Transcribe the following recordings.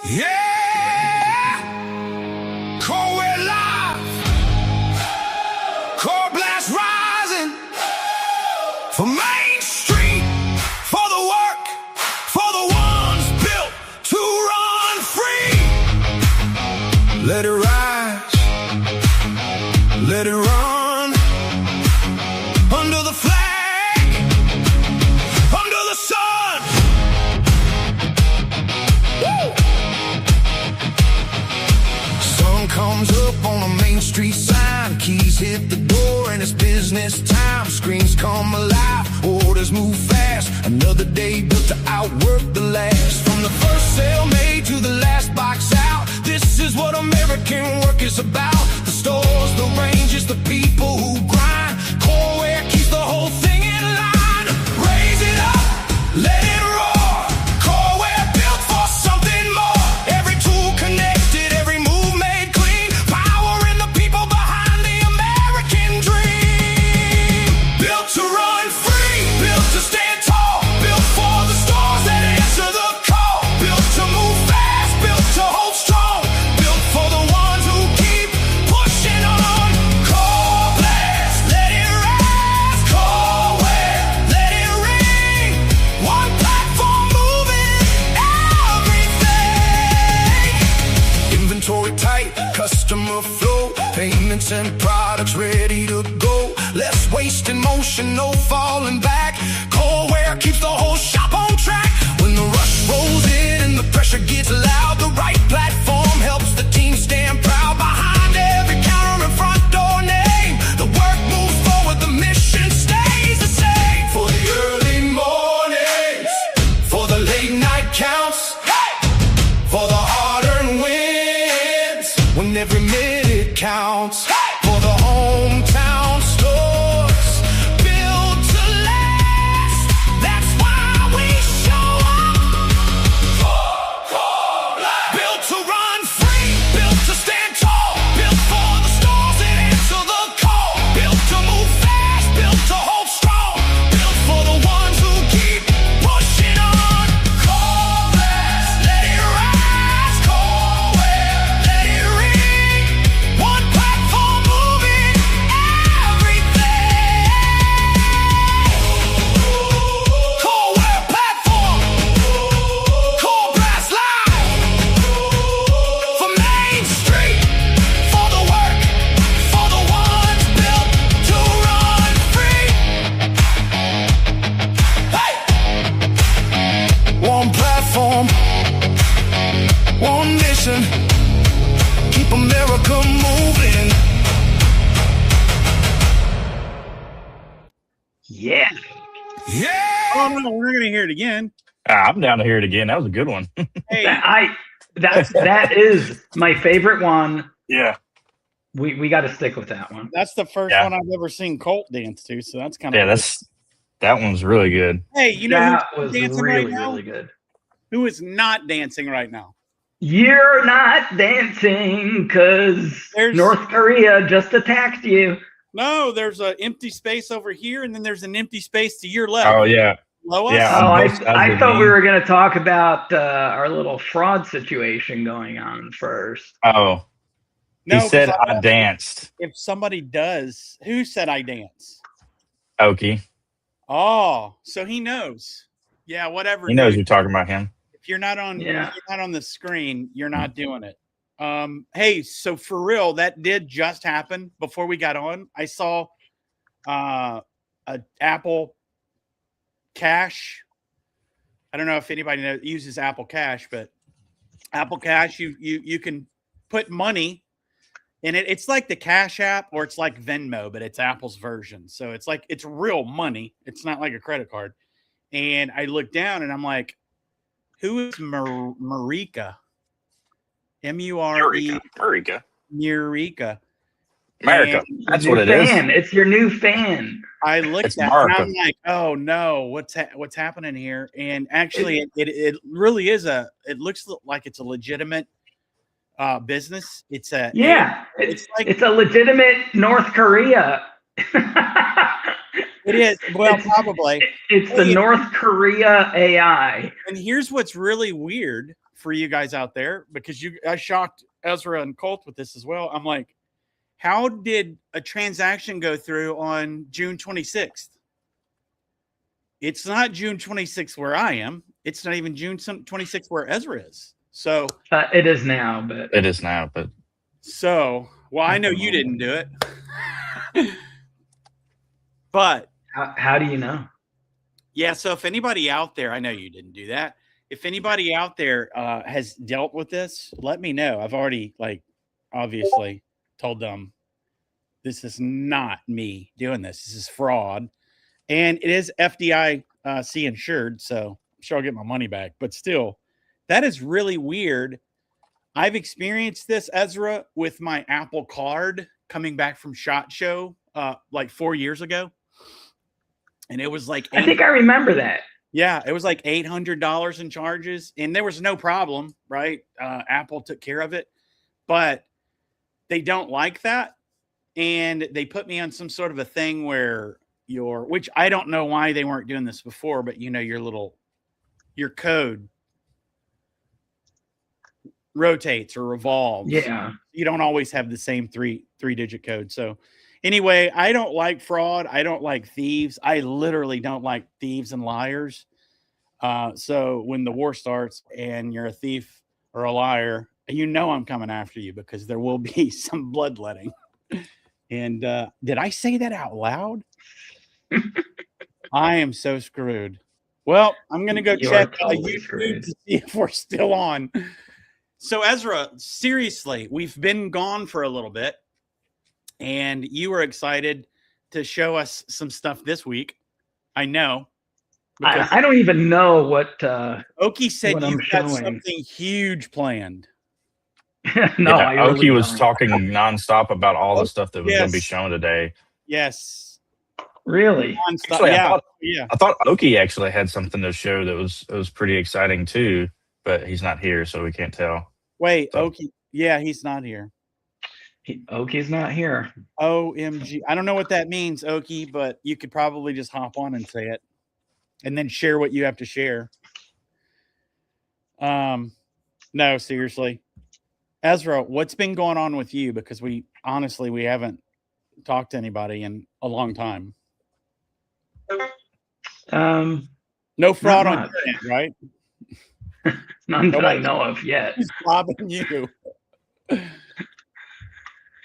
Yeah! Coreware live! coreBLAST rising! For Main Street! For the work! For the ones built to run free! Let it rise! Let it run! Under the flag! Under the sun! Sun comes up on a Main Street sign. Keys hit the door and it's business time. Screens come alive, orders move fast. Another day built to outwork the last. From the first sale made to the last box out, this is what American work is about. The stores, the ranges, the people who grind. Coreware keeps the whole thing in line. Raise it up, let it roar. Coreware built for something more. Every tool connected, every move made clean. Power in the people behind the American dream. Built to run free, built to stand tall. Built for the stars that answer the call. Built to move fast, built to hold strong. Built for the ones who keep pushing on. coreBLAST, let it rise. Coreware, let it ring. One platform moving everything. Inventory tight, customer flow, payments and products ready to go. Less waste in motion, no falling back. Coreware keeps the whole shop on track. When the rush rolls in and the pressure gets loud, the right platform helps the team stand proud. Behind every counter and front door name, the work moves forward, the mission stays the same. For the early mornings, for the late night counts, for the hard-earned wins, when every minute counts. For the hometown stores, built to last. That's why we show up. coreBLAST. Built to run free, built to stand tall. Built for the stars that answer the call. Built to move fast, built to hold strong. Built for the ones who keep pushing on. coreBLAST, let it rise. Coreware, let it ring. One platform moving everything. Coreware platform. coreBLAST live. For Main Street. For the work. For the ones built to run free. Hey! One platform. One mission. Keep America moving. Yeah. Yeah! Oh no, we're not gonna hear it again. I'm down to hear it again. That was a good one. Hey, That is my favorite one. Yeah. We got to stick with that one. that's the first Yeah. one I've ever seen Colt dance to, so that's kind of Yeah, that one's really good. Hey, you know That who's was dancing really, right now? really good. Who is not dancing right now? You're not dancing because There's- North Korea just attacked you. No, there's an empty space over here, and then there's an empty space to your left. Oh yeah. Below us? Yeah. Oh, On both sides I of thought me. we were going to talk about our little fraud situation going on first. Oh, No, he said 'cause I danced. If somebody does, who said I dance? Okie. Oh, so he knows. Yeah, whatever. He knows dude. you're talking about him. If you're not on, Yeah. if you're not on the screen, you're not doing it. Hey, so for real, that did just happen before we got on. I saw a Apple Cash. I don't know if anybody uses Apple Cash, but Apple Cash, you can put money in it. It's like the Cash App, or it's like Venmo, but it's Apple's version. So it's like it's real money. It's not like a credit card. And I looked down and I'm like, who is Marika? M-U-R-E. America. Murica. America. And That's New what it is. fan. It's your new fan. I looked It's at it and Marika. I'm like, oh no, what's happening here? And actually, it really is it looks like it's a legitimate business. It's a Yeah. It's like It's a legitimate North Korea. It is. Well, probably. It's the North Korea AI. And here's what's really weird for you guys out there, because I shocked Ezra and Colt with this as well. I'm like, how did a transaction go through on June 26th? It's not June 26th where I am. It's not even June 26th where Ezra is. So It is now, but It is now, but so well, I know you didn't do it, but how do you know? yeah. So if anybody out there, I know you didn't do that. If anybody out there has dealt with this, let me know. I've already obviously told them this is not me doing this. This is fraud. And it is FDIC insured, so I'm sure I'll get my money back. But still, that is really weird. I've experienced this, Ezra, with my Apple Card coming back from SHOT Show like 4 years ago. And it was like... I think I remember that. Yeah, it was like $800 in charges. And there was no problem, right? Apple took care of it. But they don't like that. And they put me on some sort of a thing where... which I don't know why they weren't doing this before, but your code rotates or revolves. Yeah. You don't always have the same three-digit code. So anyway, I don't like fraud. I don't like thieves. I literally don't like thieves and liars. So when the war starts and you're a thief or a liar, I'm coming after you, because there will be some bloodletting. And did I say that out loud? I am so screwed. Well, I'm going to go check YouTube to see if we're still on. So, Ezra, seriously, we've been gone for a little bit, and you were excited to show us some stuff this week. I know. I don't even know what Oki said what you've I'm got showing. something huge planned. No, yeah, I really Oki was don't. talking nonstop about all the stuff that was going to be shown today. Yes. Really? Actually, Yeah. I thought Oki actually had something to show that was pretty exciting too, but he's not here, so we can't tell. Wait, So- Oki. Yeah, he's not here. Oki's not here. OMG. I don't know what that means, Oki, but you could probably just hop on and say it and then share what you have to share. No, seriously. Ezra, what's been going on with you? Because we haven't talked to anybody in a long time. No fraud on your end, right? None that I know of yet. He's robbing you.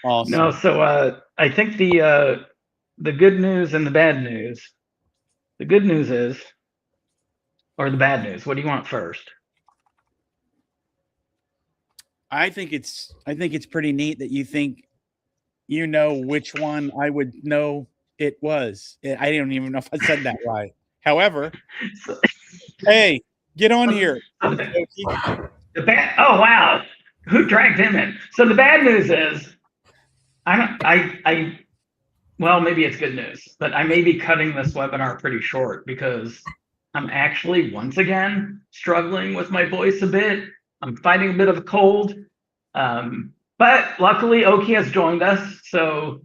Awesome. No, so I think the good news and the bad news. The good news is, or the bad news. What do you want first? I think it's pretty neat that you think you know which one I would know it was. I don't even know if I said that right. However, hey, get on here. Oh wow, who dragged him in? So the bad news is, well, maybe it's good news, but I may be cutting this webinar pretty short because I'm actually once again struggling with my voice a bit. I'm fighting a bit of a cold, but luckily Oki has joined us, so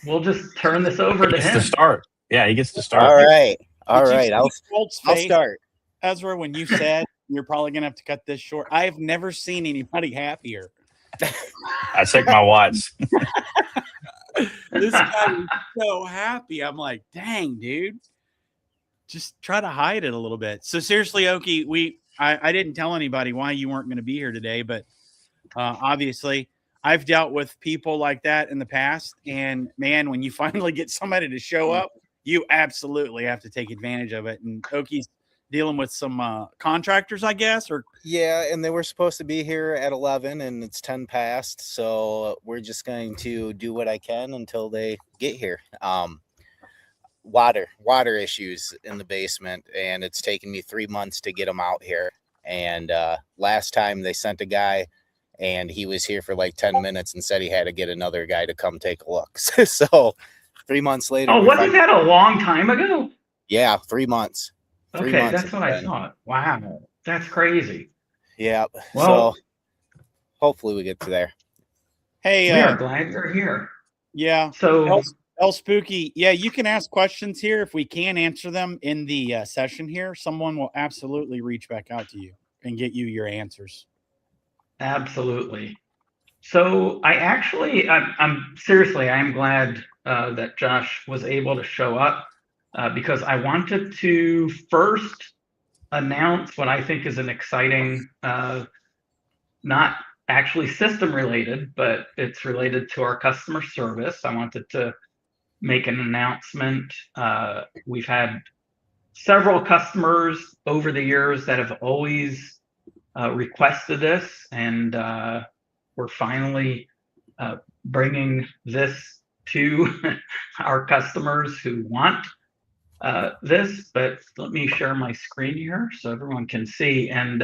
we'll just turn this over to him. To start. Yeah, he gets to start. All right. I'll Face, start. Ezra, when you said you're probably going to have to cut this short, I have never seen anybody happier. I checked my watch. This guy is so happy. I'm like, dang, dude. Just try to hide it a little bit. So seriously, Oki, I didn't tell anybody why you weren't going to be here today, but obviously I've dealt with people like that in the past. And man, when you finally get somebody to show up, you absolutely have to take advantage of it. And Oki's dealing with some contractors, I guess, or Yeah, and they were supposed to be here at 11 and it's 10 past. So we're just going to do what I can until they get here. Water issues in the basement, and it's taken me 3 months to get them out here. And last time they sent a guy and he was here for like 10 minutes and said he had to get another guy to come take a look. So 3 months later. Oh, wasn't that a long time ago? Yeah, 3 months. Okay, that's what I thought. Wow, that's crazy. Yeah. Well, so hopefully we get to there. hey, we are glad you're here. yeah. So El Spooky, yeah, you can ask questions here. If we can answer them in the session here, someone will absolutely reach back out to you. and get you your answers. Absolutely. So I'm seriously, I'm glad that Josh was able to show up because I wanted to first announce what I think is an exciting, not actually system related, but it's related to our customer service. I wanted to make an announcement. We've had several customers over the years that have always requested this, and we're finally bringing this to our customers who want this. But let me share my screen here so everyone can see. And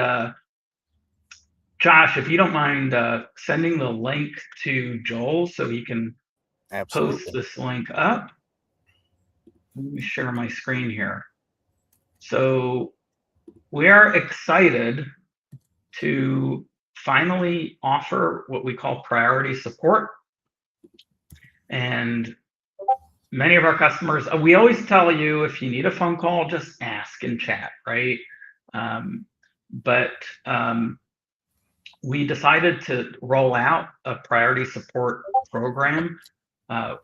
Josh, if you don't mind sending the link to Joel so he can post this link up. Let me share my screen here. So we are excited to finally offer what we call priority support. And many of our customers, we always tell you, if you need a phone call, just ask in chat, right? But we decided to roll out a priority support program.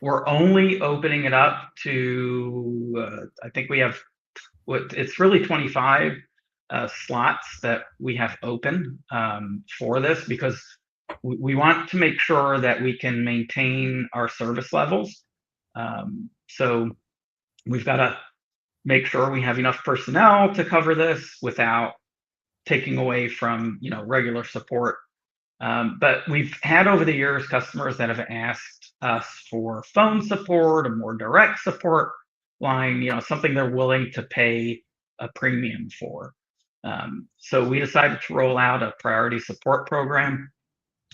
We're only opening it up to, I think we have, it's really 25 slots that we have open for this, because we want to make sure that we can maintain our service levels. So we've got to make sure we have enough personnel to cover this without taking away from, regular support. But we've had over the years customers that have asked us for phone support, a more direct support line, something they're willing to pay a premium for. So we decided to roll out a priority support program.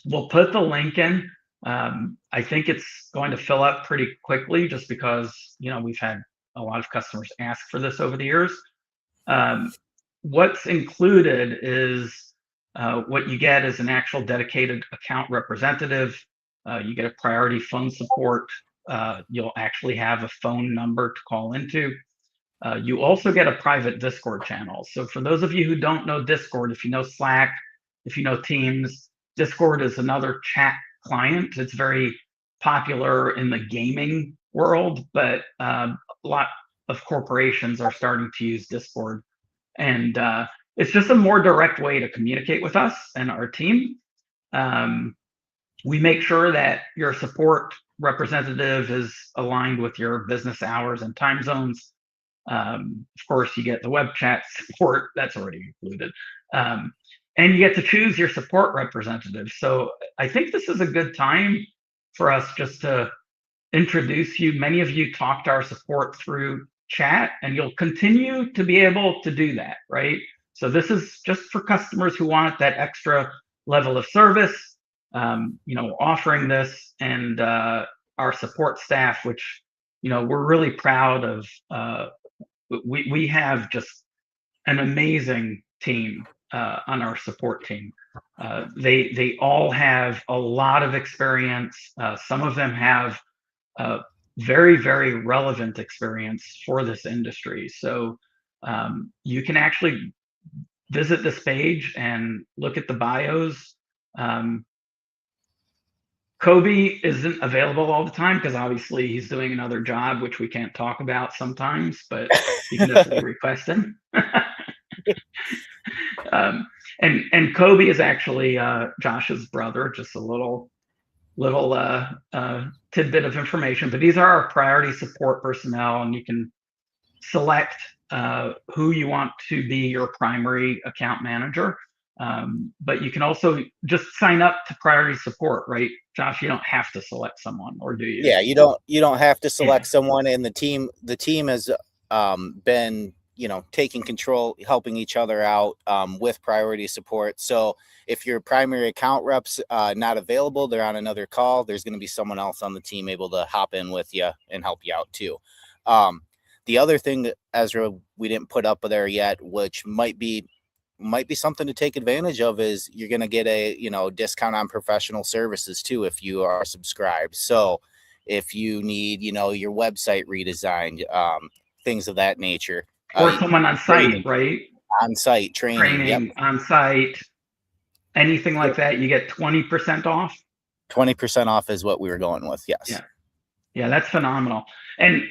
We'll put the link in. I think it's going to fill up pretty quickly just because, we've had a lot of customers ask for this over the years. What's included is what you get is an actual dedicated account representative. You get a priority phone support. You'll actually have a phone number to call into. You also get a private Discord channel. So for those of you who don't know Discord, if you know Slack, if you know Teams, Discord is another chat client. It's very popular in the gaming world, but a lot of corporations are starting to use Discord. And it's just a more direct way to communicate with us and our team. We make sure that your support representative is aligned with your business hours and time zones. Of course, you get the web chat support, that's already included. And you get to choose your support representative. So I think this is a good time for us just to introduce you. Many of you talked our support through chat, and you'll continue to be able to do that, right? So this is just for customers who want that extra level of service, offering this, and our support staff, which, we're really proud of. We have just an amazing team on our support team. They all have a lot of experience. Some of them have very, very relevant experience for this industry. So you can actually visit this page and look at the bios. Kobe isn't available all the time because obviously he's doing another job, which we can't talk about sometimes, but you can definitely request him. And Kobe is actually Josh's brother, just a little tidbit of information. But these are our priority support personnel, and you can select who you want to be your primary account manager. But you can also just sign up to priority support, right? Josh, you don't have to select someone, or do you? Yeah, you don't have to select someone, and the team has been, taking control, helping each other out with priority support. So if your primary account rep's not available, they're on another call, there's going to be someone else on the team able to hop in with you and help you out too. The other thing that, Ezra, we didn't put up there yet, which might be something to take advantage of, is you're going to get a discount on professional services too if you are subscribed. So if you need your website redesigned, things of that nature, or someone on site, right? On-site training. Yep. on site, anything like that, you get 20% off. 20% off is what we were going with. Yes. Yeah. Yeah, that's phenomenal. And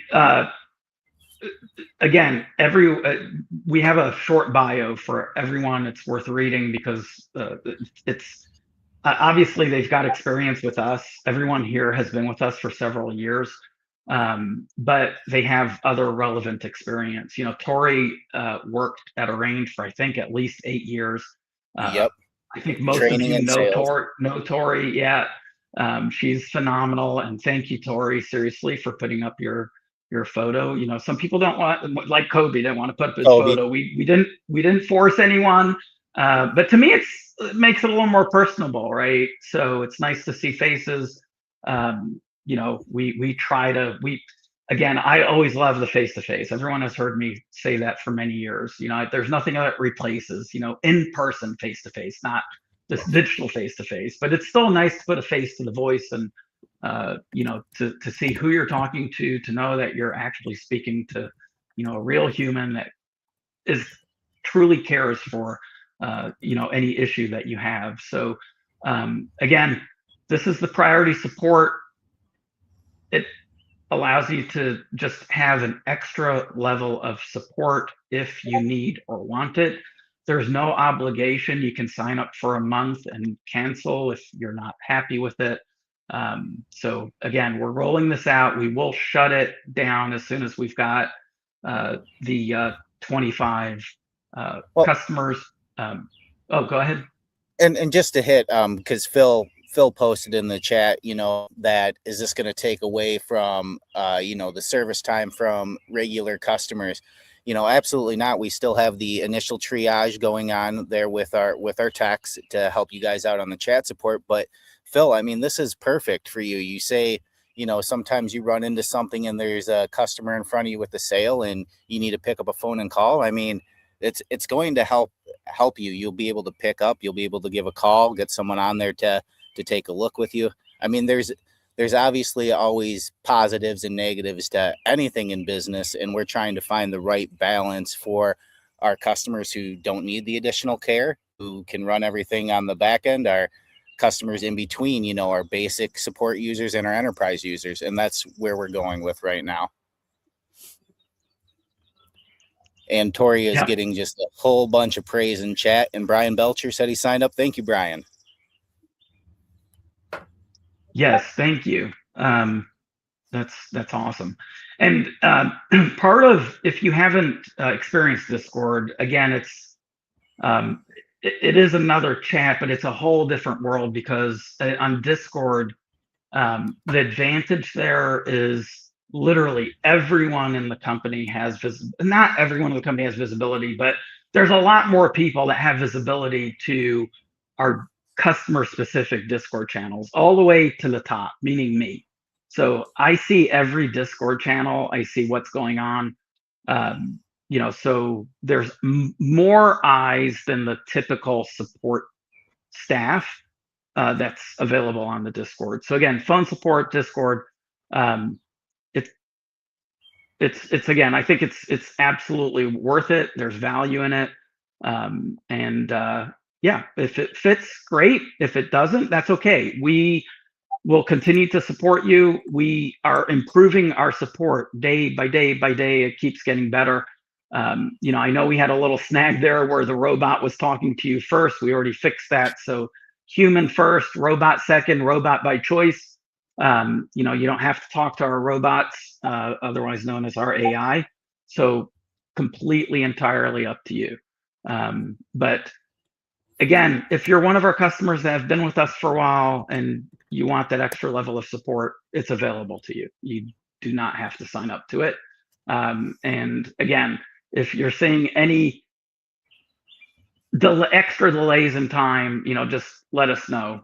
again, we have a short bio for everyone. It's worth reading because it's obviously they've got experience with us. Everyone here has been with us for several years, but they have other relevant experience. You know, Tori worked at a range for, I think, at least 8 years. Yep. I think most Training of you and know sales. Tori. Yeah. She's phenomenal, and thank you, Tori, seriously, for putting up your photo. You know, some people don't want, like Kobe, didn't want to put up his photo. We didn't force anyone, but to me, it makes it a little more personable, right? So it's nice to see faces. You know, we try to again, I always love the face-to-face. Everyone has heard me say that for many years. You know, there's nothing that replaces, you know, in-person face-to-face, not this digital face-to-face, but it's still nice to put a face to the voice and, you know, to see who you're talking to know that you're actually speaking to, you know, a real human that truly cares for, you know, any issue that you have. So again, this is the priority support. It allows you to just have an extra level of support if you need or want it. There's no obligation. You can sign up for a month and cancel if you're not happy with it. So again, we're rolling this out. We will shut it down as soon as we've got the 25 customers. Oh, go ahead. And just to hit, because Phil posted in the chat, you know, that is this going to take away from, you know, the service time from regular customers? You know, absolutely not. We still have the initial triage going on there with our techs to help you guys out on the chat support. But Phil, I mean, this is perfect for you. You say, you know, sometimes you run into something and there's a customer in front of you with a sale and you need to pick up a phone and call. I mean, it's going to help you. You'll be able to pick up, you'll be able to give a call, get someone on there to take a look with you. I mean, there's obviously always positives and negatives to anything in business, and we're trying to find the right balance for our customers who don't need the additional care, who can run everything on the back end, our customers in between, you know, our basic support users and our enterprise users. And that's where we're going with right now. And Tori is getting just a whole bunch of praise in chat. And Brian Belcher said he signed up. Thank you, Brian. Yes, thank you. That's awesome. And part of, if you haven't experienced Discord, again, it is another chat, but it's a whole different world because on Discord, the advantage there is literally everyone in the company has not everyone in the company has visibility, but there's a lot more people that have visibility to our customer specific Discord channels all the way to the top, meaning me. So I see every Discord channel. I see what's going on. You know, so there's more eyes than the typical support staff that's available on the Discord. So again, phone support, Discord. It's again, I think it's absolutely worth it. There's value in it. Yeah, if it fits, great. If it doesn't, that's okay. We will continue to support you. We are improving our support day by day by day. It keeps getting better. You know, I know we had a little snag there where the robot was talking to you first. We already fixed that. So human first, robot second, robot by choice. You know, you don't have to talk to our robots, otherwise known as our AI. So completely, entirely up to you. But again, if you're one of our customers that have been with us for a while and you want that extra level of support, it's available to you. You do not have to sign up to it. And again, if you're seeing any extra delays in time, you know, just let us know.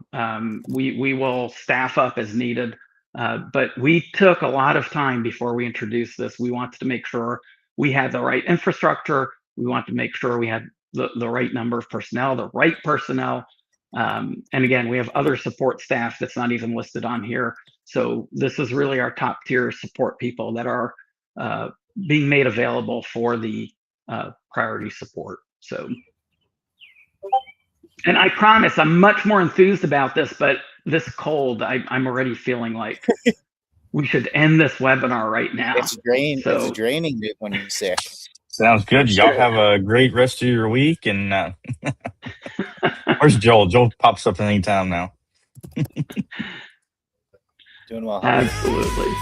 We will staff up as needed. But we took a lot of time before we introduced this. We wanted to make sure we had the right infrastructure. We wanted to make sure we had the right number of personnel, the right personnel. And again, we have other support staff that's not even listed on here. So this is really our top tier support people that are being made available for the priority support. So, and I promise I'm much more enthused about this, but this cold, I'm already feeling like we should end this webinar right now. It's draining when you're sick. Sounds good. Y'all have a great rest of your week. And where's Joel? Joel pops up anytime now. Doing well. Absolutely.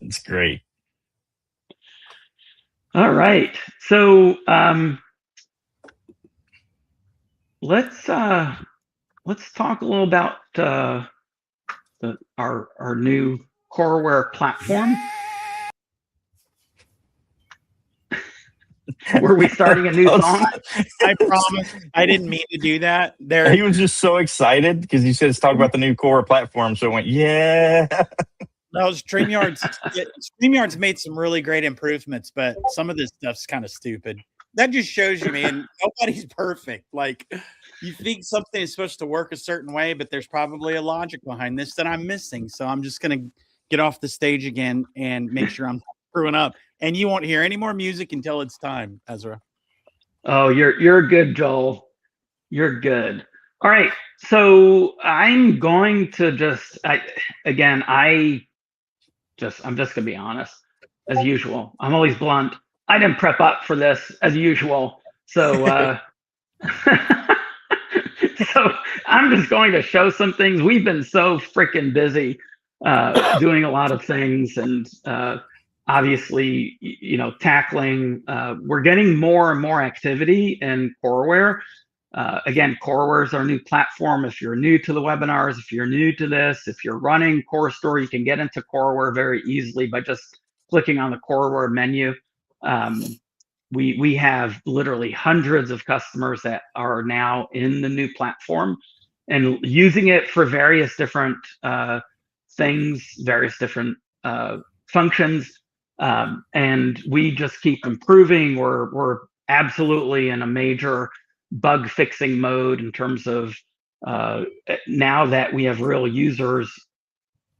It's great. All right. So let's talk a little about our new Coreware platform. Were we starting a new song? I promise I didn't mean to do that. There, He was just so excited because you said let's talk about the new core platform. So I went, yeah. no, StreamYard's made some really great improvements, but some of this stuff's kind of stupid. That just shows you, man, nobody's perfect. Like, you think something is supposed to work a certain way, but there's probably a logic behind this that I'm missing. So I'm just going to get off the stage again and make sure I'm screwing up. And you won't hear any more music until it's time, Ezra. Oh, you're good, Joel. You're good. All right. So I'm going to I'm just gonna be honest, as usual. I'm always blunt. I didn't prep up for this as usual. So so I'm just going to show some things. We've been so freaking busy doing a lot of things, and obviously, tackling, we're getting more and more activity in Coreware. Again, Coreware is our new platform. If you're new to the webinars, if you're new to this, if you're running Core Store, you can get into Coreware very easily by just clicking on the Coreware menu. We have literally hundreds of customers that are now in the new platform and using it for various different things, various different functions. And we just keep improving. We're absolutely in a major bug fixing mode in terms of now that we have real users.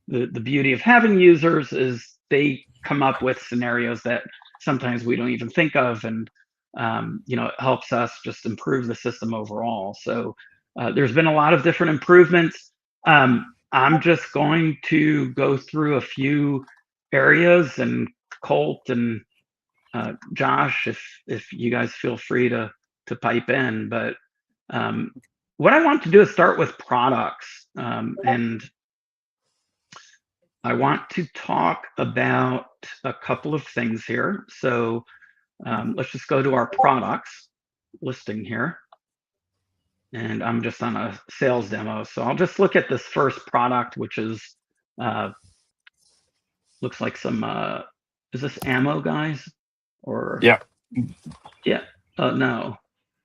The beauty of having users is they come up with scenarios that sometimes we don't even think of, and it helps us just improve the system overall. So there's been a lot of different improvements. I'm just going to go through a few areas, and Colt and Josh, if you guys feel free to pipe in. But what I want to do is start with products, and I want to talk about a couple of things here. So let's just go to our products listing here. And I'm just on a sales demo. So I'll just look at this first product, which is, looks like some, is this ammo, guys? Or Yeah. Yeah. No.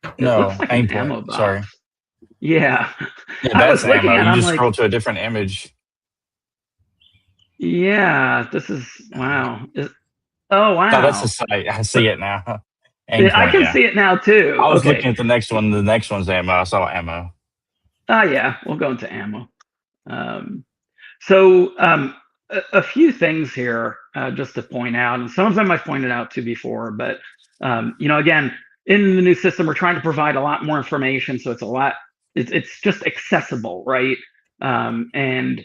It No, looks like an aim ammo point. box. Sorry. Yeah. Yeah, I was that's looking ammo. at it, You I'm just like, scroll to a different image. yeah, this is, wow. Oh, wow. No, that's the site. I see it now. Aim I point, can yeah. see it now too. I was Okay. looking at the next one. The next one's ammo. I saw ammo. Oh, yeah, we'll go into ammo. So a few things here just to point out, and some of them I've pointed out to before, but again, in the new system, we're trying to provide a lot more information, so it's just accessible, right? And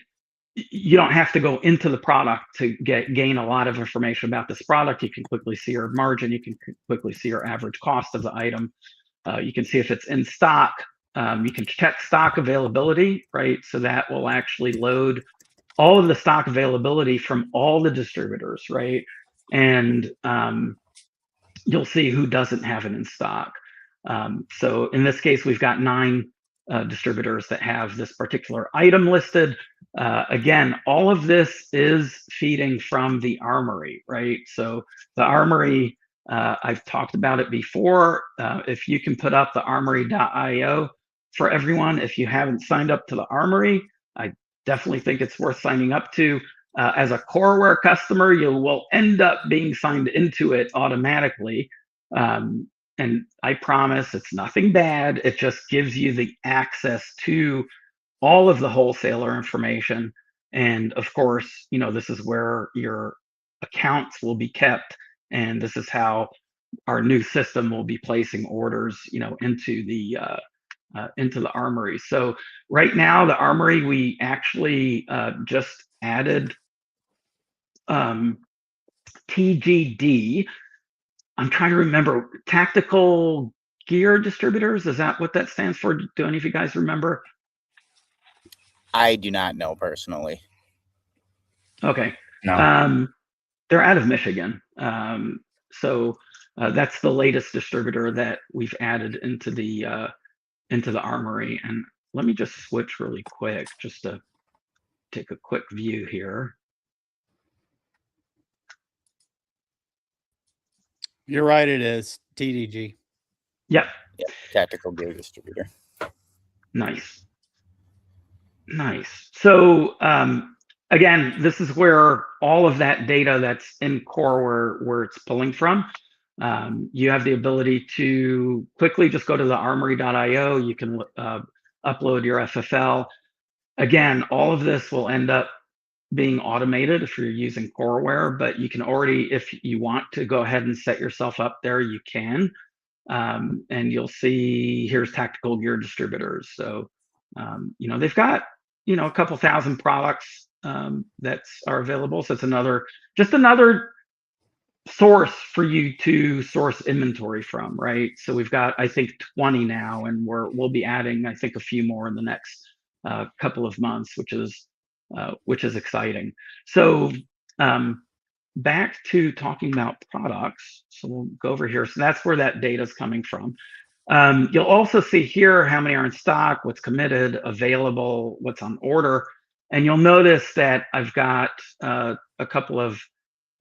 you don't have to go into the product to gain a lot of information about this product. You can quickly see your margin. You can quickly see your average cost of the item. You can see if it's in stock. You can check stock availability, right? So that will actually load all of the stock availability from all the distributors, right? And you'll see who doesn't have it in stock. So in this case, we've got 9 distributors that have this particular item listed. Again, all of this is feeding from the Armory, right? So the Armory, I've talked about it before. If you can put up the armory.io for everyone, if you haven't signed up to the Armory, I definitely think it's worth signing up to. As a Coreware customer, you will end up being signed into it automatically. And I promise it's nothing bad. It just gives you the access to all of the wholesaler information. And of course, this is where your accounts will be kept, and this is how our new system will be placing orders, into the armory. So right now, the armory, we actually just added TGD. I'm trying to remember, tactical gear distributors. Is that what that stands for? Do any of you guys remember? I do not know personally. Okay. No. They're out of Michigan. So that's the latest distributor that we've added into the armory. And let me just switch really quick, just to take a quick view here. You're right. It is TDG. Yep. Yeah, tactical gear distributor. Nice. So again, this is where all of that data that's in Coreware, where it's pulling from. You have the ability to quickly just go to the armory.io. You can upload your FFL. Again, all of this will end up being automated if you're using Coreware, but you can already, if you want to go ahead and set yourself up there, you can. And you'll see here's tactical gear distributors. So, they've got, a couple thousand products that are available. So it's another source for you to source inventory from, right? So we've got, I think, 20 now, and we'll be adding, I think, a few more in the next couple of months, which is exciting. So back to talking about products. So we'll go over here. So that's where that data is coming from. You'll also see here how many are in stock, what's committed, available, what's on order. And you'll notice that I've got a couple of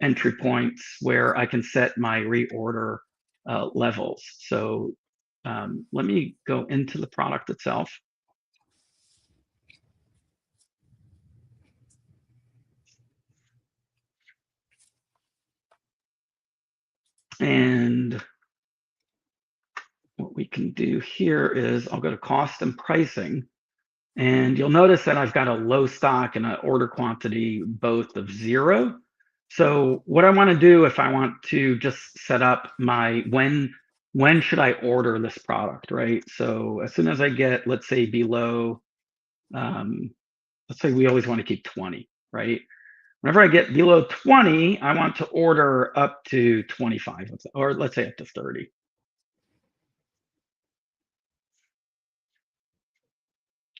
entry points where I can set my reorder levels. So let me go into the product itself. And what we can do here is I'll go to cost and pricing, and you'll notice that I've got a low stock and an order quantity both of 0. So what I want to do, if I want to just set up my when should I order this product, right? So as soon as I get, let's say, below, let's say we always want to keep 20, right? Whenever I get below 20, I want to order up to 25, or let's say up to 30.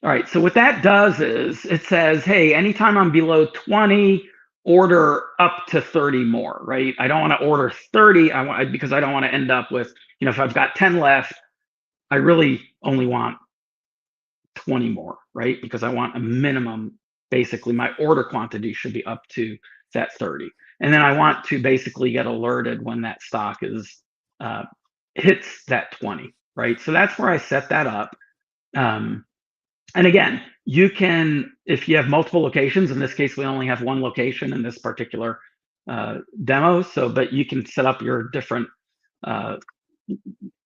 All right, so what that does is it says, hey, anytime I'm below 20, order up to 30 more, right? I don't want to order 30 because I don't want to end up with, if I've got 10 left, I really only want 20 more, right? Because I want a minimum. Basically, my order quantity should be up to that 30. And then I want to basically get alerted when that stock is hits that 20, right? So that's where I set that up. And again, you can, if you have multiple locations, in this case, we only have one location in this particular demo. So, but you can set up your different,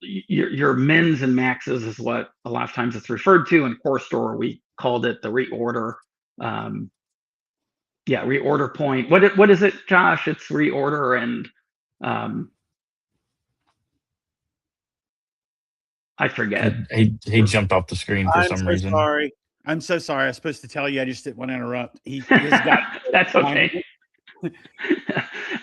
your mins and maxes is what a lot of times it's referred to. In Core Store, we called it the reorder. Reorder point. What is it, Josh? It's reorder and I forget. He jumped off the screen for some reason. Sorry. I'm so sorry. I was supposed to tell you. I just didn't want to interrupt. He's got That's okay.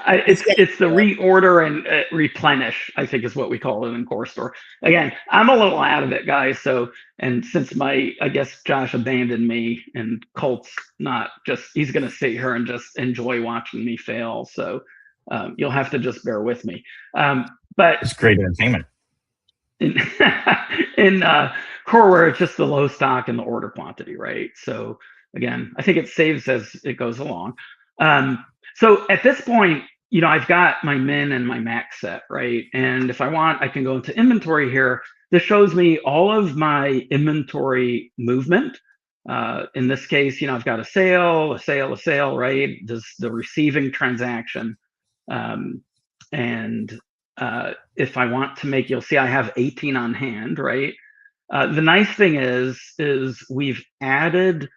It's the reorder and replenish, I think is what we call it in Core Store. Again, I'm a little out of it, guys. So, and since I guess Josh abandoned me and Colt's he's going to sit here and just enjoy watching me fail. So you'll have to just bear with me. But it's great entertainment. In Coreware, it's just the low stock and the order quantity, right? So again, I think it saves as it goes along. So at this point, I've got my min and my max set, right? And if I want, I can go into inventory here. This shows me all of my inventory movement. In this case, I've got a sale, right? This the receiving transaction. And if I want to make, you'll see I have 18 on hand, right? The nice thing is we've added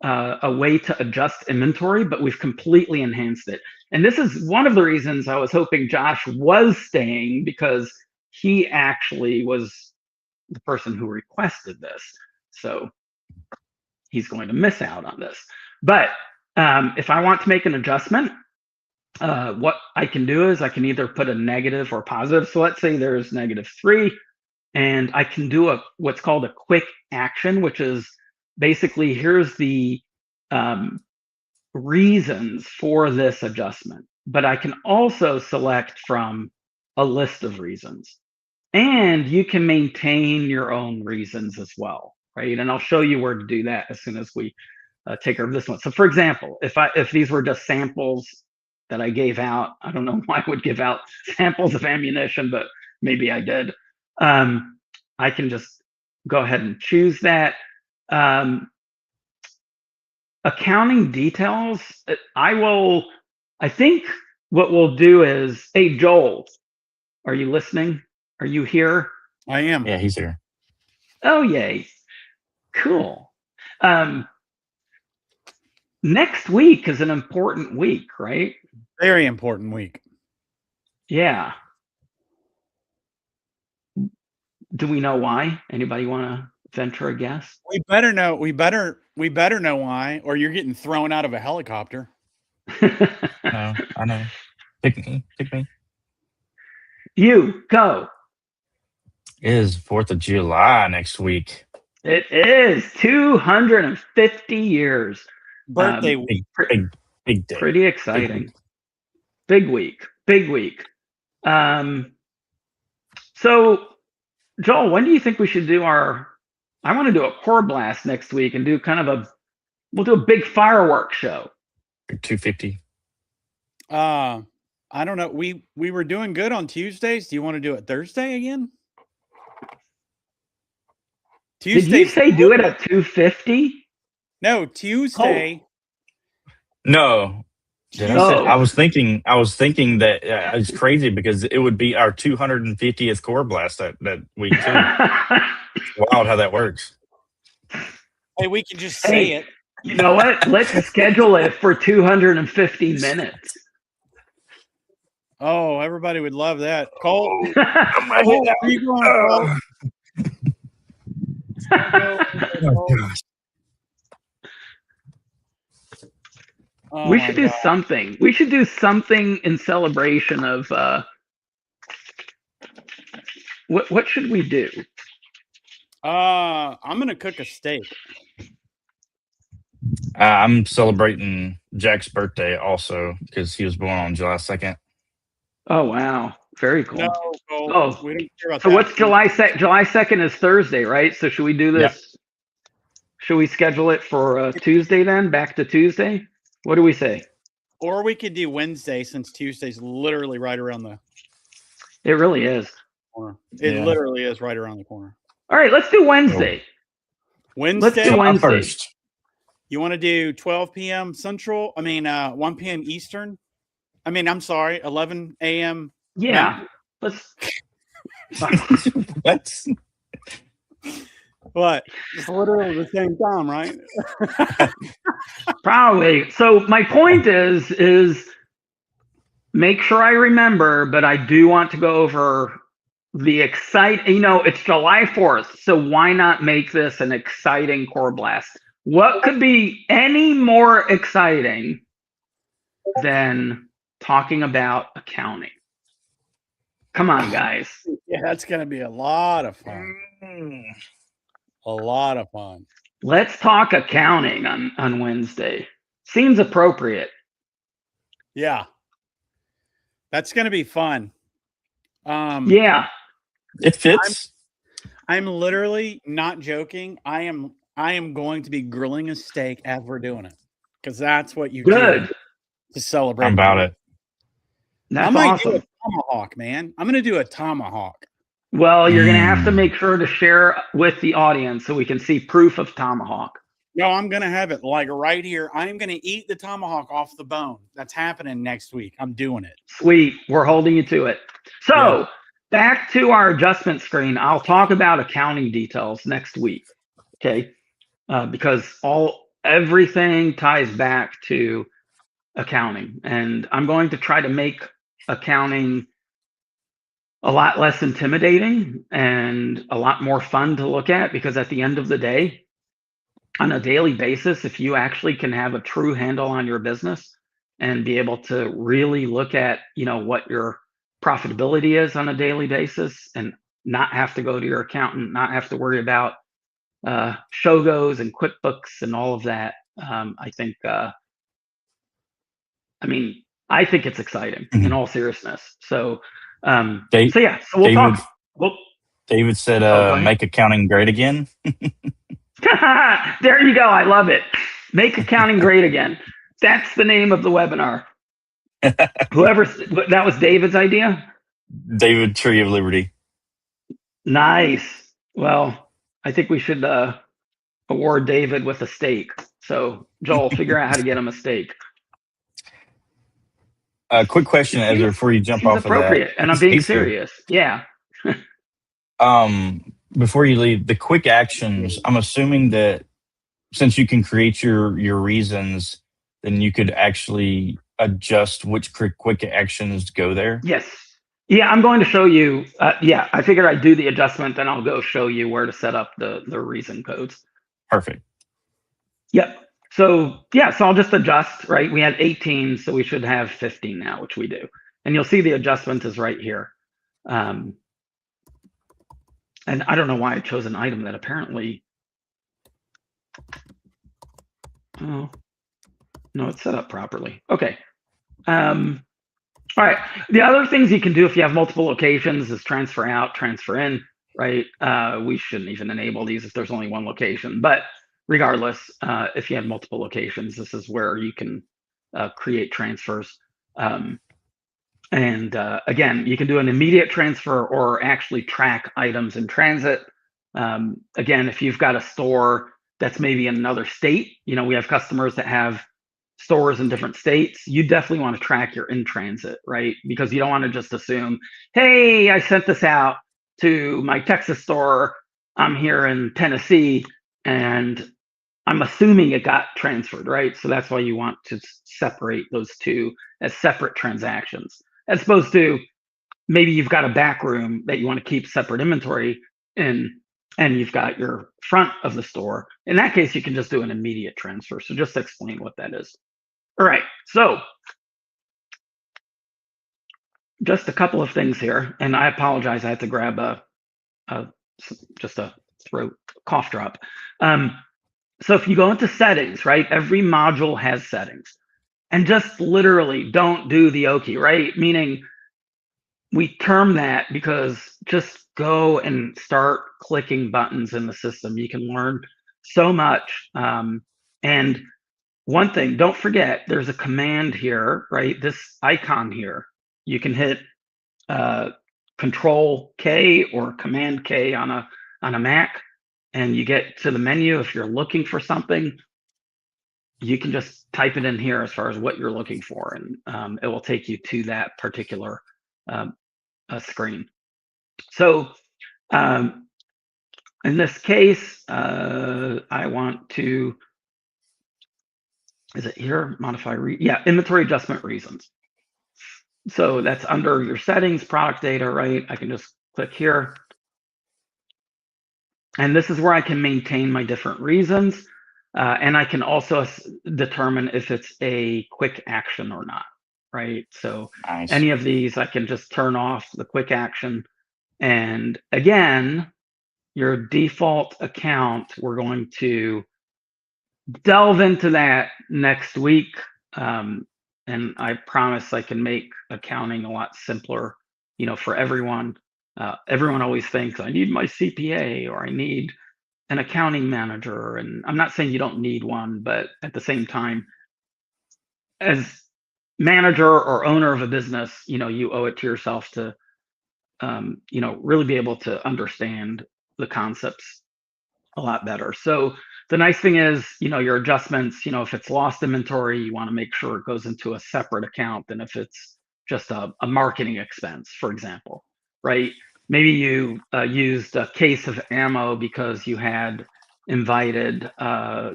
a way to adjust inventory, but we've completely enhanced it. And this is one of the reasons I was hoping Josh was staying, because he actually was the person who requested this. So he's going to miss out on this. But if I want to make an adjustment, what I can do is I can either put a negative or positive. So let's say there's -3, and I can do what's called a quick action, which is basically, here's the reasons for this adjustment. But I can also select from a list of reasons. And you can maintain your own reasons as well, right? And I'll show you where to do that as soon as we take care of this one. So for example, if these were just samples that I gave out, I don't know why I would give out samples of ammunition, but maybe I did. I can just go ahead and choose that. Accounting details, I think what we'll do is, hey, Joel, are you listening? Are you here? I am. Yeah, he's here. Oh, yay. Cool. Next week is an important week, right? Very important week. Yeah. Do we know why? Anybody want to venture a guess? We better know. We better know why, or you're getting thrown out of a helicopter. No, I know. Pick me. You go. It is 4th of July next week. It is 250 years. Birthday week. Big day. Pretty exciting. Big week. So, Joel, when do you think we should do I want to do a coreBLAST next week and do we'll do a big fireworks show. 250. I don't know. We were doing good on Tuesdays. Do you want to do it Thursday again? Did you say do it at 250? No, Tuesday. No. I was thinking that it's crazy because it would be our 250th coreBLAST that week too. It's wild how that works. Hey, we can just say it. You know what? Let's schedule it for 250 minutes. Oh, everybody would love that. Cole, Oh, where you going, Cole? Oh, we should do something. We should do something in celebration of what should we do? I'm gonna cook a steak. I'm celebrating Jack's birthday also because he was born on July 2nd. Oh wow, very cool. No, Cole, Oh, we don't care about so that. what's July 2nd? July 2nd is Thursday, right? So should we do this? Yeah. Should we schedule it for Tuesday then? Back to Tuesday? What do we say? Or we could do Wednesday since Tuesday's literally right around the It really is. corner. It literally is right around the corner. All right, let's do Wednesday. Wednesday. Let's do Wednesday. First. You want to do 12 p.m. Central? 1 p.m. Eastern? I'm sorry, 11 a.m. Yeah. Let's. What? What? It's literally the same time, right? Probably. So my point is make sure I remember, but I do want to go over the it's July 4th, so why not make this an exciting coreBLAST? What could be any more exciting than talking about accounting? Come on, guys. Yeah, that's going to be a lot of fun. A lot of fun. Let's talk accounting on Wednesday. Seems appropriate. Yeah. That's going to be fun. Yeah. It fits. I'm literally not joking. I am going to be grilling a steak as we're doing it because that's what you Good. do to celebrate. I'm about it. That's I might awesome. do a tomahawk, man. I'm going to do a tomahawk. Well, you're going to have to make sure to share with the audience so we can see proof of tomahawk. No, I'm going to have it like right here. I'm going to eat the tomahawk off the bone. That's happening next week. I'm doing it. Sweet. We're holding you to it. So back to our adjustment screen. I'll talk about accounting details next week. Okay. Because all everything ties back to accounting, and I'm going to try to make accounting a lot less intimidating and a lot more fun to look at, because at the end of the day, on a daily basis, if you actually can have a true handle on your business and be able to really look at, what your profitability is on a daily basis, and not have to go to your accountant, not have to worry about Shogos and QuickBooks and all of that. I think it's exciting in all seriousness. So, Dave, so we'll David, talk. Well, David said, go ahead. make accounting great again. There you go. I love it. Make accounting great again. That's the name of the webinar. That was David's idea. David, Tree of Liberty. Nice. Well, I think we should award David with a steak. So Joel, figure out how to get him a steak. Quick question, Ezra, before you jump off appropriate, of that. and I'm being serious. Yeah. Before you leave, the quick actions, I'm assuming that since you can create your reasons, then you could actually adjust which quick actions go there. Yes. Yeah, I'm going to show you. I figured I'd do the adjustment, then I'll go show you where to set up the reason codes. Perfect. Yep. So I'll just adjust, right? We had 18, so we should have 15 now, which we do. And you'll see the adjustment is right here. And I don't know why I chose an item that apparently, oh, no, it's set up properly. Okay. All right. The other things you can do if you have multiple locations is transfer out, transfer in, right? We shouldn't even enable these if there's only one location, but regardless, if you have multiple locations, this is where you can create transfers. And again, you can do an immediate transfer or actually track items in transit. Again, if you've got a store that's maybe in another state, we have customers that have stores in different states, you definitely want to track your in transit, right? Because you don't want to just assume, hey, I sent this out to my Texas store, I'm here in Tennessee, and I'm assuming it got transferred, right? So that's why you want to separate those two as separate transactions, as opposed to maybe you've got a back room that you want to keep separate inventory in, and you've got your front of the store. In that case, you can just do an immediate transfer. So just explain what that is. All right, so just a couple of things here, and I apologize, I had to grab just a throat cough drop. So if you go into settings, right, every module has settings, and just literally don't do the Oki, right? Meaning we term that because just go and start clicking buttons in the system. You can learn so much. And one thing, don't forget, there's a command here, right? This icon here, you can hit Control K or Command K on a Mac, and you get to the menu. If you're looking for something, you can just type it in here as far as what you're looking for, and it will take you to that particular screen. So in this case, I want to, is it here? Modify, inventory adjustment reasons. So that's under your settings, product data, right? I can just click here. And this is where I can maintain my different reasons. And I can also determine if it's a quick action or not, right? So Nice. Any of these, I can just turn off the quick action. And again, your default account, we're going to delve into that next week. And I promise I can make accounting a lot simpler, for everyone. Everyone always thinks I need my CPA or I need an accounting manager. And I'm not saying you don't need one, but at the same time, as manager or owner of a business, you owe it to yourself to, really be able to understand the concepts a lot better. So the nice thing is, your adjustments, if it's lost inventory, you want to make sure it goes into a separate account than if it's just a marketing expense, for example, right? Maybe you used a case of ammo because you had invited,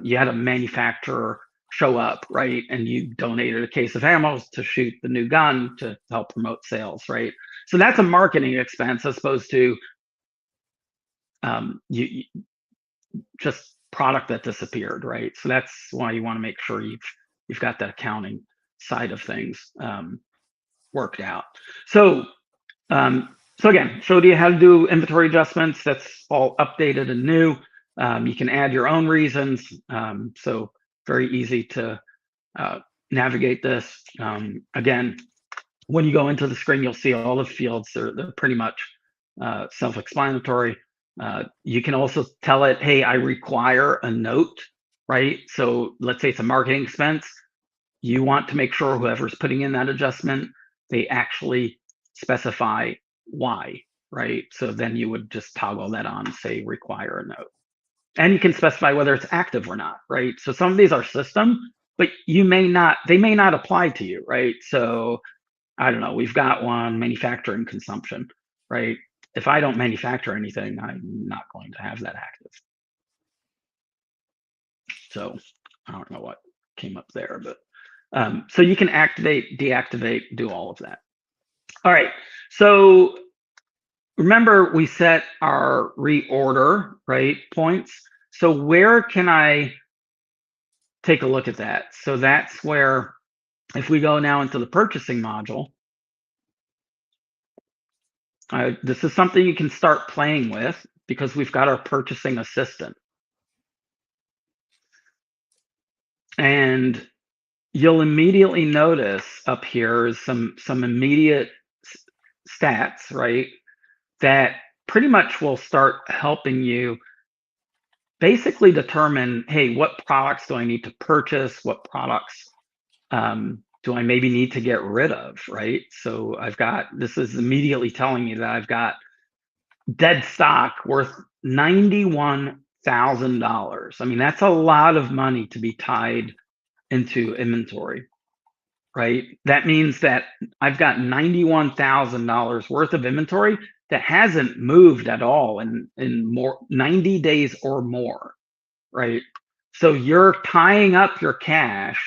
you had a manufacturer show up, right? And you donated a case of ammo to shoot the new gun to help promote sales, right? So that's a marketing expense as opposed to you just product that disappeared, right? So that's why you want to make sure you've got that accounting side of things worked out. So so again, showed you how to do inventory adjustments. That's all updated and new. You can add your own reasons. So very easy to navigate this. Again, when you go into the screen, you'll see all the fields. They're pretty much self-explanatory. You can also tell it, hey, I require a note, right? So let's say it's a marketing expense. You want to make sure whoever's putting in that adjustment, they actually specify why, right? So then you would just toggle that on, say require a note. And you can specify whether it's active or not, right? So some of these are system, but they may not apply to you, right? So I don't know, we've got one, manufacturing consumption, right? If I don't manufacture anything, I'm not going to have that active. So I don't know what came up there, but so you can activate, deactivate, do all of that. All right, so remember we set our reorder, right, points. So where can I take a look at that? So that's where, if we go now into the purchasing module, this is something you can start playing with because we've got our purchasing assistant. And you'll immediately notice up here is some immediate stats, right? That pretty much will start helping you basically determine, hey, what products do I need to purchase? What products do I maybe need to get rid of, right? So this is immediately telling me that I've got dead stock worth $91,000. I mean, that's a lot of money to be tied into inventory, right? That means that I've got $91,000 worth of inventory that hasn't moved at all in 90 days or more, right? So you're tying up your cash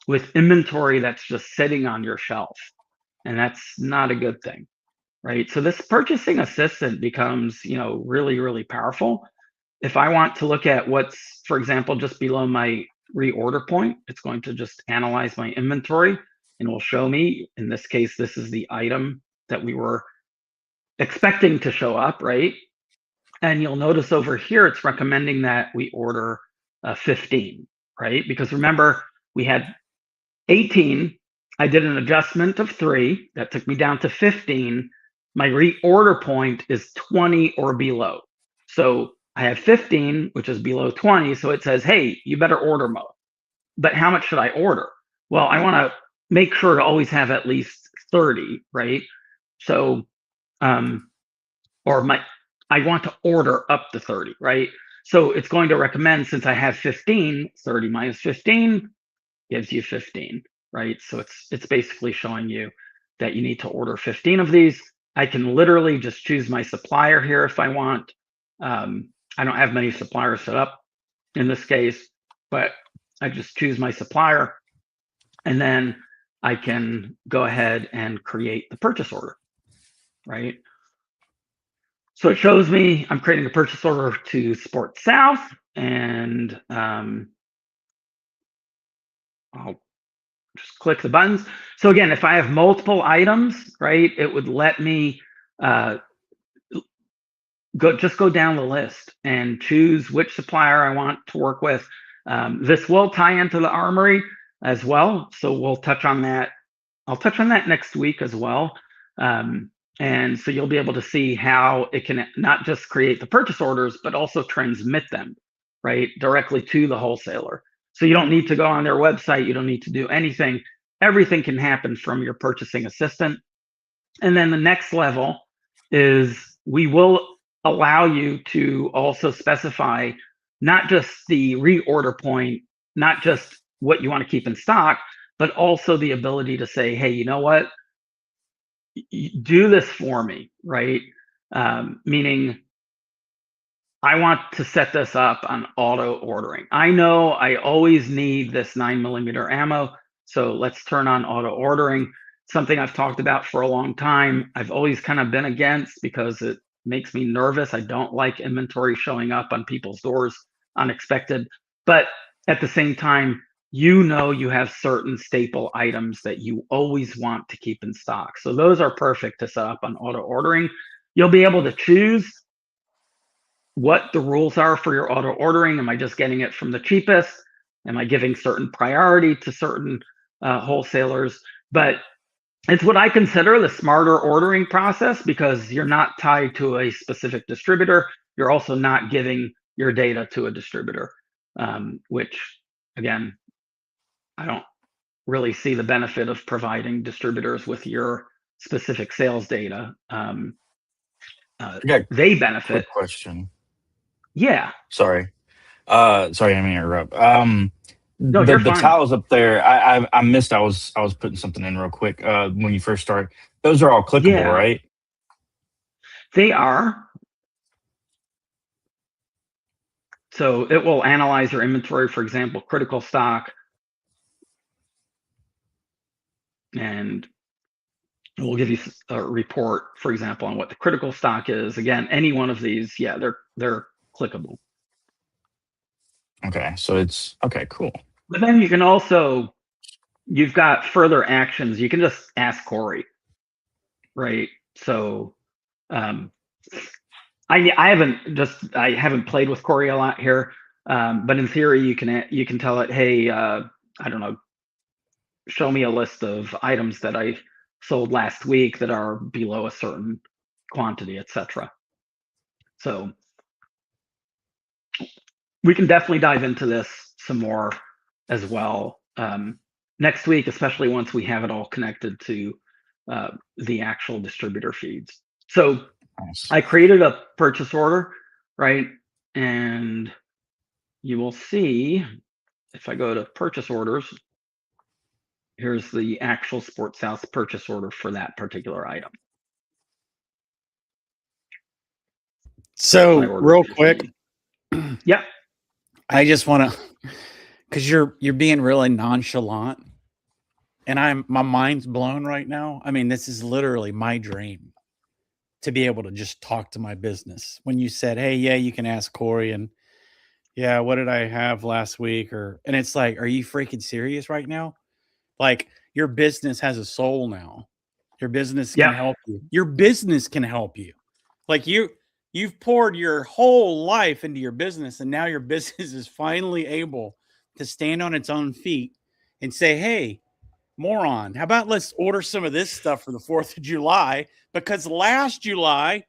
with inventory that's just sitting on your shelf, and that's not a good thing, right? So this purchasing assistant becomes, really, really powerful. If I want to look at what's, for example, just below my reorder point, it's going to just analyze my inventory and will show me, in this case, this is the item that we were expecting to show up, right? And you'll notice over here, it's recommending that we order 15, right? Because remember, we had 18, I did an adjustment of 3, that took me down to 15. My reorder point is 20 or below. So I have 15, which is below 20, so it says, hey, you better order more. But how much should I order? Well, I want to make sure to always have at least 30, right? So, I want to order up to 30, right? So it's going to recommend, since I have 15, 30 minus 15 gives you 15, right? So it's basically showing you that you need to order 15 of these. I can literally just choose my supplier here if I want. I don't have many suppliers set up in this case, but I just choose my supplier, and then I can go ahead and create the purchase order, right? So it shows me I'm creating a purchase order to Sport South, and I'll just click the buttons. So again, if I have multiple items, right, it would let me go down the list and choose which supplier I want to work with. This will tie into the Armory as well, so we'll touch on that. I'll touch on that next week as well. And so you'll be able to see how it can not just create the purchase orders, but also transmit them, right, directly to the wholesaler. So you don't need to go on their website. You don't need to do anything. Everything can happen from your purchasing assistant. And then the next level is we will allow you to also specify not just the reorder point, not just what you want to keep in stock, but also the ability to say, hey, you know what? Do this for me, right? Meaning I want to set this up on auto ordering. I know I always need this 9mm ammo, so let's turn on auto ordering. Something I've talked about for a long time. I've always kind of been against because it makes me nervous. I don't like inventory showing up on people's doors unexpected. But at the same time, you know you have certain staple items that you always want to keep in stock. So those are perfect to set up on auto ordering. You'll be able to choose what the rules are for your auto ordering. Am I just getting it from the cheapest? Am I giving certain priority to certain wholesalers? But it's what I consider the smarter ordering process because you're not tied to a specific distributor. You're also not giving your data to a distributor, which again, I don't really see the benefit of providing distributors with your specific sales data. They benefit. Quick question. Yeah. Sorry, sorry, I didn't mean to interrupt. No, the you're fine. tiles up there, I missed. I was putting something in real quick. When you first started, those are all clickable, Yeah. right? They are. So it will analyze your inventory, for example, critical stock, and it will give you a report, for example, on what the critical stock is. Again, any one of these, yeah, they're clickable. Okay, so it's okay, cool. But then you can also, you've got further actions. You can just ask Corey, right? So I haven't played with Corey a lot here, but in theory you can tell it, hey, I don't know, show me a list of items that I sold last week that are below a certain quantity, etc. So we can definitely dive into this some more as well next week, especially once we have it all connected to the actual distributor feeds. So Nice. I created a purchase order, right? And you will see if I go to purchase orders, here's the actual Sports House purchase order for that particular item. So real quick, yeah, I just want to, because you're being really nonchalant, and my mind's blown right now. I mean, this is literally my dream to be able to just talk to my business. When you said, "Hey, yeah, you can ask Corey," and yeah, what did I have last week? And it's like, are you freaking serious right now? Like, your business has a soul now. Your business can help you. Your business can help you. Like you've poured your whole life into your business, and now your business is finally able to stand on its own feet and say, hey, moron, how about let's order some of this stuff for the 4th of July because last July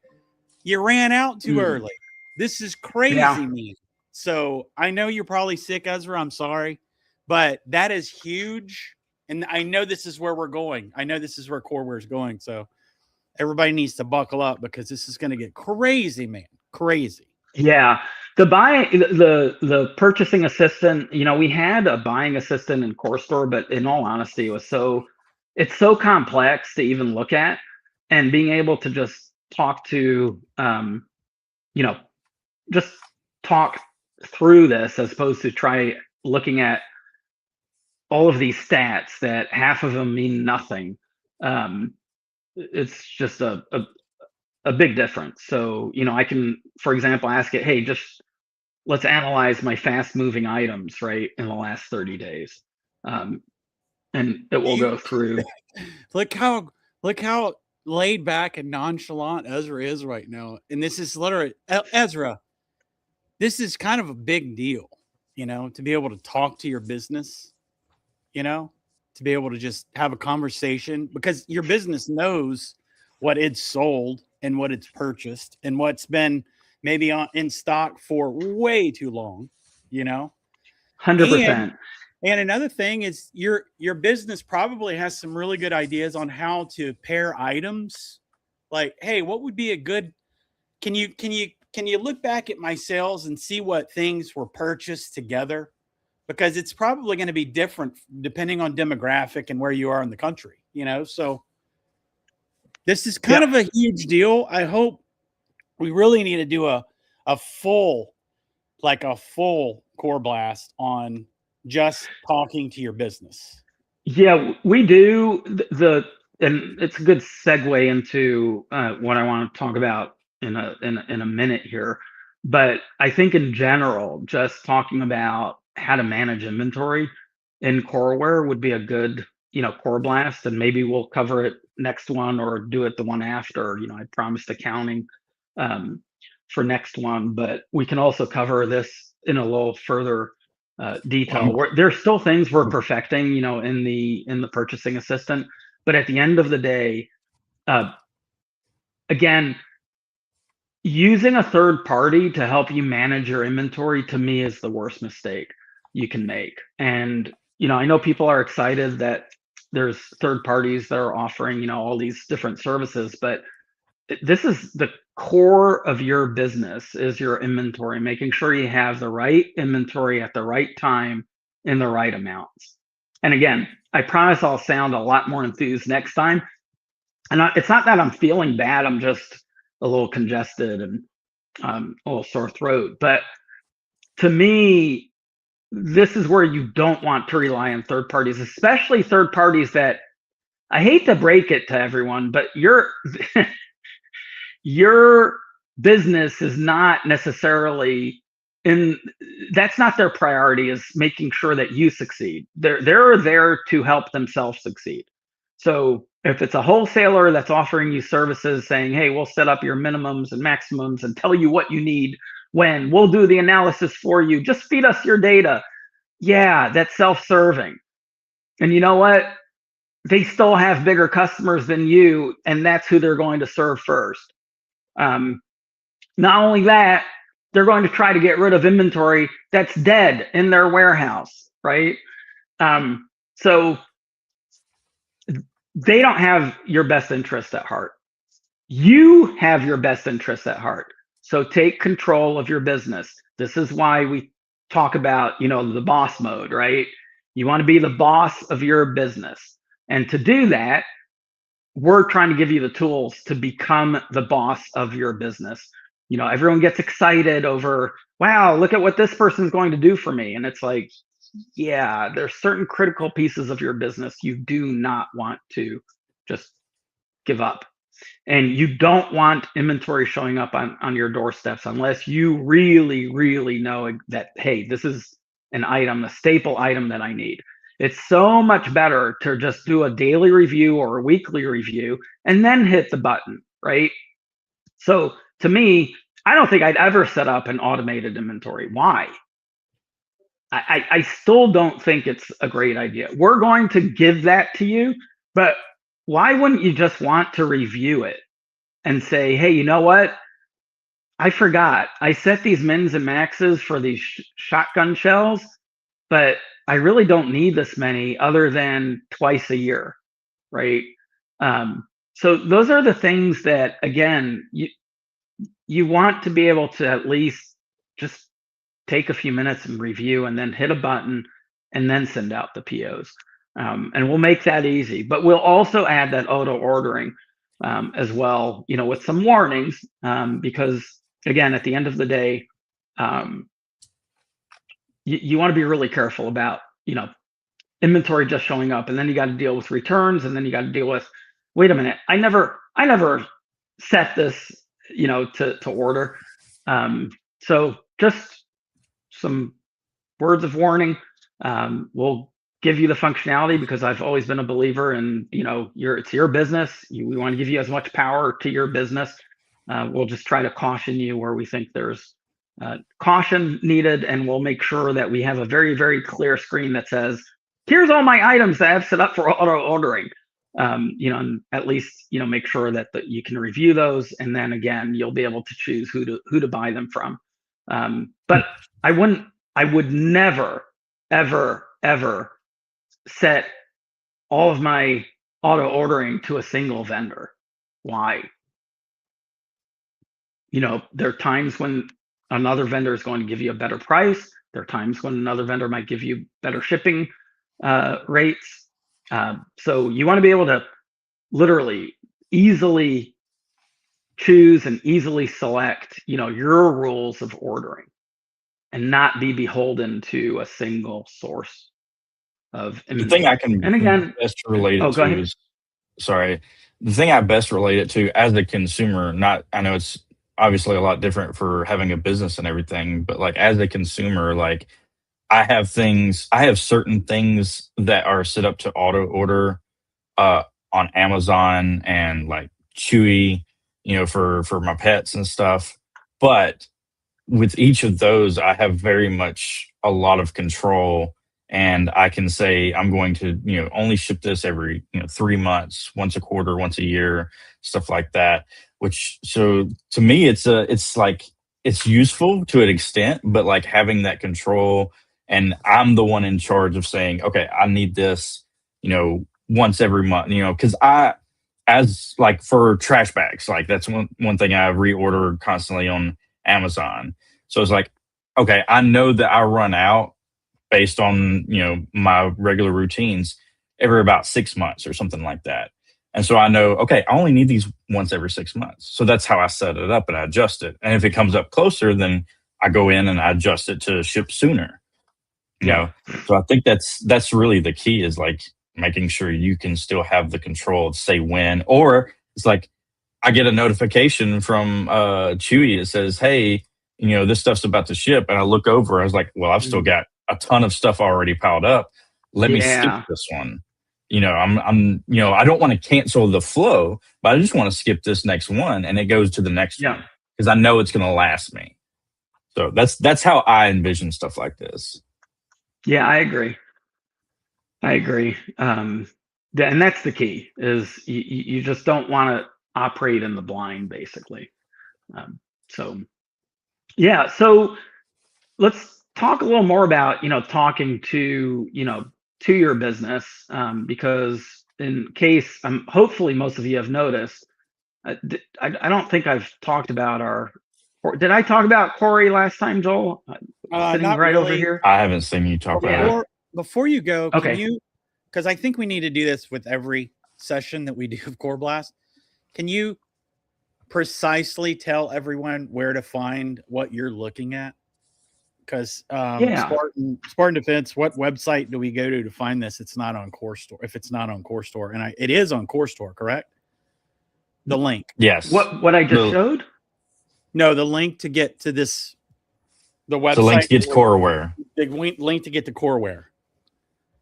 you ran out too early. This is crazy, man. So I know you're probably sick, Ezra. I'm sorry, but that is huge. And I know this is where we're going. I know this is where Coreware is going. So everybody needs to buckle up because this is going to get crazy, man. Crazy. Yeah. The purchasing assistant, we had a buying assistant in Core Store, but in all honesty, it's so complex to even look at, and being able to just talk to, just talk through this as opposed to try looking at all of these stats that half of them mean nothing. It's just a big difference. So, I can, for example, ask it, hey, just let's analyze my fast moving items, right, in the last 30 days. And it will go through. Look how laid back and nonchalant Ezra is right now. And this is literally, Ezra, this is kind of a big deal, to be able to talk to your business, to be able to just have a conversation, because your business knows what it's sold and what it's purchased and what's been maybe in stock for way too long, 100%. And another thing is your business probably has some really good ideas on how to pair items. Like, hey, what would be a good, can you look back at my sales and see what things were purchased together? Because it's probably going to be different depending on demographic and where you are in the country, so this is kind of a huge deal. I hope we really need to do a a full coreBLAST on just talking to your business? Yeah, we do. And it's a good segue into what I want to talk about in a minute here. But I think in general, just talking about how to manage inventory in Coreware would be a good, coreBLAST, and maybe we'll cover it next one or do it the one after. I promised accounting for next one, but we can also cover this in a little further detail. There's still things we're perfecting, in the purchasing assistant, but at the end of the day, again, using a third party to help you manage your inventory, to me, is the worst mistake you can make. And I know people are excited that there's third parties that are offering all these different services, but this is the core of your business, is your inventory, making sure you have the right inventory at the right time in the right amounts. And again, I promise I'll sound a lot more enthused next time. And it's not that I'm feeling bad, I'm just a little congested and a little sore throat. But to me, this is where you don't want to rely on third parties, especially third parties that, I hate to break it to everyone, but your business is not necessarily that's not their priority, is making sure that you succeed. They're there to help themselves succeed. So if it's a wholesaler that's offering you services saying, hey, we'll set up your minimums and maximums and tell you what you need when, we'll do the analysis for you, just feed us your data. Yeah, that's self-serving. And you know what? They still have bigger customers than you, and that's who they're going to serve first. Not only that, they're going to try to get rid of inventory that's dead in their warehouse, right? So they don't have your best interest at heart. You have your best interest at heart. So take control of your business. This is why we talk about, the boss mode, right? You want to be the boss of your business. And to do that, we're trying to give you the tools to become the boss of your business. Everyone gets excited over, wow, look at what this person's going to do for me. And it's like, yeah, there's certain critical pieces of your business you do not want to just give up. And you don't want inventory showing up on your doorsteps unless you really, really know that, hey, this is an item, a staple item that I need. It's so much better to just do a daily review or a weekly review and then hit the button, right? So to me, I don't think I'd ever set up an automated inventory. Why? I still don't think it's a great idea. We're going to give that to you, but why wouldn't you just want to review it and say, hey, you know what? I forgot. I set these mins and maxes for these shotgun shells, but I really don't need this many other than twice a year, right? So those are the things that, again, you want to be able to at least just take a few minutes and review and then hit a button and then send out the POs. And we'll make that easy, but we'll also add that auto ordering as well, with some warnings, because again, at the end of the day, you want to be really careful about, inventory just showing up, and then you got to deal with returns, and then you got to deal with, wait a minute, I never set this, to order. So just some words of warning. We'll give you the functionality because I've always been a believer in, it's your business. We want to give you as much power to your business. We'll just try to caution you where we think there's caution needed, and we'll make sure that we have a very, very clear screen that says, here's all my items that I've set up for auto ordering. And at least, make sure that you can review those. And then again, you'll be able to choose who to buy them from. But I would never, ever, ever set all of my auto ordering to a single vendor. Why? There are times when another vendor is going to give you a better price. There are times when another vendor might give you better shipping rates. So you want to be able to literally easily choose and easily select, your rules of ordering and not be beholden to a single source of The thing I inventory. can And again, best relate oh, it go to ahead. is, sorry, the thing I best relate it to as a consumer, not, I know it's obviously a lot different for having a business and everything, but like as a consumer, like I have certain things that are set up to auto order uh, on Amazon and like Chewy, for my pets and stuff. But with each of those, I have very much a lot of control, and I can say I'm going to, only ship this every, 3 months, once a quarter, once a year, stuff like that. Which, so to me, it's like it's useful to an extent, but like having that control, and I'm the one in charge of saying, okay, I need this, once every month, because as like for trash bags, like that's one thing I reorder constantly on Amazon. So it's like, okay, I know that I run out based on, my regular routines every about 6 months or something like that. And so I know, okay, I only need these once every 6 months. So that's how I set it up and I adjust it. And if it comes up closer, then I go in and I adjust it to ship sooner. So I think that's really the key, is like making sure you can still have the control to say when, or it's like I get a notification from Chewy. It says, hey, this stuff's about to ship. And I look over, I was like, well, I've still got a ton of stuff already piled up. Let me skip this one. I don't want to cancel the flow, but I just want to skip this next one, and it goes to the next one because I know it's going to last me. So that's how I envision stuff like this. Yeah, I agree. And that's the key, is you just don't want to operate in the blind, basically. So let's talk a little more about, talking to your business, because in case, hopefully most of you have noticed, I don't think I've talked about did I talk about Corey last time, Joel? Sitting Not right over really. here. I haven't seen you talk about it. Before you go, Okay. can you, because I think we need to do this with every session that we do of coreBLAST. Can you precisely tell everyone where to find what you're looking at? Because Spartan Defense, what website do we go to find this? It's not on CoreStore. If it's not on CoreStore, and it is on CoreStore, correct? The link. Yes. What I just showed? No, the link to get to this. The website. The link to get to Coreware. The link to get to Coreware.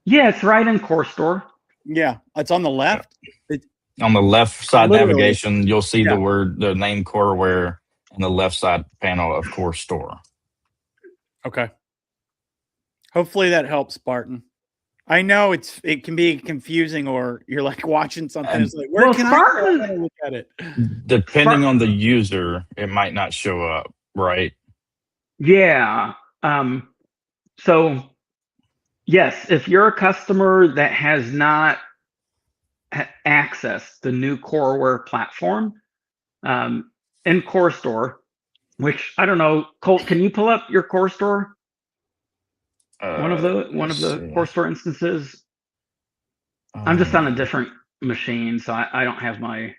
Yeah, it's right in CoreStore. Yeah, it's on the left. On the left side literally, navigation, you'll see the name Coreware on the left side panel of CoreStore. Okay. Hopefully that helps, Spartan. I know it can be confusing, or you're like watching something. It's like, where can I look at it? Depending on the user, it might not show up, right? Yeah. So yes, if you're a customer that has not accessed the new Coreware platform in CoreStore, which I don't know, Colt, can you pull up your CoreStore? One of the CoreStore instances. I'm just on a different machine, so I don't have my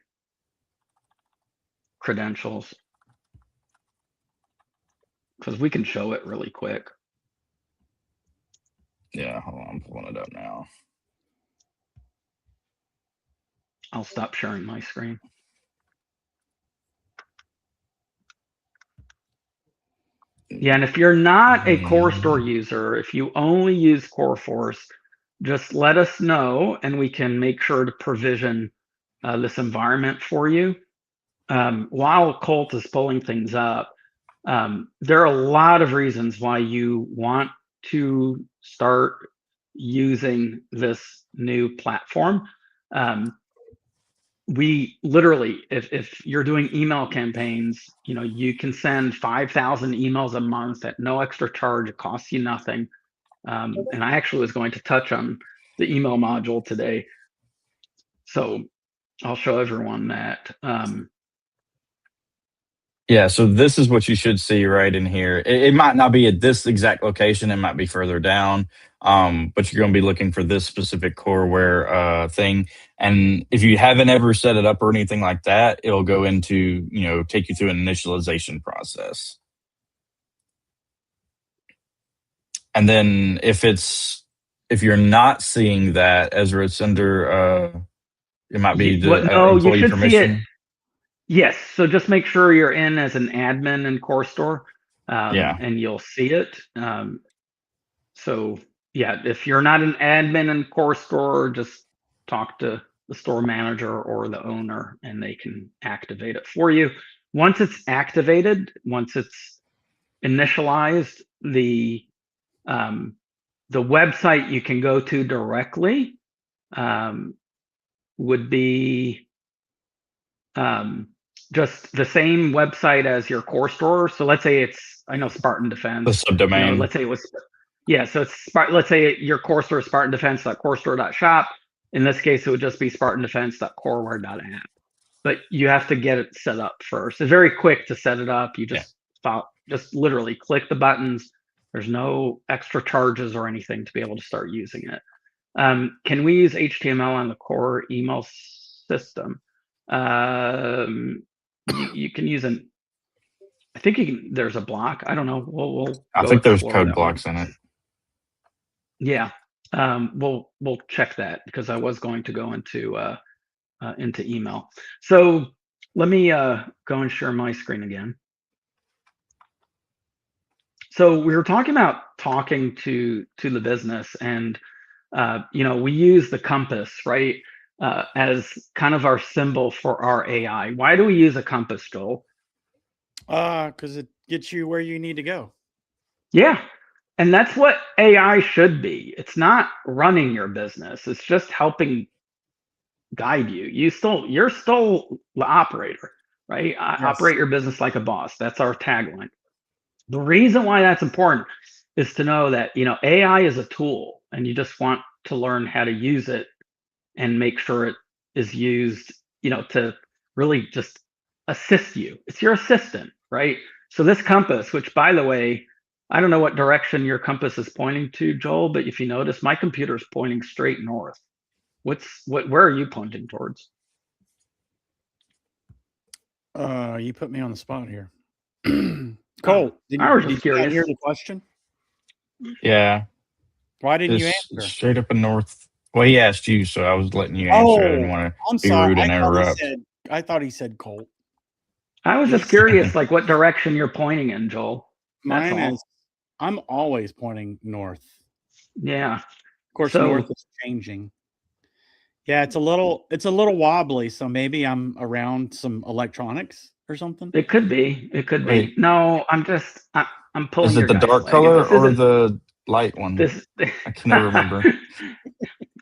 credentials, because we can show it really quick. Yeah, hold on, I'm pulling it up now. I'll stop sharing my screen. Yeah, and if you're not a CoreStore user, if you only use CoreForce, just let us know, and we can make sure to provision this environment for you. While Colt is pulling things up, there are a lot of reasons why you want to start using this new platform. We literally, if you're doing email campaigns, you can send 5,000 emails a month at no extra charge. It costs you nothing. And I actually was going to touch on the email module today, so I'll show everyone that. Yeah, so this is what you should see right in here. It might not be at this exact location, it might be further down. But you're going to be looking for this specific Coreware thing. And if you haven't ever set it up or anything like that, it'll go into, take you through an initialization process. And then if you're not seeing that, Ezra, it's under it might be the employee you should permission. see it. Yes, so just make sure you're in as an admin in CoreStore, and you'll see it. So yeah, if you're not an admin in CoreStore, just talk to the store manager or the owner, and they can activate it for you. Once it's activated, once it's initialized, the website you can go to directly would be just the same website as your core store. So let's say I know Spartan Defense. The subdomain. Let's say it was, so let's say your core store is spartandefense.corestore.shop. In this case, it would just be spartandefense.coreware.app. But you have to get it set up first. It's very quick to set it up. You just just literally click the buttons. There's no extra charges or anything to be able to start using it. Can we use HTML on the core email system? You can use I think there's a block. I don't know. I think there's code blocks in it. Yeah. We'll check that because I was going to go into email. So let me go and share my screen again. So we were talking about talking to the business, and we use the compass, right? As kind of our symbol for our AI. Why do we use a compass, Joel? Because it gets you where you need to go. Yeah. And that's what AI should be. It's not running your business. It's just helping guide you. You're still the operator, right? Yes. Operate your business like a boss. That's our tagline. The reason why that's important is to know that, AI is a tool, and you just want to learn how to use it and make sure it is used, to really just assist you. It's your assistant, right? So this compass, which by the way, I don't know what direction your compass is pointing to, Joel, but if you notice, my computer is pointing straight north. Where are you pointing towards? You put me on the spot here. Cole, did you hear the question? Yeah. Why didn't you answer? Straight up in north. Well, he asked you, so I was letting you answer. I didn't want to be rude and interrupt. I thought he said Colt. I was just curious, like what direction you're pointing in, Joel. I'm always pointing north. Yeah. Of course, north is changing. Yeah, it's a little wobbly, so maybe I'm around some electronics or something. It could be. Wait. No, I'm pulling. Is it the dark color or the light one? I can never remember.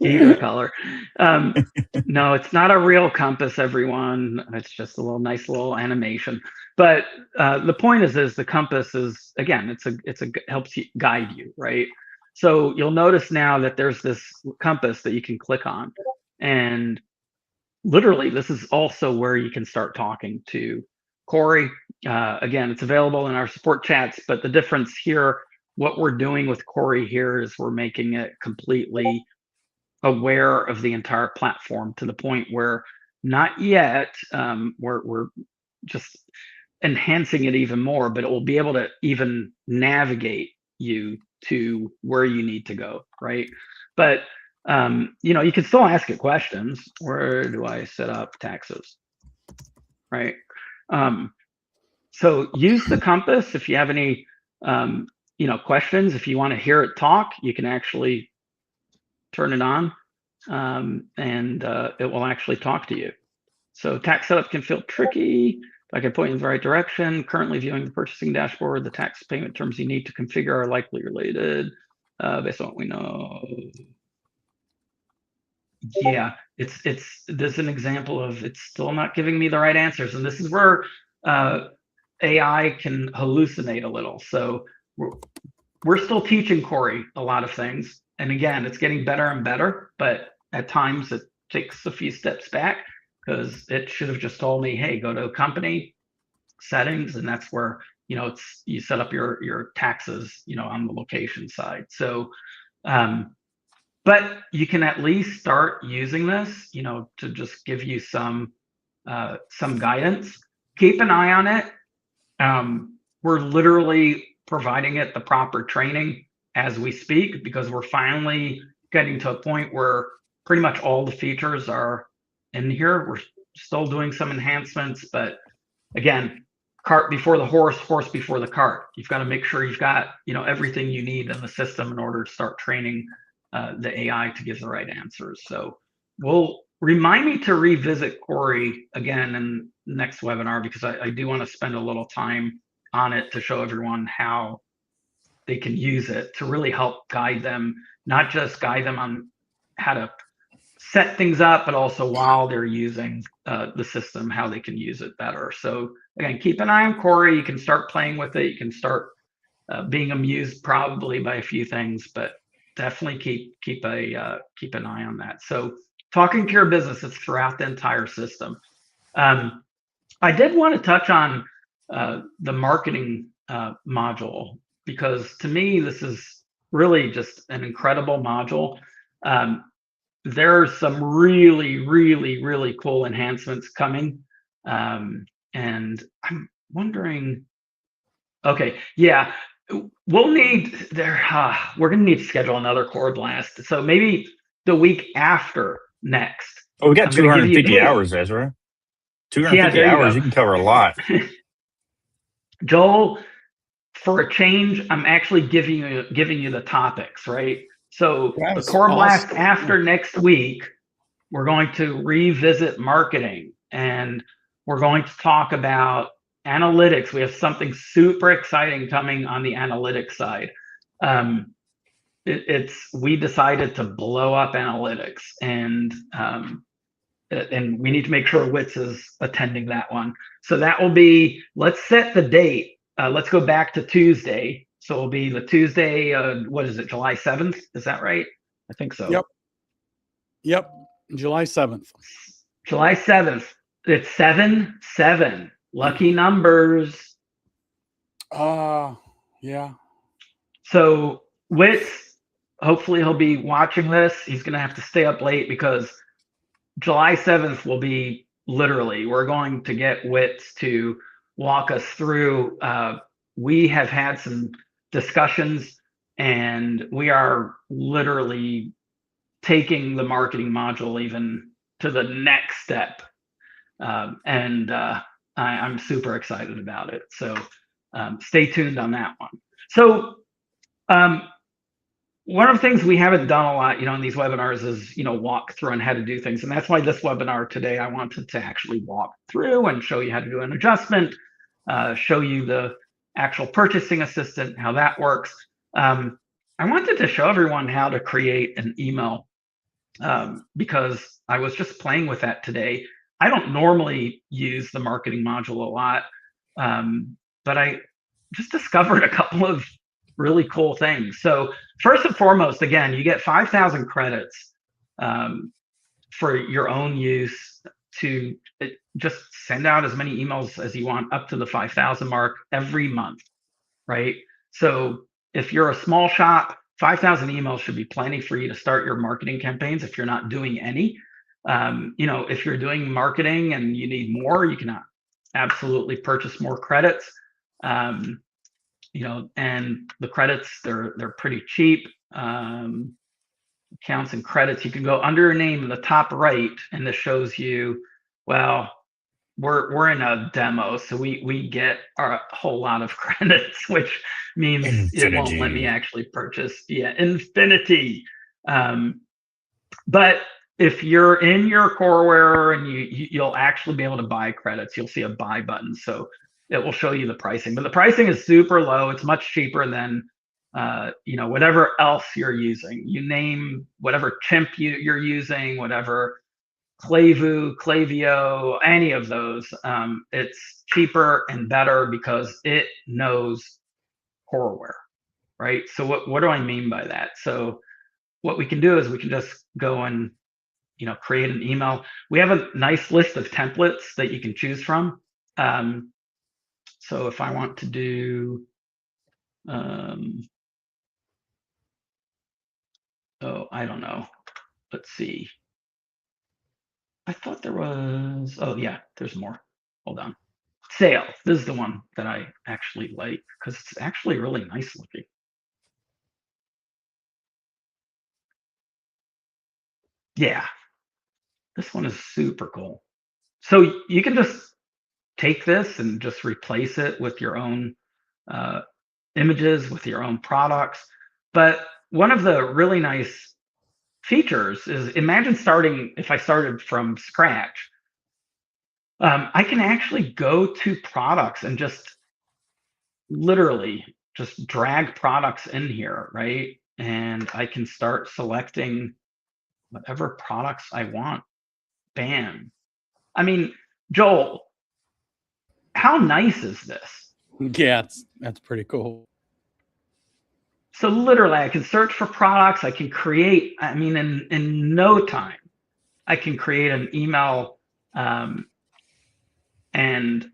Either color. No, it's not a real compass, everyone. It's just a nice little animation. But the point is the compass is, again, it helps you guide you, right? So you'll notice now that there's this compass that you can click on, and literally this is also where you can start talking to Corey. Again, it's available in our support chats, but the difference here, what we're doing with Corey here is we're making it completely aware of the entire platform to the point where not yet we're just enhancing it even more, but it will be able to even navigate you to where you need to go, right? But you can still ask it questions. Where do I set up taxes, right? So use the compass if you have any questions. If you want to hear it talk, you can actually turn it on, and it will actually talk to you. So tax setup can feel tricky. I can point you in the right direction. Currently viewing the purchasing dashboard, the tax payment terms you need to configure are likely related based on what we know. Yeah, there's an example of it's still not giving me the right answers, and this is where AI can hallucinate a little. So we're still teaching Corey a lot of things, and again, it's getting better and better, but at times it takes a few steps back because it should have just told me, hey, go to a company, settings, and that's where, it's, you set up your taxes, on the location side. So, but you can at least start using this, to just give you some guidance. Keep an eye on it. We're literally providing it the proper training as we speak, because we're finally getting to a point where pretty much all the features are in here. We're still doing some enhancements, but again, cart before the horse, horse before the cart. You've got to make sure you've got, everything you need in the system in order to start training the AI to give the right answers. So we'll remind me to revisit Corey again in the next webinar, because I do want to spend a little time on it to show everyone how they can use it to really help guide them, not just guide them on how to set things up, but also while they're using the system, how they can use it better. So again, keep an eye on Corey. You can start playing with it. You can start being amused probably by a few things, but definitely keep an eye on that. So talking to your business, it's throughout the entire system. I did want to touch on the marketing module, because to me, this is really just an incredible module. There's some really, really, really cool enhancements coming. And I'm wondering, okay, yeah, we'll need there. We're going to need to schedule another coreBLAST. So maybe the week after next. Oh, we got 250 hours, Ezra. 250 hours, you can cover a lot. Joel, for a change, I'm actually giving you the topics, right? So the coreBLAST after next week, we're going to revisit marketing, and we're going to talk about analytics. We have something super exciting coming on the analytics side. We decided to blow up analytics, and we need to make sure Wits is attending that one. So that will be, let's set the date. Let's go back to Tuesday. So it'll be the Tuesday, what is it, July 7th? Is that right? I think so. Yep. July 7th. July 7th. It's 7-7. Lucky numbers. Yeah. So Wits, hopefully he'll be watching this. He's going to have to stay up late, because July 7th will be literally, we're going to get Wits to walk us through. We have had some discussions, and we are literally taking the marketing module even to the next step. I'm super excited about it. So stay tuned on that one. So one of the things we haven't done a lot, in these webinars is, walk through on how to do things. And that's why this webinar today, I wanted to actually walk through and show you how to do an adjustment, show you the actual purchasing assistant, how that works. I wanted to show everyone how to create an email, because I was just playing with that today. I don't normally use the marketing module a lot, but I just discovered a couple of really cool things. So first and foremost, again, you get 5,000 credits for your own use to just send out as many emails as you want, up to the 5,000 mark every month, right? So if you're a small shop, 5,000 emails should be plenty for you to start your marketing campaigns if you're not doing any. If you're doing marketing and you need more, you can absolutely purchase more credits. And the credits, they're pretty cheap. Accounts and credits, you can go under your name in the top right, and this shows you, well, we're in a demo, so we get a whole lot of credits, which means It won't let me actually purchase. Yeah, infinity. But if you're in your Coreware and you'll actually be able to buy credits, you'll see a buy button. So it will show you the pricing, but the pricing is super low. It's much cheaper than whatever else you're using. You name whatever chimp you're using, whatever Klaviyo, any of those. It's cheaper and better because it knows Coreware, right? So what do I mean by that? So what we can do is we can just go and create an email. We have a nice list of templates that you can choose from. So if I want to do, oh, I don't know. Let's see. I thought there was, oh yeah, there's more. Hold on. Sales. This is the one that I actually like because it's actually really nice looking. Yeah, this one is super cool. So you can just take this and just replace it with your own images, with your own products. But one of the really nice features is, imagine starting, if I started from scratch, I can actually go to products and just literally just drag products in here, right? And I can start selecting whatever products I want. Bam. I mean, Joel, how nice is this? Yeah, that's pretty cool. So literally, I can search for products. I can create, I mean, in no time, I can create an email, and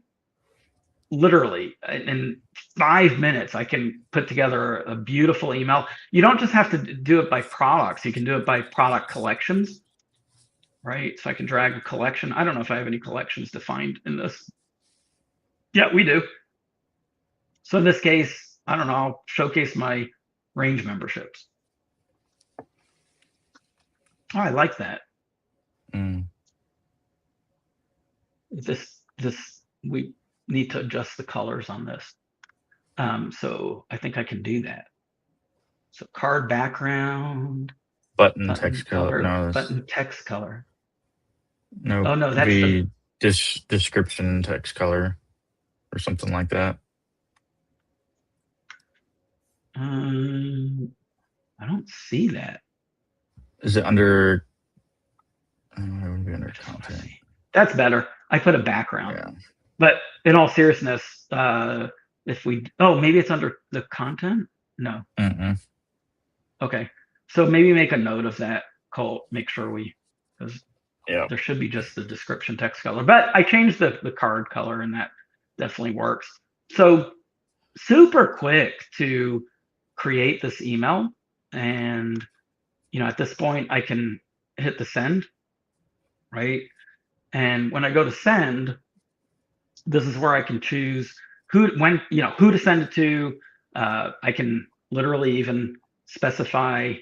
literally in 5 minutes, I can put together a beautiful email. You don't just have to do it by products. You can do it by product collections, right? So I can drag a collection. I don't know if I have any collections defined in this. Yeah, we do. So in this case, I don't know, I'll showcase my range memberships. Oh, I like that. Mm. We need to adjust the colors on this. So I think I can do that. So card background, Button text color. No, that's, button text color. no. Oh no, that's the description text color or something like that. I don't see that. Is it under? It would be under content. That's better. I put a background. Yeah. But in all seriousness, if we, oh, maybe it's under the content. No. Mm-mm. Okay. So maybe make a note of that, Colt. Make sure we, because Yeah. there should be just the description text color. But I changed the card color, and that definitely works. So super quick to create this email. And, you know, at this point, I can hit the send, right? And when I go to send, this is where I can choose who to send it to. I can literally even specify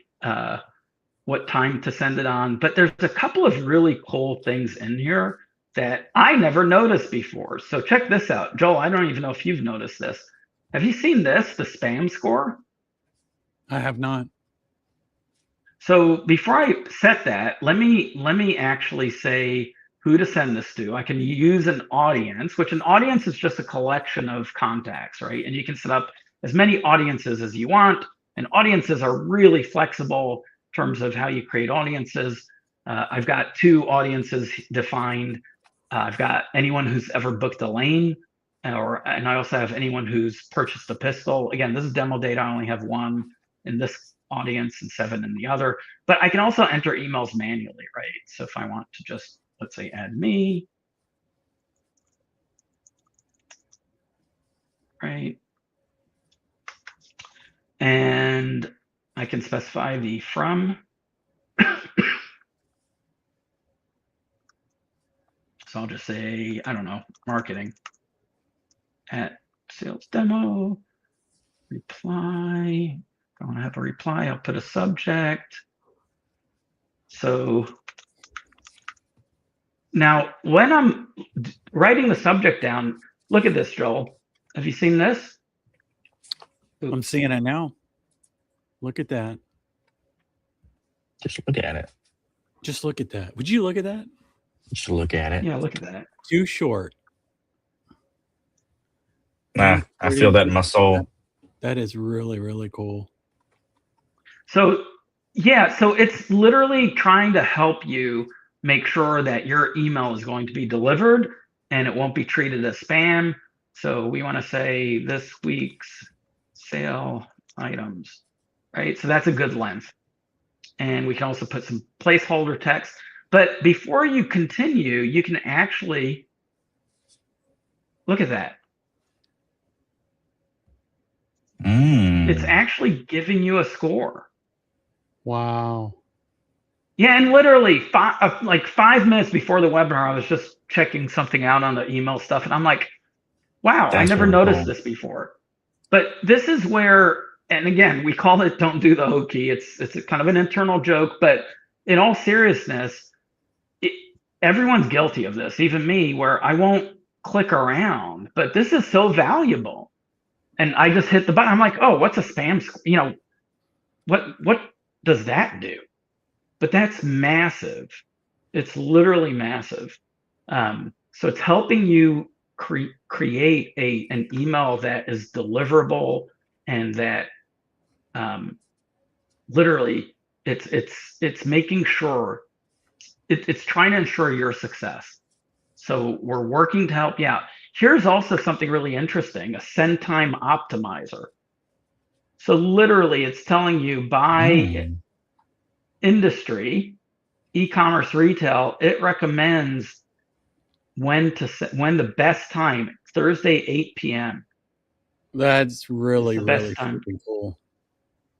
what time to send it on. But there's a couple of really cool things in here that I never noticed before. So check this out. Joel, I don't even know if you've noticed this. Have you seen this, the spam score? I have not. So before I set that, let me actually say who to send this to. I can use an audience, which an audience is just a collection of contacts, right? And you can set up as many audiences as you want. And audiences are really flexible in terms of how you create audiences. I've got 2 audiences defined. I've got anyone who's ever booked a lane, and I also have anyone who's purchased a pistol. Again, this is demo data. I only have 1 in this audience and 7 in the other. But I can also enter emails manually, right? So if I want to just, let's say, add me, right? And I can specify the from. So I'll just say, I don't know, marketing at sales demo, reply. If I want to have a reply, I'll put a subject. So now when I'm writing the subject down, look at this, Joel. Have you seen this? Oops. I'm seeing it now. Look at that. Just look at it. Just look at that. Would you look at that? Just look at it. Yeah, look at that. Too short. Nah, I feel that in my soul. That is really, really cool. So yeah, so it's literally trying to help you make sure that your email is going to be delivered and it won't be treated as spam. So we want to say this week's sale items, right? So that's a good length. And we can also put some placeholder text. But before you continue, you can actually look at that. it's actually giving you a score. Wow. Yeah, and literally 5 minutes before the webinar, I was just checking something out on the email stuff, and I'm like, wow, I never noticed this before. But this is where, and again, we call it "don't do the hokey." It's a kind of an internal joke, but in all seriousness, everyone's guilty of this, even me, where I won't click around. But this is so valuable, and I just hit the button. I'm like, oh, what's a spam? You know, what does that do? But that's massive. It's literally massive. So it's helping you create an email that is deliverable, and that literally it's making sure it's trying to ensure your success. So we're working to help you out. Here's also something really interesting: a send time optimizer. So literally, it's telling you by industry, e-commerce, retail, it recommends when the best time, Thursday 8 p.m. That's really best time. cool.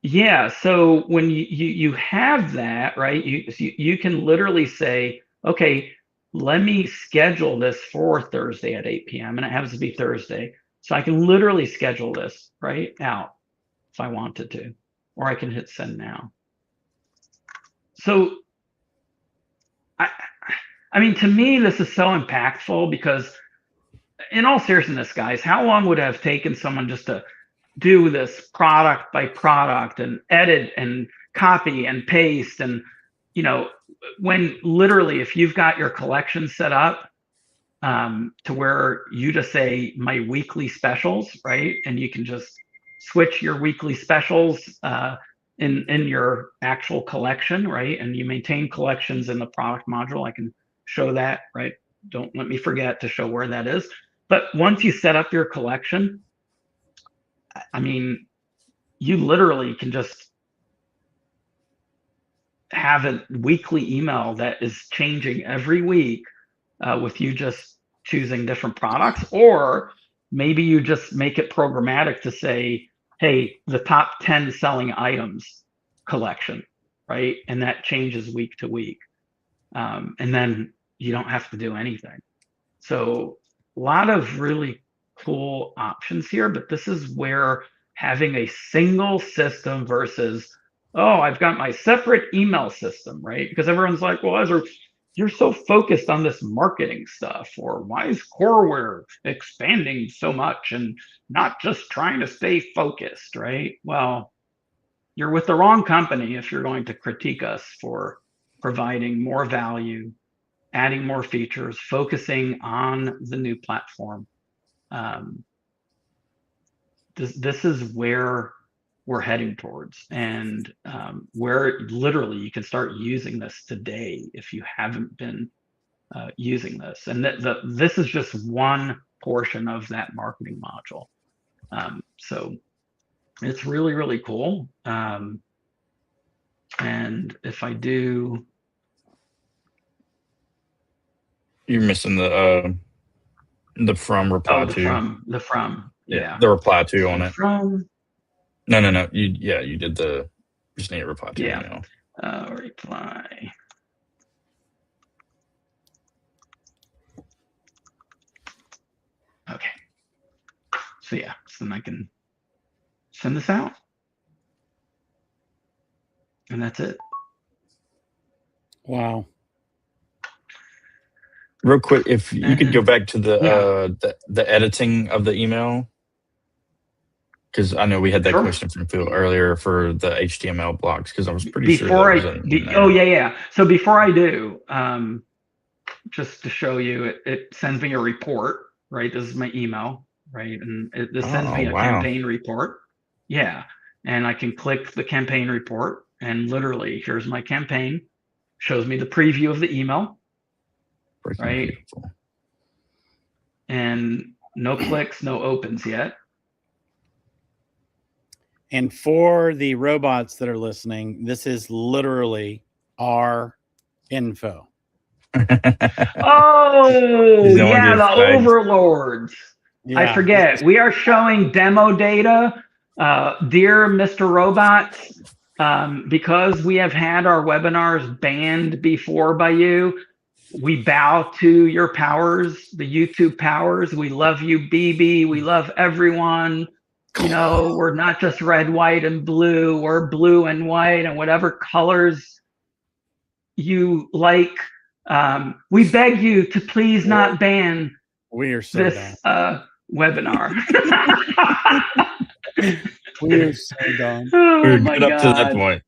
Yeah, so when you have that, right, you can literally say, okay, let me schedule this for Thursday at 8 p.m. and it happens to be Thursday, so I can literally schedule this right out if I wanted to, or I can hit send now. So, I mean, to me, this is so impactful because, in all seriousness, guys, how long would it have taken someone just to do this product by product and edit and copy and paste? And, you know, when literally, if you've got your collection set up to where you just say my weekly specials, right? And you can just switch your weekly specials in your actual collection, right? And you maintain collections in the product module. I can show that, right? Don't let me forget to show where that is. But once you set up your collection, I mean, you literally can just have a weekly email that is changing every week with you just choosing different products, or maybe you just make it programmatic to say, hey, the top 10 selling items collection, right? And that changes week to week. And then you don't have to do anything. So a lot of really cool options here, but this is where having a single system versus, oh, I've got my separate email system, right? Because everyone's like, well, Ezra, you're so focused on this marketing stuff, or why is Coreware expanding so much and not just trying to stay focused, right? Well, you're with the wrong company if you're going to critique us for providing more value, adding more features, focusing on the new platform. This is where we're heading towards, and where literally you can start using this today if you haven't been using this. And this is just one portion of that marketing module. So it's really, really cool. And if I do, You're missing the from reply to. The from. Yeah. The reply to on it. From. No. You did the just need a reply to email. Reply. Okay. So yeah, so then I can send this out. And that's it. Wow. Real quick, if you could go back to the editing of the email, because I know we had that question from Phil earlier for the HTML blocks, because I was pretty sure that was So before I do, just to show you, it sends me a report, right? This is my email, right? And this sends me a campaign report. Yeah. And I can click the campaign report, and literally, here's my campaign, shows me the preview of the email. Right. Beautiful. And no clicks, no opens yet. And for the robots that are listening, this is literally our info. Oh, yeah, the overlords. Yeah. I forget. We are showing demo data Dear Mr. Robots, because we have had our webinars banned before by you, we bow to your powers, the YouTube powers. We love you, BB. We love everyone. You know, we're not just red, white, and blue. We're blue and white and whatever colors you like. We beg you to please not ban We are so this done. webinar. We are so done. Oh We're my good up to that God. point.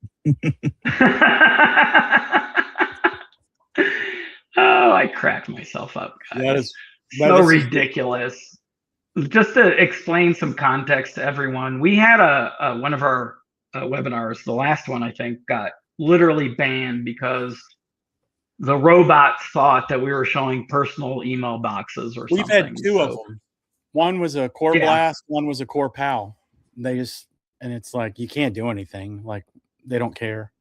Oh, I cracked myself up, guys. That So is ridiculous. Just to explain some context to everyone, we had one of our webinars, the last one I think, got literally banned because the robots thought that we were showing personal email boxes or We've something. had two of them. One was a coreBLAST, one was a corePAL. They just, and it's like, you can't do anything. Like, they don't care.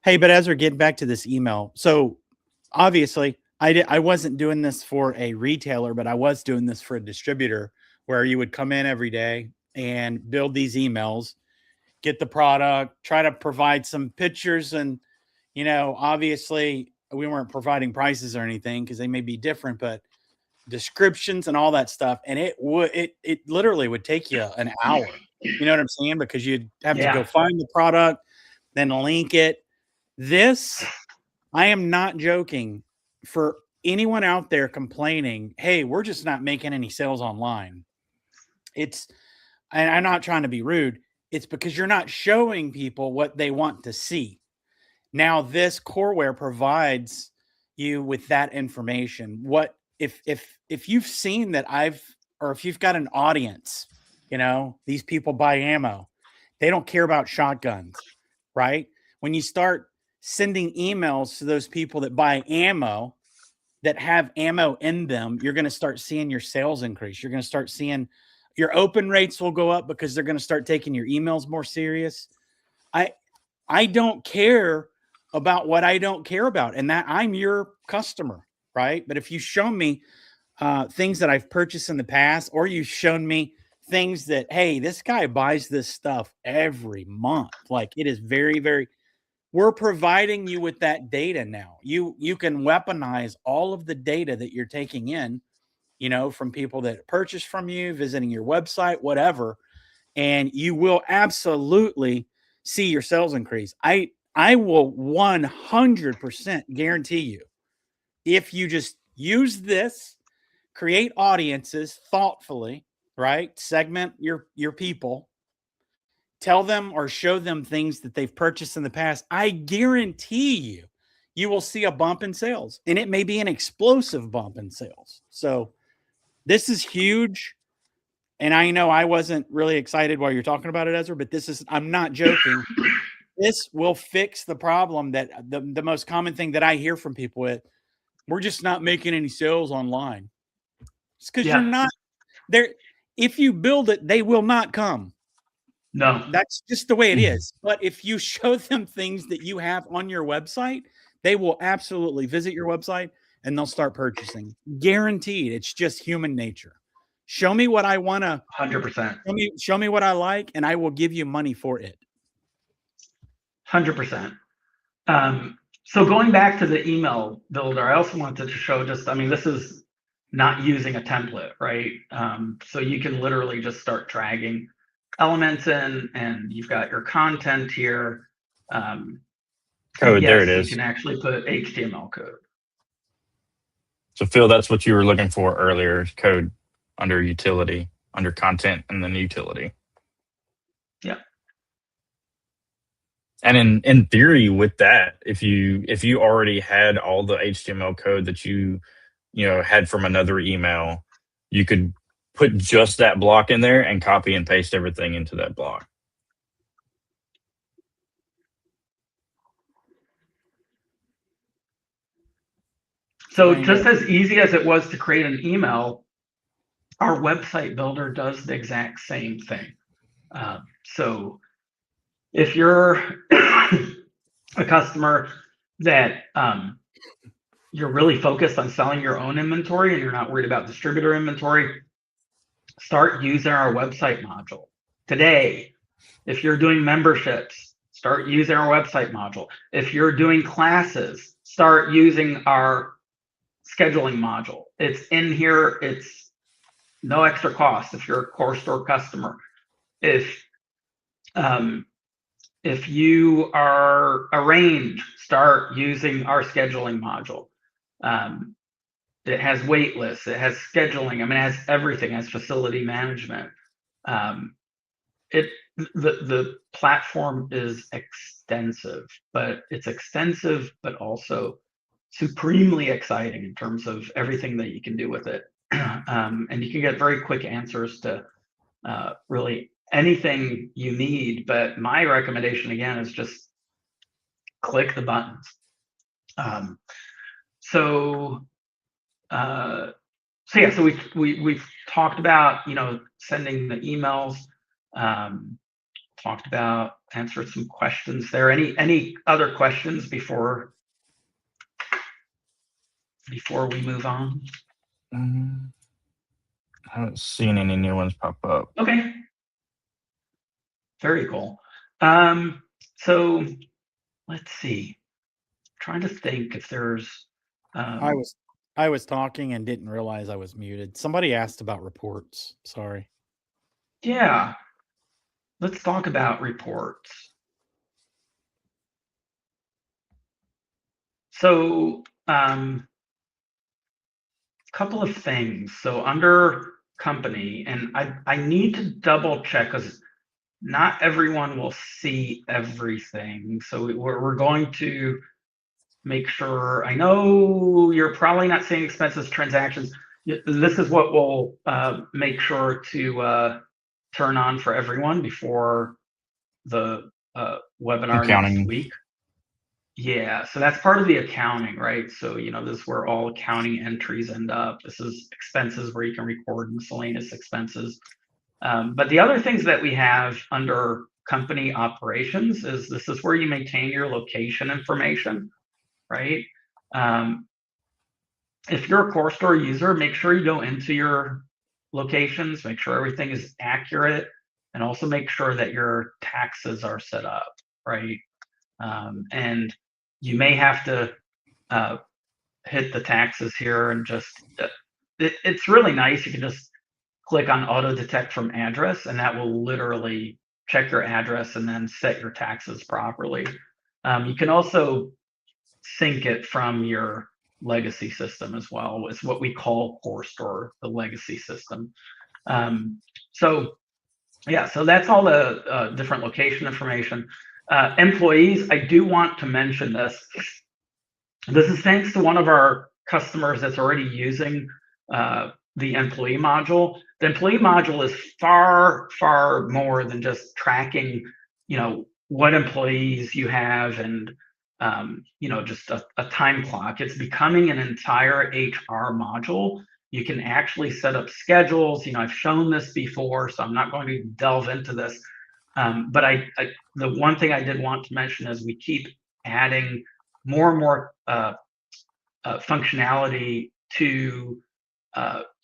Hey, but as we're getting back to this email, so obviously I wasn't doing this for a retailer, but I was doing this for a distributor where you would come in every day and build these emails, get the product, try to provide some pictures. And, you know, obviously we weren't providing prices or anything because they may be different, but descriptions and all that stuff. And it literally would take you an hour. You know what I'm saying? Because you'd have to go find the product, then link it. This, I am not joking. For anyone out there complaining, hey, we're just not making any sales online. And I'm not trying to be rude. It's because you're not showing people what they want to see. Now, this Coreware provides you with that information. What if you've seen that or if you've got an audience, you know, these people buy ammo, they don't care about shotguns, right? When you start sending emails to those people that buy ammo, that have ammo in them, you're going to start seeing your sales increase. You're going to start seeing your open rates will go up because they're going to start taking your emails more serious. I don't care about what I don't care about, and that I'm your customer, right? But if you show me things that I've purchased in the past, or you've shown me things that, hey, this guy buys this stuff every month, like it is very, very, we're providing you with that data now. You can weaponize all of the data that you're taking in, you know, from people that purchase from you, visiting your website, whatever, and you will absolutely see your sales increase. I will 100% guarantee you, if you just use this, create audiences thoughtfully, right? Segment your people, tell them or show them things that they've purchased in the past. I guarantee you will see a bump in sales, and it may be an explosive bump in sales. So this is huge. And I know I wasn't really excited while you're talking about it, Ezra, but I'm not joking. This will fix the problem that the most common thing that I hear from people with, we're just not making any sales online. It's because you're not there. If you build it, they will not come. No, that's just the way it is. But if you show them things that you have on your website, they will absolutely visit your website and they'll start purchasing. Guaranteed. It's just human nature. Show me what I want to. 100%. Show me what I like, and I will give you money for it. 100%. So going back to the email builder, I also wanted to show just, I mean, this is not using a template, right? So you can literally just start dragging elements in, and you've got your content here. Code, there it is. You can actually put HTML code. So Phil, that's what you were looking for earlier, code under utility, under content, and then utility. Yeah. And in theory, with that, if you already had all the HTML code that you had from another email, you could put just that block in there and copy and paste everything into that block. So just as easy as it was to create an email, our website builder does the exact same thing. So if you're a customer that you're really focused on selling your own inventory and you're not worried about distributor inventory, start using our website module. today. If you're doing memberships, start using our website module. If you're doing classes, start using our scheduling module. It's in here. It's no extra cost if you're a CoreStore customer. If you are a range, start using our scheduling module. It has wait lists, it has scheduling. I mean, it has everything. It has facility management. The platform is extensive, but it's extensive, but also supremely exciting in terms of everything that you can do with it. And you can get very quick answers to really anything you need. But my recommendation again is just click the buttons. So we've talked about, you know, sending the emails, talked about answering some questions there. Any other questions before we move on? I haven't seen any new ones pop up. Okay. Very cool. So let's see. I'm trying to think if there's I was talking and didn't realize I was muted. Somebody asked about reports. Sorry. Yeah. Let's talk about reports. So a couple of things. So under company, and I need to double check because not everyone will see everything. So we're going to make sure. I know you're probably not seeing expenses, transactions. This is what we'll make sure to turn on for everyone before the webinar Accounting. next week. Yeah, so that's part of the accounting, right? So, you know, this is where all accounting entries end up. This is expenses where you can record miscellaneous expenses. But the other things that we have under company operations is this is where you maintain your location information, right? If you're a CoreStore user, make sure you go into your locations, make sure everything is accurate, and also make sure that your taxes are set up, right? And you may have to hit the taxes here and just, it's really nice. You can just click on auto detect from address, and that will literally check your address and then set your taxes properly. You can also sync it from your legacy system as well. It's what we call CoreStore, the legacy system. So that's all the different location information. Employees, I do want to mention this. This is thanks to one of our customers that's already using the employee module. The employee module is far, far more than just tracking, you know, what employees you have and, you know, just a time clock. It's becoming an entire HR module. You can actually set up schedules. You know, I've shown this before, so I'm not going to delve into this. But the one thing I did want to mention is we keep adding more and more functionality to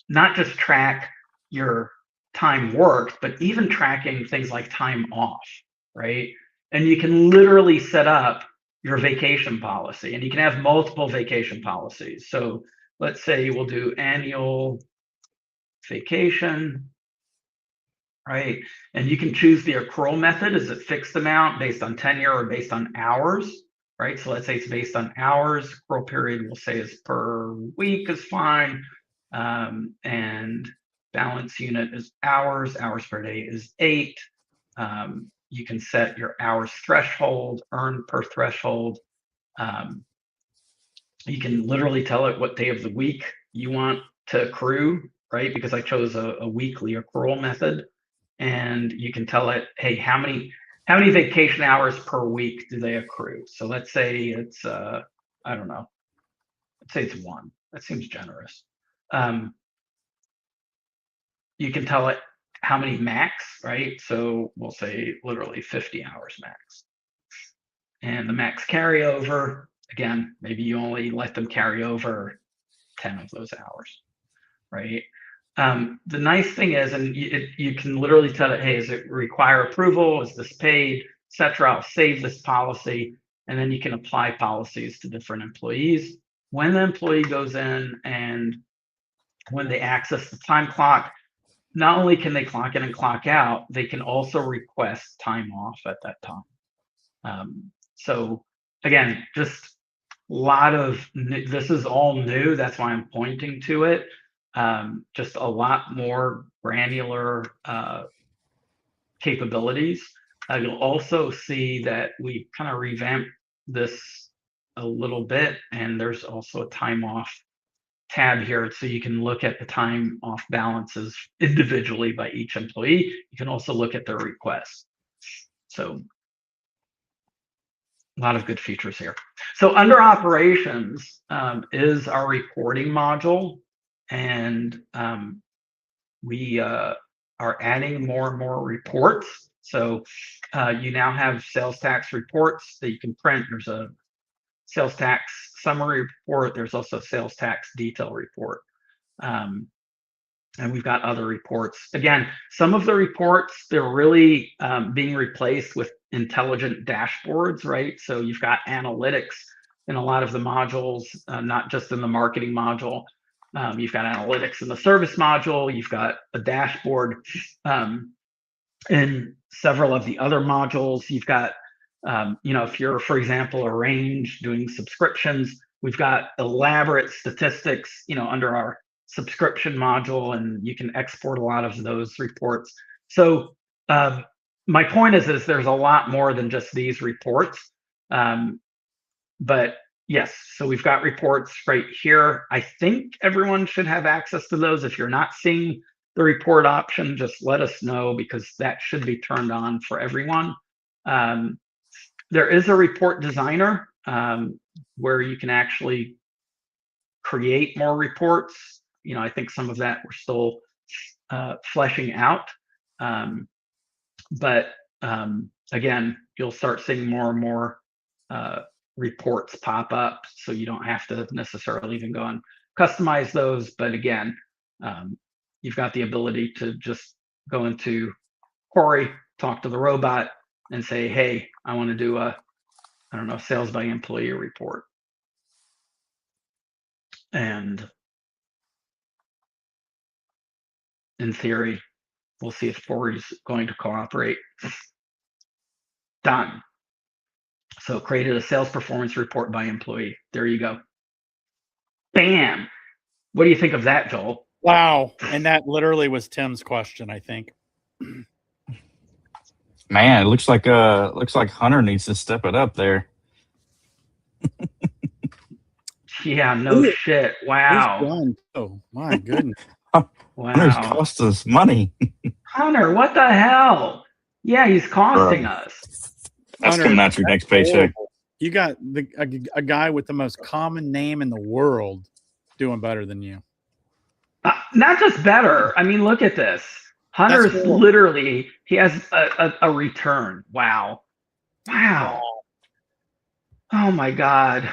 not just track your time worked, but even tracking things like time off, right? And you can literally set up your vacation policy, and you can have multiple vacation policies. So let's say we'll do annual vacation, right? And you can choose the accrual method. Is it fixed amount based on tenure or based on hours, right? So let's say it's based on hours. Accrual period we'll say is per week is fine. And balance unit is hours. Hours per day is 8. You can set your hours threshold, earn per threshold. You can literally tell it what day of the week you want to accrue, right? Because I chose a weekly accrual method. And you can tell it, hey, how many vacation hours per week do they accrue? So let's say it's I don't know. Let's say it's 1. That seems generous. You can tell it how many max, right? So we'll say literally 50 hours max. And the max carryover, again, maybe you only let them carry over 10 of those hours, right? The nice thing is, and you can literally tell it, hey, does it require approval? Is this paid, etc. I'll save this policy, and then you can apply policies to different employees. When the employee goes in and when they access the time clock, not only can they clock in and clock out, they can also request time off at that time. So again, just a lot of this is all new. That's why I'm pointing to it. Just a lot more granular capabilities. You'll also see that we kind of revamped this a little bit, and there's also a time off tab here, so you can look at the time off balances individually by each employee. You can also look at their requests. So a lot of good features here. So under operations is our reporting module, and we are adding more and more reports. So you now have sales tax reports that you can print. There's a sales tax summary report. There's also sales tax detail report. And we've got other reports. Again, some of the reports, they're really being replaced with intelligent dashboards, right? So you've got analytics in a lot of the modules, not just in the marketing module. You've got analytics in the service module. You've got a dashboard in several of the other modules. You've got, if you're, for example, a range doing subscriptions, we've got elaborate statistics, under our subscription module, and you can export a lot of those reports. So my point is there's a lot more than just these reports. But yes, so we've got reports right here. I think everyone should have access to those. If you're not seeing the report option, just let us know, because that should be turned on for everyone. There is a report designer where you can actually create more reports. I think some of that we're still fleshing out. But again, you'll start seeing more and more reports pop up, so you don't have to necessarily even go and customize those. But again, you've got the ability to just go into Corey, talk to the robot, and say, hey, I want to do a, sales by employee report. And in theory, we'll see if Corey's going to cooperate. Done. So created a sales performance report by employee. There you go. Bam. What do you think of that, Joel? Wow. And that literally was Tim's question, I think. Man, it looks like Hunter needs to step it up there. Yeah, no shit. Wow. Oh my goodness. Wow. Hunter's cost us money. Hunter, what the hell? Yeah, he's costing us. That's coming out your next paycheck. You got a guy with the most common name in the world doing better than you. Not just better. I mean, look at this. Hunter's cool. Literally, he has a return. Wow. Oh my God.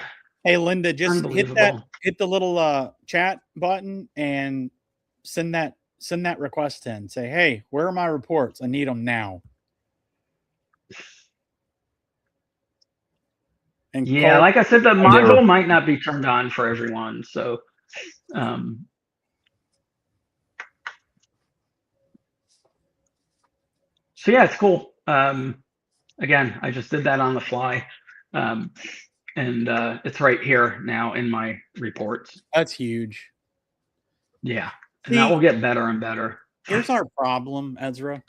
Hey, Linda, just hit the little chat button and send that request in. Say, hey, where are my reports? I need them now. And yeah, like I said, the module might not be turned on for everyone. So, yeah, it's cool. Again, I just did that on the fly. And it's right here now in my reports. That's huge. Yeah. And that will get better and better. Here's our problem, Ezra.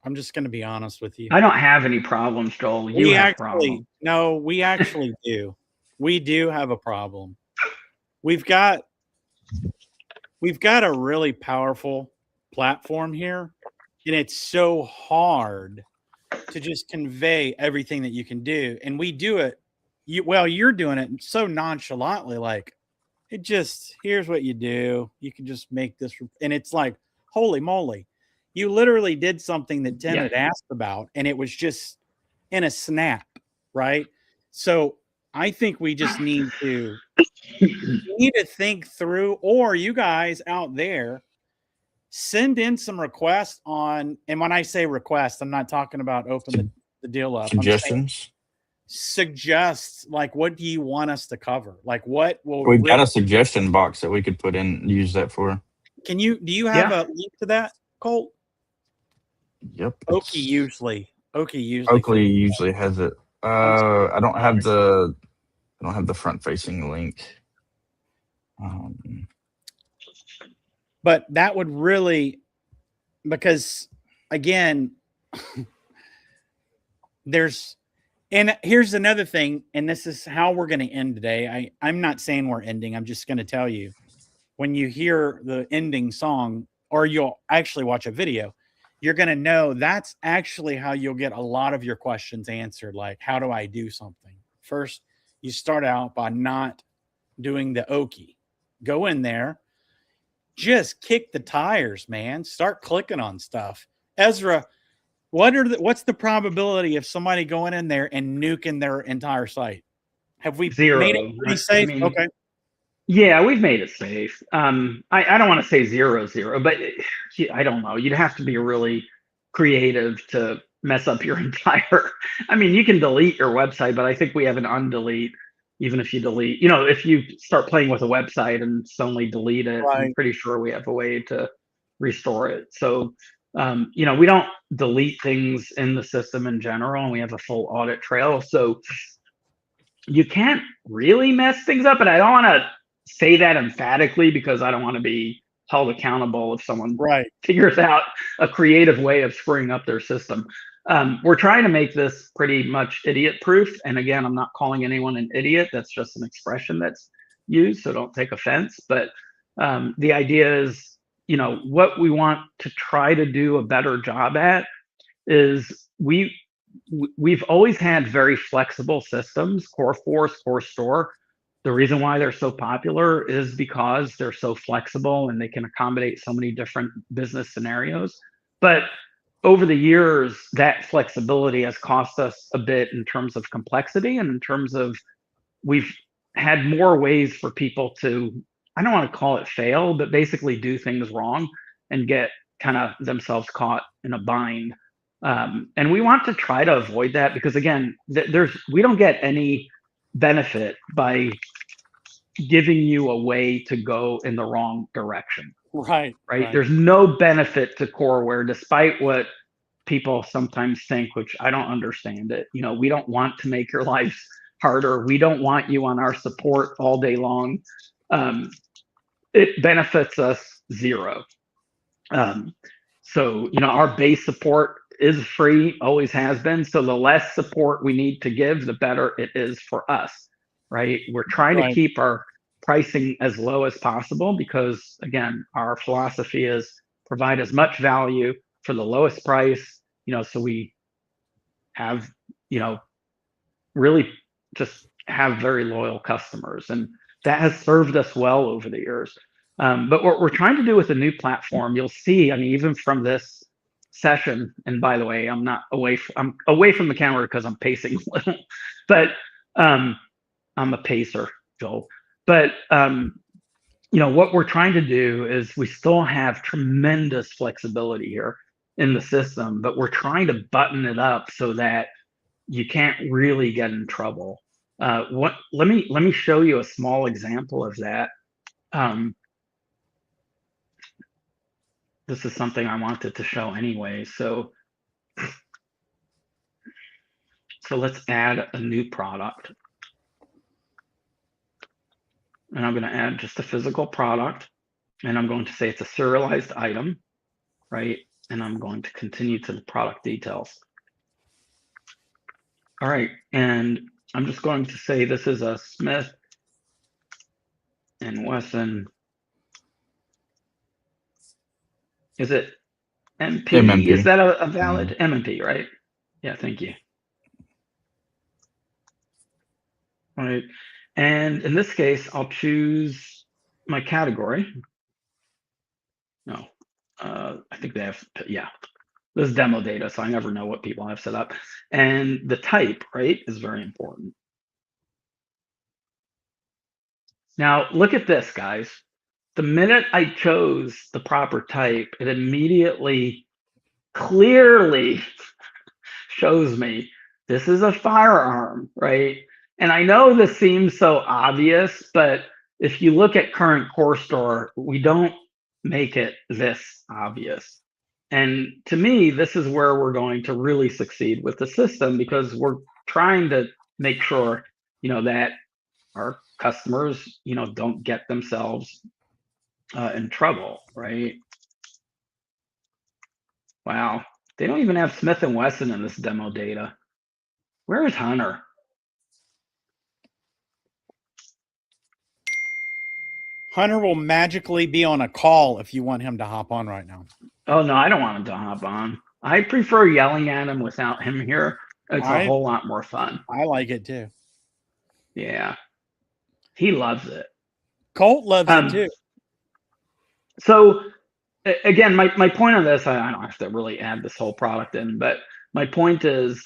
I'm just going to be honest with you. I don't have any problems, Joel. You have problems. No, we actually do. We do have a problem. We've got a really powerful platform here, and it's so hard to just convey everything that you can do. And we do it. You're doing it so nonchalantly, like here's what you do. You can just make this, and it's like, holy moly. You literally did something that Tim had asked about, and it was just in a snap, right? So I think we just need to think through, or you guys out there send in some requests on, and when I say request, I'm not talking about open the deal up. Suggestions. Suggest, like, what do you want us to cover? Like, what will We've got a suggestion box that we could put in, use that for. do you have a link to that, Colt? Yep. Oakley usually has it. I don't have the front facing link. But that would really, because again, and here's another thing, and this is how we're going to end today. I'm not saying we're ending. I'm just going to tell you, when you hear the ending song, or you'll actually watch a video, you're going to know that's actually how you'll get a lot of your questions answered. Like, how do I do something? First, you start out by not doing the Okie. Go in there, just kick the tires, man. Start clicking on stuff. Ezra, what's the probability of somebody going in there and nuking their entire site? Have we made it pretty safe? Okay. Yeah, we've made it safe. I don't want to say 0-0, but I don't know. You'd have to be really creative to mess up your entire. I mean, you can delete your website, but I think we have an undelete. Even if you delete, if you start playing with a website and suddenly delete it, right. I'm pretty sure we have a way to restore it. So, we don't delete things in the system in general, and we have a full audit trail. So you can't really mess things up, but I don't want to say that emphatically because I don't want to be held accountable if someone figures out a creative way of screwing up their system. We're trying to make this pretty much idiot-proof. And again, I'm not calling anyone an idiot. That's just an expression that's used, so don't take offense. But the idea is, what we want to try to do a better job at is we've always had very flexible systems, CoreForce, CoreStore. The reason why they're so popular is because they're so flexible and they can accommodate so many different business scenarios. But over the years, that flexibility has cost us a bit in terms of complexity and in terms of we've had more ways for people to, I don't want to call it fail, but basically do things wrong and get kind of themselves caught in a bind. And we want to try to avoid that because, again, we don't get any benefit by giving you a way to go in the wrong direction. Right. There's no benefit to Coreware, despite what people sometimes think, which I don't understand it. We don't want to make your lives harder. We don't want you on our support all day long. It benefits us zero. So, our base support is free, always has been. So the less support we need to give, the better it is for us, right? We're trying to keep our pricing as low as possible because, again, our philosophy is provide as much value for the lowest price, so we have, really just have very loyal customers. And that has served us well over the years. But what we're trying to do with the new platform, you'll see, even from this session, and by the way, I'm away from the camera because I'm pacing a little, but I'm a pacer, Joel. But what we're trying to do is we still have tremendous flexibility here in the system, but we're trying to button it up so that you can't really get in trouble. Let me show you a small example of that. This is something I wanted to show anyway. So let's add a new product. And I'm going to add just a physical product. And I'm going to say it's a serialized item, right? And I'm going to continue to the product details. All right. And I'm just going to say this is a Smith & Wesson. Is it MP? MMP. Is that a valid MMP, right? Yeah, thank you. All right. And in this case, I'll choose my category. No, I think they have, yeah. This is demo data, so I never know what people have set up. And the type, right, is very important. Now, look at this, guys. the minute I chose the proper type, it immediately clearly shows me this is a firearm, right? And I know this seems so obvious, but if you look at current Core Store, we don't make it this obvious. And to me, this is where we're going to really succeed with the system, because we're trying to make sure, that our customers, don't get themselves in trouble, right? Wow. They don't even have Smith & Wesson in this demo data. Where is Hunter? Hunter will magically be on a call if you want him to hop on right now. Oh, no, I don't want him to hop on. I prefer yelling at him without him here. It's a whole lot more fun. I like it too. Yeah. He loves it. Colt loves it too. So, again, my point on this, I don't have to really add this whole product in, but my point is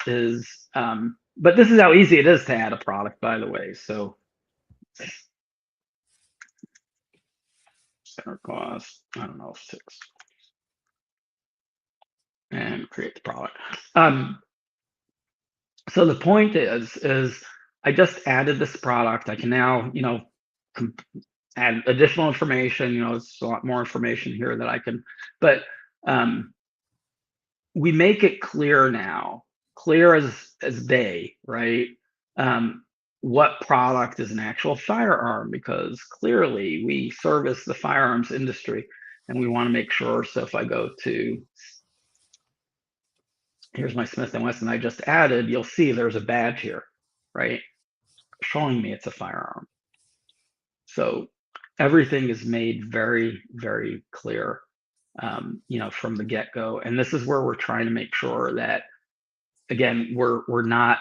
but this is how easy it is to add a product, by the way. So, center cost, I don't know, 6. And create the product. So the point is I just added this product. I can now, add additional information. There's a lot more information here that I can, but we make it clear now, clear as day, right? What product is an actual firearm, because clearly we service the firearms industry and we want to make sure. So if I go to, here's my Smith & Wesson I just added, you'll see there's a badge here, right? Showing me it's a firearm. So everything is made very, very clear, from the get-go. And this is where we're trying to make sure that, again, we're not,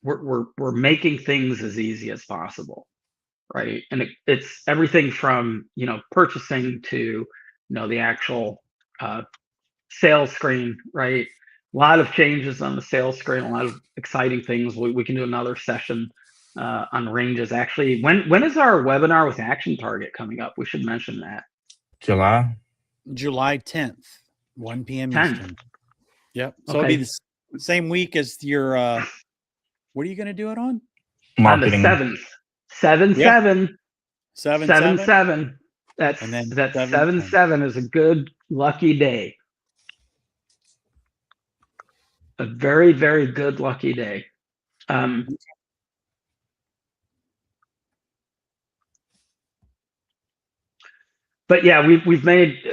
we're making things as easy as possible, right? And it's everything from, purchasing to, the actual, sales screen, right? A lot of changes on the sales screen, a lot of exciting things. We can do another session on ranges. Actually, when is our webinar with Action Target coming up? We should mention that. July 10th, 1 p.m. 10th. Eastern. Yep. So Okay. it'll be the same week as your. What are you going to do it on? marketing. On the 7th. 7/7. 7/7. That's And then 7/7 is a good lucky day. A very, very good lucky day. But yeah, we've made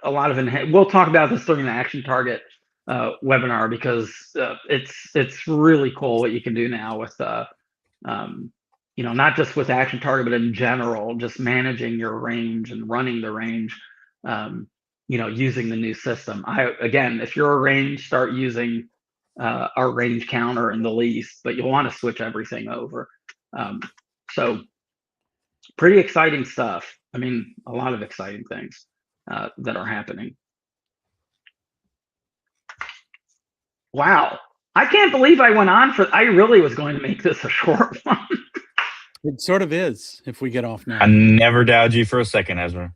a lot of we'll talk about this during the Action Target webinar, because it's really cool what you can do now with not just with Action Target, but in general, just managing your range and running the range, using the new system. Again, if you're a range, start using our range counter in the least, but you'll want to switch everything over. So pretty exciting stuff. I mean, a lot of exciting things that are happening. Wow. I can't believe I went on I really was going to make this a short one. It sort of is if we get off now. I never doubted you for a second, Ezra.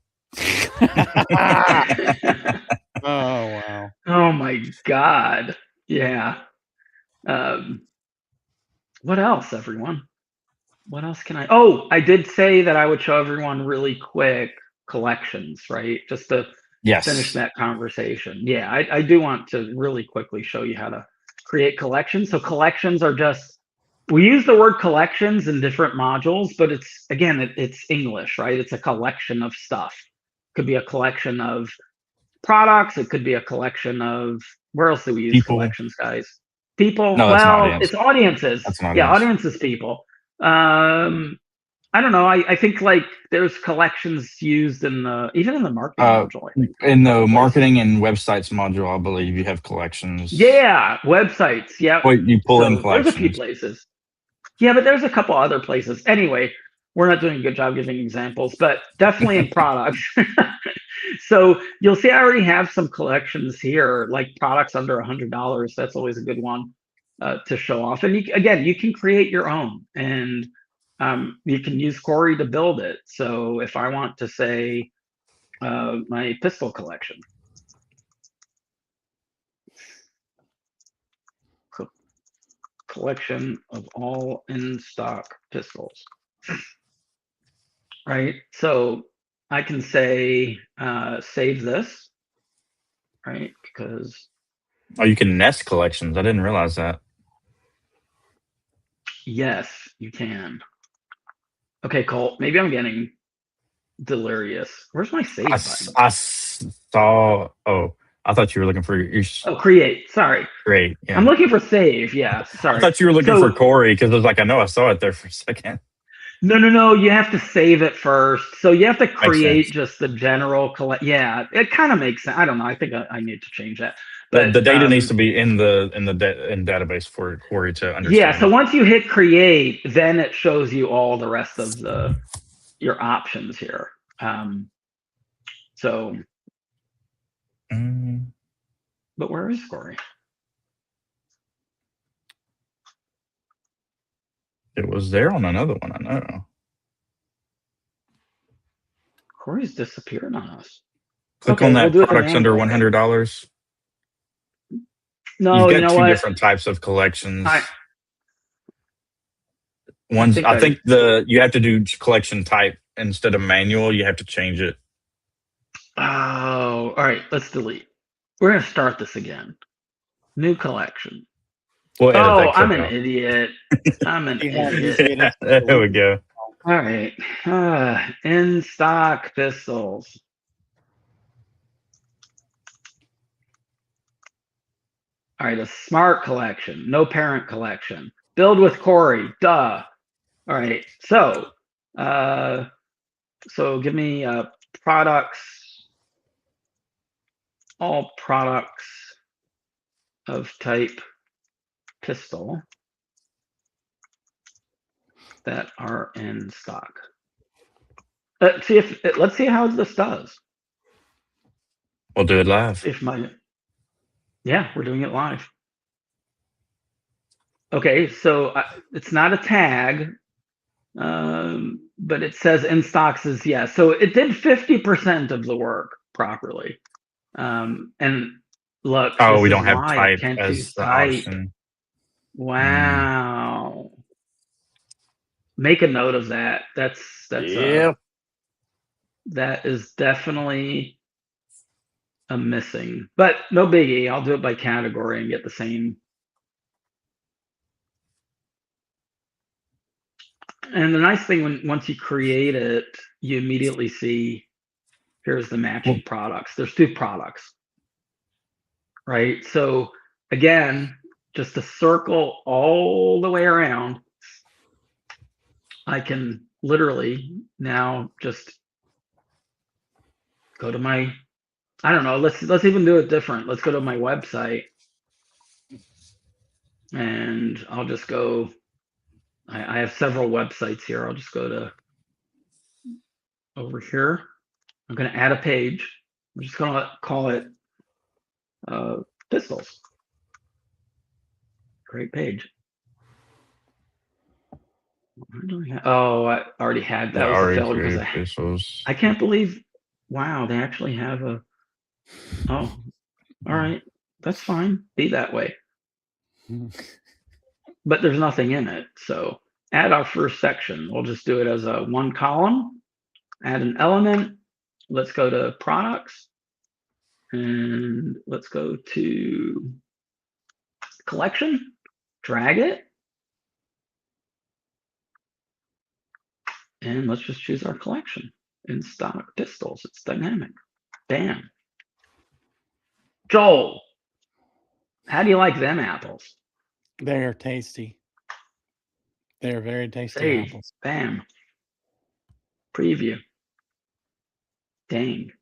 Oh, wow. Oh my God. Yeah. What else, everyone? What else can I did say that I would show everyone really quick collections, right? Just to finish that conversation. Yeah, I do want to really quickly show you how to create collections. So collections are just, we use the word collections in different modules, but it's English, right? It's a collection of stuff. It could be a collection of products. It could be a collection of, where else do we use People. Collections, guys? People. No, that's an audience. It's audiences. That's an audience. Yeah, audiences, people. I don't know. I think like there's collections used even in the marketing module. I think. In the marketing and websites module, I believe you have collections. Yeah, websites. Yeah. Wait, you pull in There's collections. a few places. Yeah, but there's a couple other places. Anyway, we're not doing a good job giving examples, but definitely in products. So you'll see I already have some collections here, like products under $100. That's always a good one to show off. And you can create your own. And You can use Corey to build it. So if I want to say my pistol collection, collection of all in stock pistols, right? So I can say save this, right? Because Oh, you can nest collections. I didn't realize that. yes, you can. Okay, Colt, maybe I'm getting delirious. Where's my save button? I saw. Oh, I thought you were looking for your Oh, create. Sorry. great. Yeah. I'm looking for save. Yeah, I sorry. thought you were looking for Corey because I was like, I know I saw it there for a second. No. You have to save it first. So you have to create sense. just the general collect. Yeah, it kind of makes sense. I don't know. I think I need to change that. But The data needs to be in the database for Corey to understand. Yeah. So once you hit create, then it shows you all the rest of your options here. So. But where is Corey? It was there on another one. I know. Corey's disappeared on us. Click on that products under $100. No, you've got two different types of collections. I think you have to do collection type instead of manual. You have to change it. Oh, all right. Let's delete. We're gonna start this again. New collection. Oh, I'm an idiot. I'm an idiot. There we go. All right. In stock pistols. All right, a smart collection, no parent collection. Build with Corey, duh. All right, so give me products, all products of type pistol that are in stock. Let's see how this does. We'll do it live. Yeah, we're doing it live. Okay, so it's not a tag, but it says in stocks is yes. So it did 50% of the work properly. And look, we don't have type as the option. Wow. Make a note of that. That is definitely a missing, but no biggie. I'll do it by category and get the same. And the nice thing once you create it, you immediately see here's the matching products. There's 2 products, right? So again, just to circle all the way around, I can literally now just go to my, I don't know, let's even do it different. Let's go to my website and I'll just go, I have several websites here. I'll just go to over here. I'm going to add a page. I'm just going to call it pistols. Great page. I already had that. Was a failure because I can't believe. Wow, they actually have a. Oh, all right, that's fine. Be that way. But there's nothing in it. So add our first section. We'll just do it as a 1 column. Add an element. Let's go to products, and let's go to collection. Drag it. And let's just choose our collection. In stock pistols. It's dynamic. Bam. Joel, how do you like them apples? They are tasty. They are very tasty apples. Bam. Preview. Dang.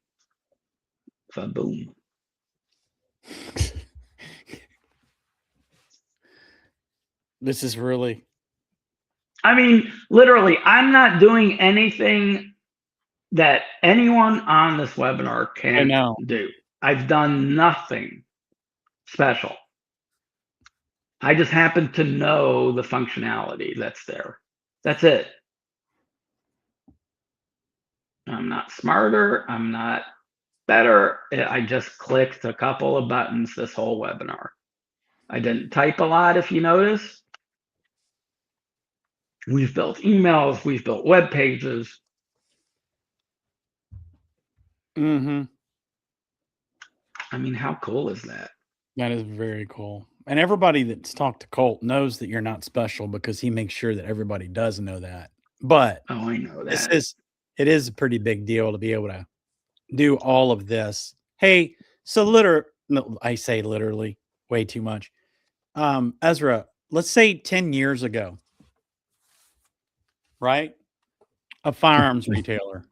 Boom. This is really. I mean, literally, I'm not doing anything that anyone on this webinar can do. I've done nothing special. I just happen to know the functionality that's there. That's it. I'm not smarter. I'm not better. I just clicked a couple of buttons this whole webinar. I didn't type a lot, if you notice. We've built emails, we've built web pages. Mm-hmm. I mean, how cool is that? That is very cool. And everybody that's talked to Colt knows that you're not special because he makes sure that everybody does know that. But Oh, I know that. It is a pretty big deal to be able to do all of this. Hey, so no, I say literally way too much. Ezra, let's say 10 years ago, right? A firearms retailer.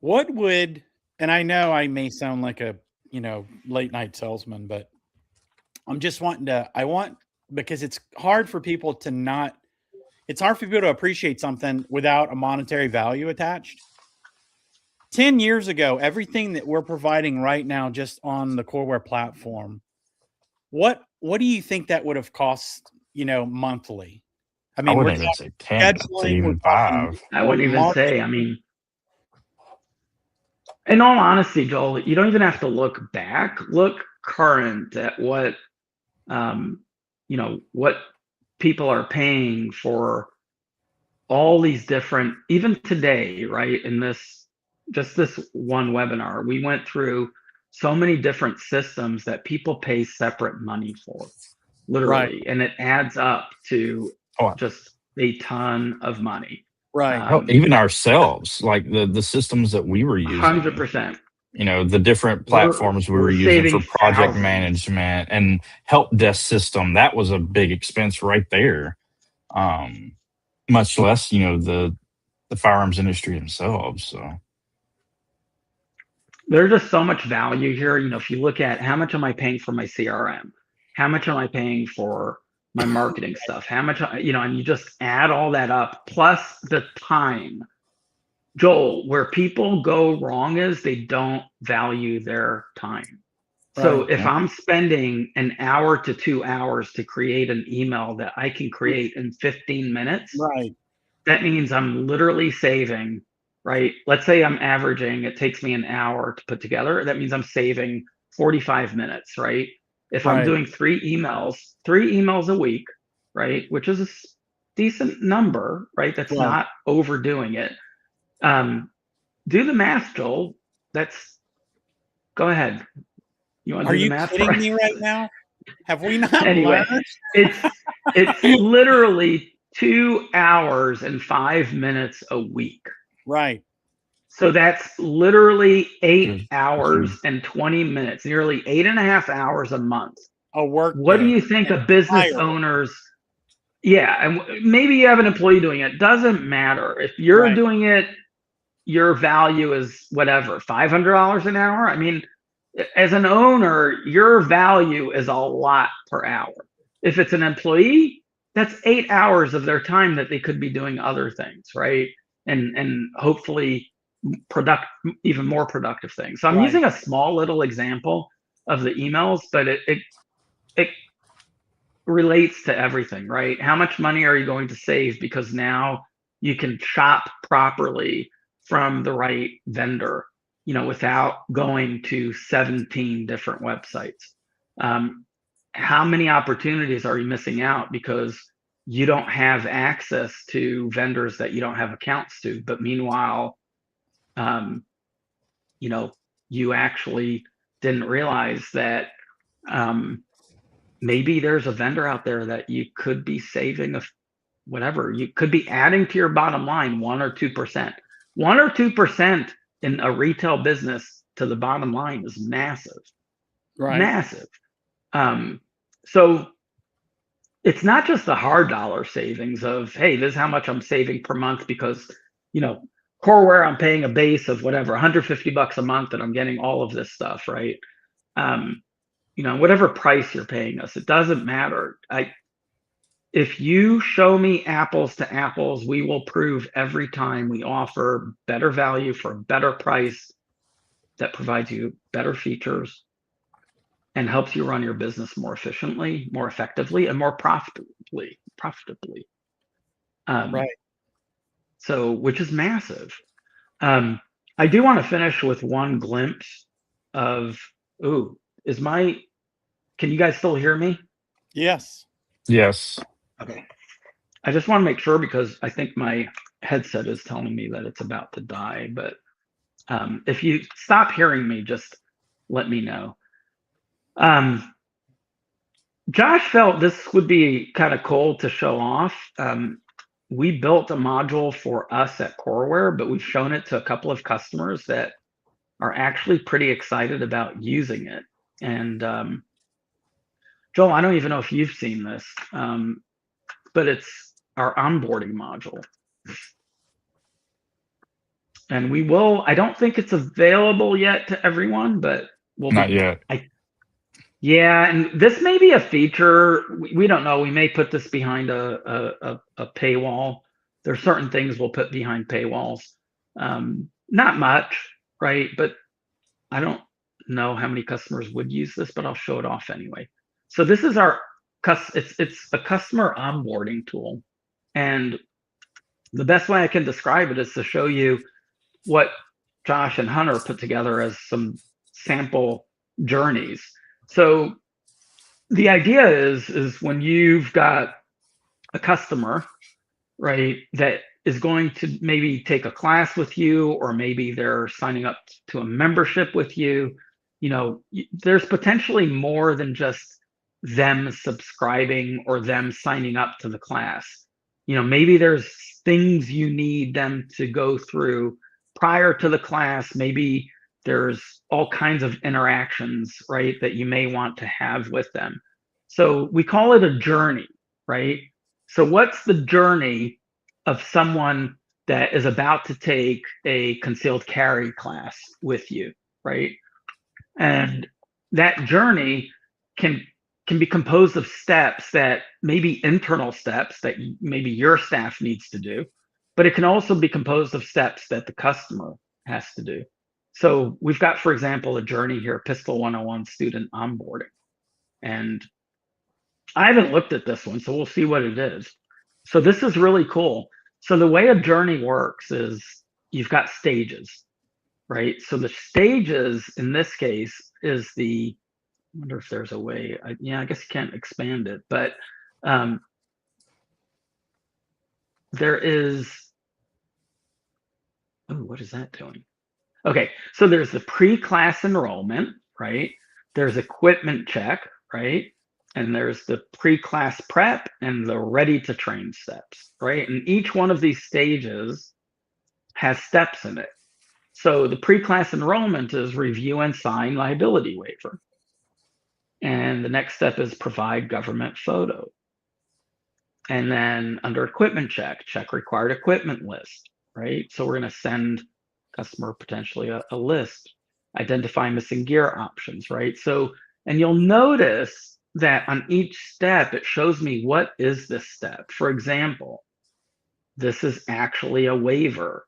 What would, and I know I may sound like a, late night salesman, but I'm just because it's hard for people it's hard for people to appreciate something without a monetary value attached. 10 years ago, everything that we're providing right now just on the Coreware platform, what do you think that would have cost, monthly? I mean, I wouldn't even say 10, even 5. I wouldn't even say, I mean, in all honesty, Joel, you don't even have to look back. Look current at what, what people are paying for all these different, even today, right? In this one webinar, we went through so many different systems that people pay separate money for, literally. Right. And it adds up to just a ton of money. Right. Even ourselves, like the systems that we were using. 100%. The different platforms we were using for project management and help desk system. That was a big expense right there. Much less, the firearms industry themselves. So there's just so much value here. If you look at how much am I paying for my CRM, how much am I paying for my marketing stuff, how much, and you just add all that up, plus the time. Joel, where people go wrong is they don't value their time. So if I'm spending an hour to 2 hours to create an email that I can create in 15 minutes, right, that means I'm literally saving, right? Let's say I'm averaging, it takes me an hour to put together. That means I'm saving 45 minutes, right? If I'm doing 3 emails a week, right? Which is a decent number, right? That's not overdoing it. Do the math, Joel. Go ahead. You want to do the math? Are you kidding me right now? Have we not anyway, learned? It's literally 2 hours and 5 minutes a week. Right. So that's literally 8 hours and 20 minutes, nearly 8.5 hours a month. What do you think a business owner's? Yeah, and maybe you have an employee doing it. Doesn't matter. If you're doing it, your value is whatever, $500 an hour. I mean, as an owner, your value is a lot per hour. If it's an employee, that's 8 hours of their time that they could be doing other things, right? And hopefully even more productive things. So I'm using a small little example of the emails, but it relates to everything, right? How much money are you going to save because now you can shop properly from the right vendor, without going to 17 different websites? How many opportunities are you missing out because you don't have access to vendors that you don't have accounts to? But meanwhile, you actually didn't realize that maybe there's a vendor out there that you could be saving whatever. You could be adding to your bottom line 1 or 2%. 1 or 2% in a retail business to the bottom line is massive. Right. Massive. So it's not just the hard dollar savings of, hey, this is how much I'm saving per month because, Coreware, I'm paying a base of whatever, $150 a month, and I'm getting all of this stuff, right? Whatever price you're paying us, it doesn't matter. If you show me apples to apples, we will prove every time we offer better value for a better price that provides you better features and helps you run your business more efficiently, more effectively, and more profitably. Right. So, which is massive. I do want to finish with one glimpse of, ooh, can you guys still hear me? Yes. Yes. Okay. I just want to make sure because I think my headset is telling me that it's about to die. But if you stop hearing me, just let me know. Josh felt this would be kind of cool to show off. We built a module for us at Coreware, but we've shown it to a couple of customers that are actually pretty excited about using it. And Joel, I don't even know if you've seen this, but it's our onboarding module. And I don't think it's available yet to everyone, but Not yet. Yeah, and this may be a feature. We don't know. We may put this behind a paywall. There's certain things we'll put behind paywalls. Not much, right? But I don't know how many customers would use this, but I'll show it off anyway. So this is it's a customer onboarding tool. And the best way I can describe it is to show you what Josh and Hunter put together as some sample journeys. So the idea is when you've got a customer, right, that is going to maybe take a class with you, or maybe they're signing up to a membership with you, there's potentially more than just them subscribing or them signing up to the class. Maybe there's things you need them to go through prior to the class. Maybe there's all kinds of interactions, right, that you may want to have with them. So we call it a journey, right? So what's the journey of someone that is about to take a concealed carry class with you, right? And that journey can be composed of steps that maybe internal steps that maybe your staff needs to do, but it can also be composed of steps that the customer has to do. So we've got, for example, a journey here, Pistol 101 student onboarding. And I haven't looked at this one, so we'll see what it is. So this is really cool. So the way a journey works is you've got stages, right? So the stages in this case is I wonder if there's a way, I guess you can't expand it, but there is, what is that doing? Okay, so there's the pre-class enrollment, right? There's equipment check, right? And there's the pre-class prep and the ready to train steps, right? And each one of these stages has steps in it. So the pre-class enrollment is review and sign liability waiver. And the next step is provide government photo. And then under equipment check required equipment list, right? So we're going to send customer potentially a list, identify missing gear options, right? So, and you'll notice that on each step, it shows me what is this step. For example, this is actually a waiver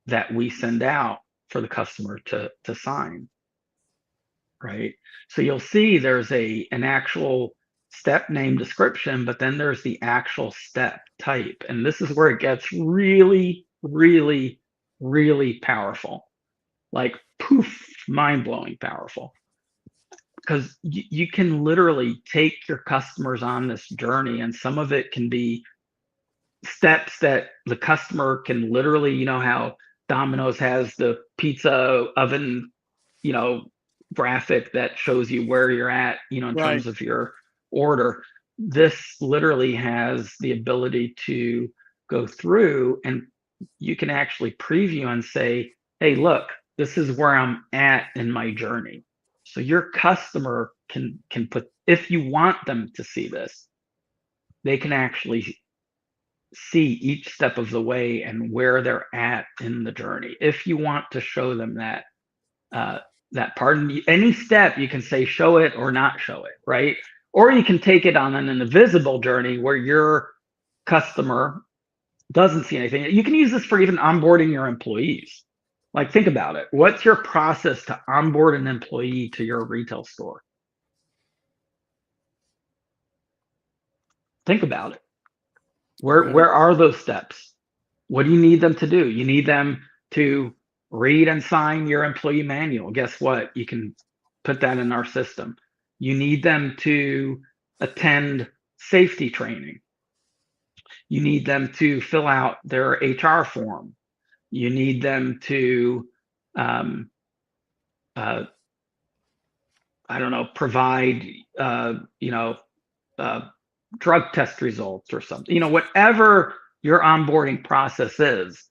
that we send out for the customer to sign, right? So you'll see there's an actual step name description, but then there's the actual step type. And this is where it gets really, really, really powerful, like poof, mind-blowing powerful. Because you can literally take your customers on this journey, and some of it can be steps that the customer can literally, how Domino's has the pizza oven, graphic that shows you where you're at, in terms of your order. This literally has the ability to go through, and you can actually preview and say, hey, look, this is where I'm at in my journey. So your customer can put, if you want them to see this, they can actually see each step of the way and where they're at in the journey. If you want to show them that part, and any step you can say show it or not show it, right? Or you can take it on an invisible journey where your customer doesn't see anything. You can use this for even onboarding your employees. Like, think about it. What's your process to onboard an employee to your retail store? Think about it. Where are those steps? What do you need them to do? You need them to read and sign your employee manual. Guess what? You can put that in our system. You need them to attend safety training. You need them to fill out their HR form. You need them to, I don't know, provide, drug test results or something. Whatever your onboarding process is,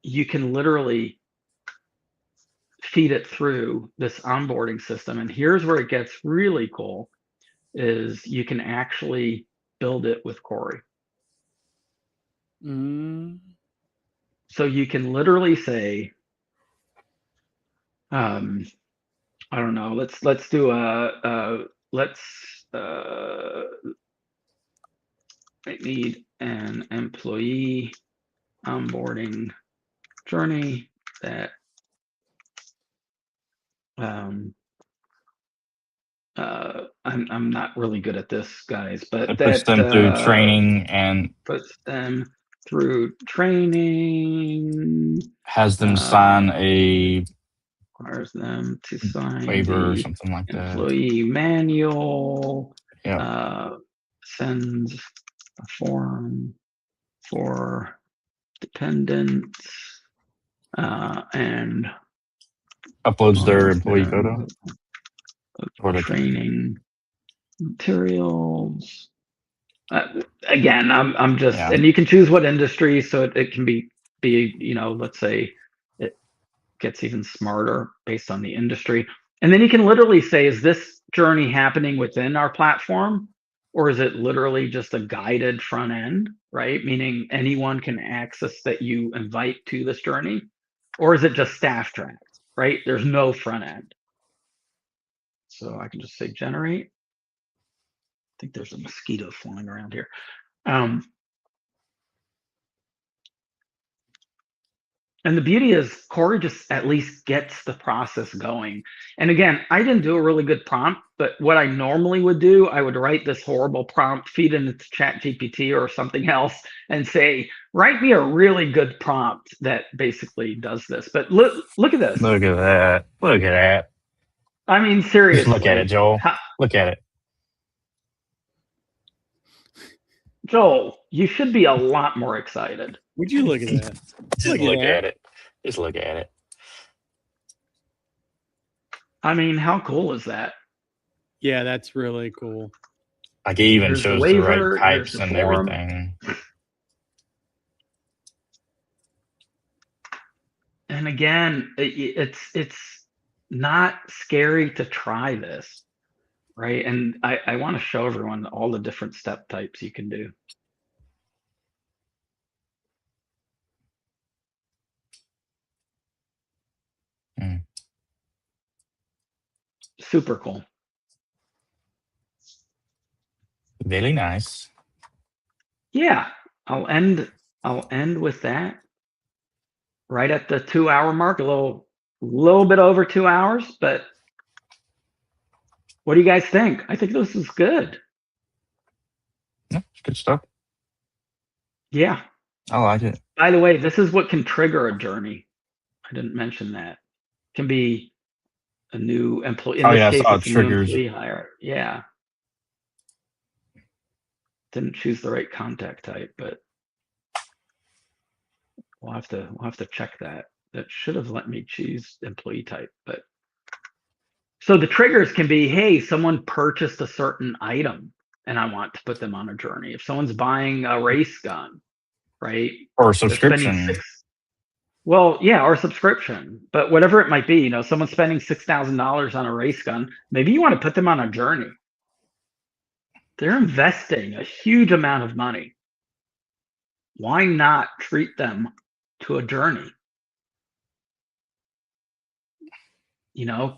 you can literally feed it through this onboarding system. And here's where it gets really cool, is you can actually build it with Corey. So you can literally say, I don't know, let's do I need an employee onboarding journey that I'm not really good at this, guys, but It puts them through training and puts them through training, has them sign a requires them to sign waiver or the something like that. employee manual, Yeah. sends a form for dependents, and Uploads their employee photo. Or the training materials. Again, I'm just, Yeah. and you can choose what industry, so it can be, let's say it gets even smarter based on the industry. And then you can literally say, is this journey happening within our platform, or is it literally just a guided front end, right? Meaning anyone can access that you invite to this journey, or is it just staff tracked, right? There's no front end. So I can just say generate. I think there's a mosquito flying around here. And the beauty is Corey just at least gets the process going. And again, I didn't do a really good prompt, but what I normally would do, I would write this horrible prompt, feed it into ChatGPT or something else, and say, write me a really good prompt that basically does this. But look at this. Look at that. Look at that. I mean, seriously. Just look at it, Joel. Look at it. Joel, you should be a lot more excited. Would you look at that? Just look at it. Just look at it. I mean, how cool is that? Yeah, that's really cool. Like it even There's shows the the waiver, right types there's the and form. everything. And again, it's not scary to try this, right? And I want to show everyone all the different step types you can do. Super cool. Very nice. Yeah, I'll end with that. Right at the 2-hour mark, a little bit over 2 hours, but what do you guys think? I think this is good. Yeah, it's good stuff. Yeah. I like it. By the way, this is what can trigger a journey. I didn't mention that. It can be a new employee. In this case, I saw it's a new triggers. employee hire. Yeah. Didn't choose the right contact type, but we'll have to check that. That should have let me choose employee type, but so the triggers can be, hey, someone purchased a certain item and I want to put them on a journey. If someone's buying a race gun, right? Or subscription. Well, yeah, or subscription, but whatever it might be, someone's spending $6,000 on a race gun. Maybe you want to put them on a journey. They're investing a huge amount of money. Why not treat them to a journey?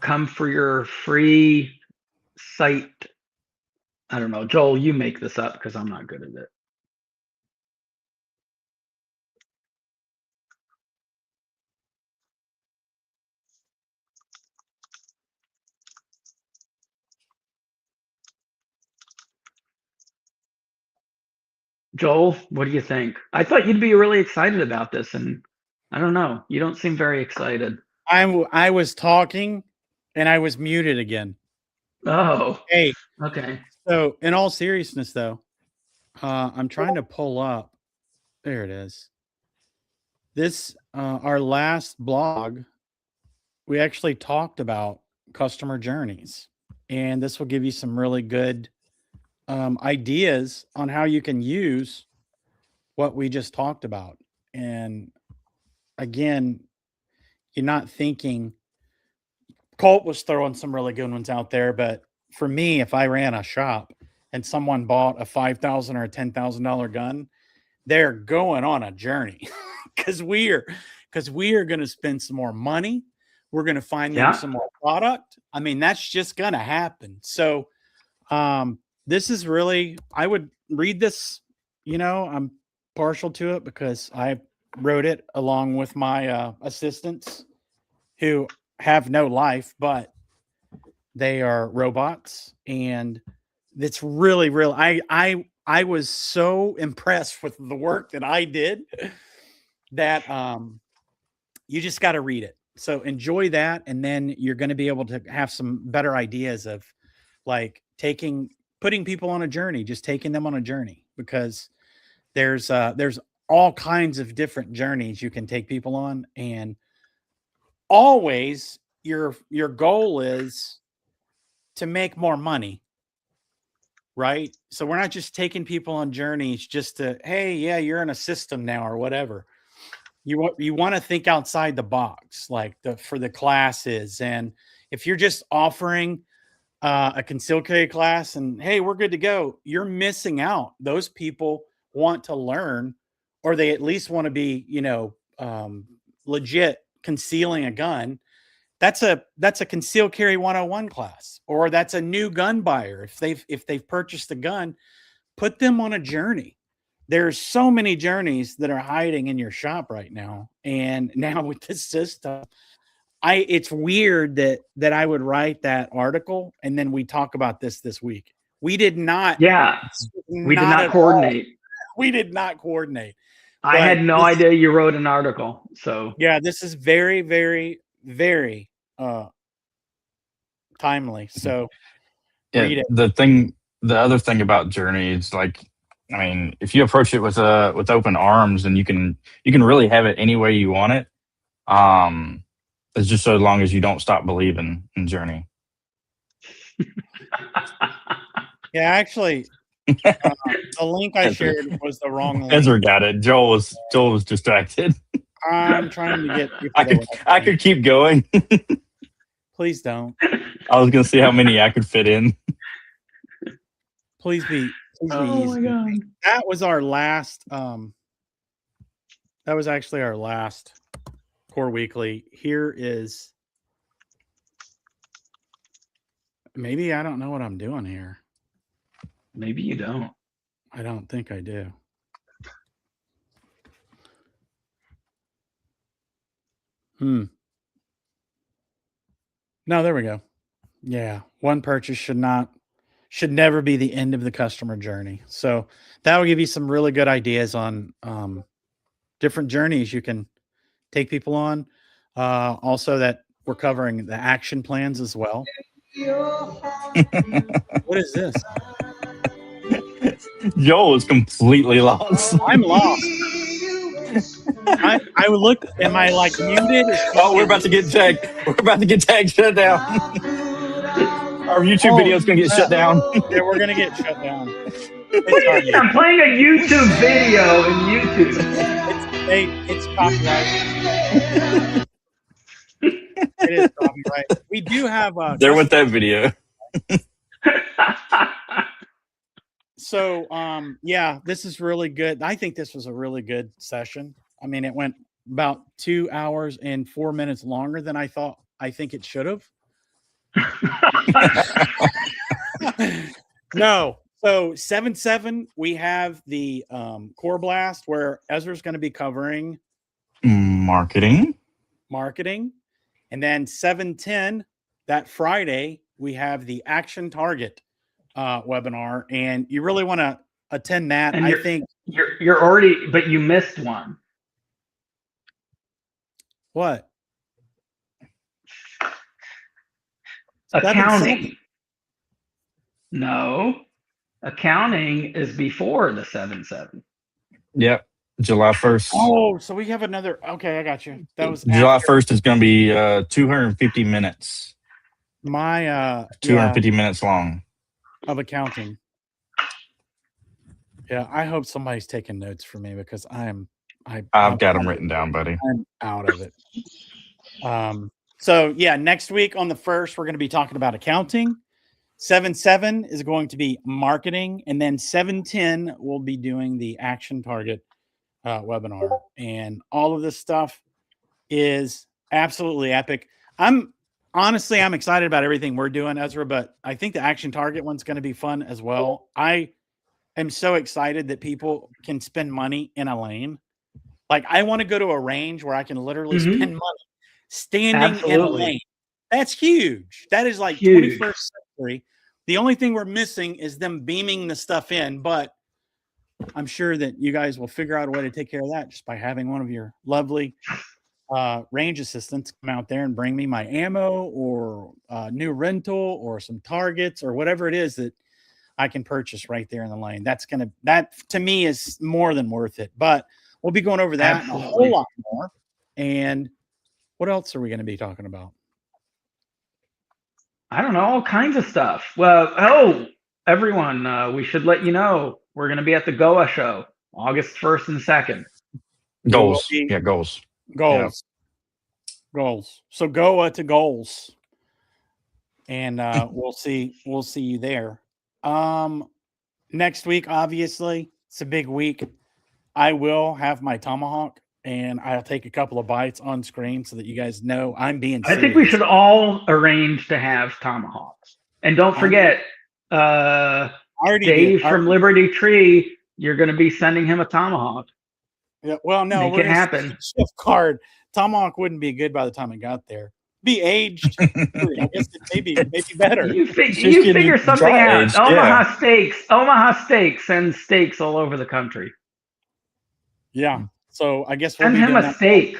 Come for your free site. I don't know. Joel, you make this up because I'm not good at it. Joel, what do you think? I thought you'd be really excited about this, and I don't know. You don't seem very excited. I was talking and I was muted again. Oh, Hey, okay. so in all seriousness though, I'm trying to pull up. There it is. This our last blog, we actually talked about customer journeys, and this will give you some really good ideas on how you can use what we just talked about. And again, you're not thinking. Colt was throwing some really good ones out there, but for me, if I ran a shop and someone bought a $5,000 or a $10,000 gun, they're going on a journey because we are going to spend some more money. We're going to find them some more product. I mean, that's just going to happen. So this is really, I would read this, I'm partial to it because I wrote it along with my assistants who have no life, but they are robots. And it's really, really, I was so impressed with the work that I did that you just got to read it. So enjoy that. And then you're going to be able to have some better ideas of like putting people on a journey, just taking them on a journey, because there's all kinds of different journeys you can take people on. And always your goal is to make more money, right? So we're not just taking people on journeys just to, hey, yeah, you're in a system now or whatever. You want to think outside the box, like for the classes. And if you're just offering a concealed carry class and hey, we're good to go, you're missing out. Those people want to learn, or they at least want to be, legit concealing a gun. That's a concealed carry 101 class, or that's a new gun buyer. If they've purchased a gun, put them on a journey. There's so many journeys that are hiding in your shop right now. And now with this system, it's weird that I would write that article and then we talk about this week. We did not. Yeah. We did not coordinate. We did not coordinate. I had no idea you wrote an article. So yeah, this is very, very, very timely. So read it. The other thing about journeys, like, I mean, if you approach it with open arms, and you can really have it any way you want it. It's just so long as you don't stop believing in journey. Yeah, actually, the link I shared was the wrong link. Ezra got it. Joel was distracted. I'm trying to get. I could keep going. Please don't. I was gonna see how many I could fit in. Please be easy. My God. That was our last. That was actually our last Core Weekly. Here is. Maybe I don't know what I'm doing here. Maybe you don't. I don't think I do. No, there we go. Yeah. One purchase should never be the end of the customer journey. So that will give you some really good ideas on different journeys you can take people on. Also that we're covering the action plans as well. What is this? Joel is completely lost. I'm lost. I would look. Am I like muted? Oh, we're about to get tagged. We're about to get tagged. Shut down. Our YouTube video is gonna get shut down. Yeah, we're gonna get shut down. I'm playing a YouTube video in YouTube. It's copyright. It is copyright. We do have. There went that video. So, yeah, this is really good. I think this was a really good session. I mean, it went about 2 hours and 4 minutes longer than I think it should have. No. So 7/7, we have the coreBLAST, where Ezra's going to be covering marketing. And then 7/10, that Friday, we have the Action Target webinar, and you really want to attend that. And I think you're already, but you missed one. What? Accounting. No. Accounting is before the 7/7. Yep. July 1st. Oh, so we have another. Okay, I got you. That was July after 1st is going to be 250 minutes. my 250 minutes long. of accounting. Yeah, I hope somebody's taking notes for me because I've got them written down, buddy. I'm out of it. So yeah, next week on the 1st, we're going to be talking about accounting. 7/7 is going to be marketing, and then 7/10 we'll be doing the action target webinar. And all of this stuff is absolutely epic. I'm excited about everything we're doing, Ezra, but I think the action target one's going to be fun as well. I am so excited that people can spend money in a lane. Like, I want to go to a range where I can literally spend money standing in a lane. That's huge. That is like huge. 21st century. The only thing we're missing is them beaming the stuff in, but I'm sure that you guys will figure out a way to take care of that just by having one of your lovely range assistants come out there and bring me my ammo or new rental or some targets or whatever it is that I can purchase right there in the lane. That to me is more than worth it. But we'll be going over that and a whole lot more. And what else are we going to be talking about? I don't know, all kinds of stuff. Well, everyone, we should let you know we're going to be at the Goa show August 1st and 2nd. Goals. Yeah, goals. Goals. Yeah. Goals. So Goa to goals. And we'll see you there. Next week, obviously, it's a big week. I will have my tomahawk and I'll take a couple of bites on screen so that you guys know I'm being serious. I think we should all arrange to have tomahawks. And don't forget, Dave from Liberty Tree, you're going to be sending him a tomahawk. Yeah, well, no, make it happen. Shift card. Tomahawk wouldn't be good by the time it got there. Be aged. I guess it maybe better. You figure something out. Aged, Omaha Steaks sends steaks all over the country. Yeah. So I guess we'll send him a steak.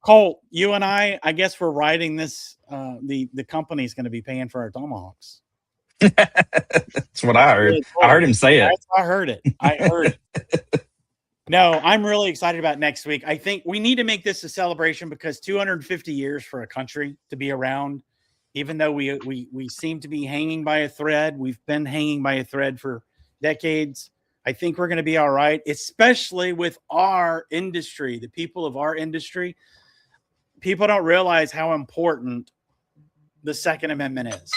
Colt, you and I guess we're riding this. The company's going to be paying for our tomahawks. That's what I heard. I heard him say it. I heard it. No, I'm really excited about next week. I think we need to make this a celebration because 250 years for a country to be around, even though we seem to be hanging by a thread. We've been hanging by a thread for decades. I think we're going to be all right, especially with our industry, the people of our industry. People don't realize how important the Second Amendment is.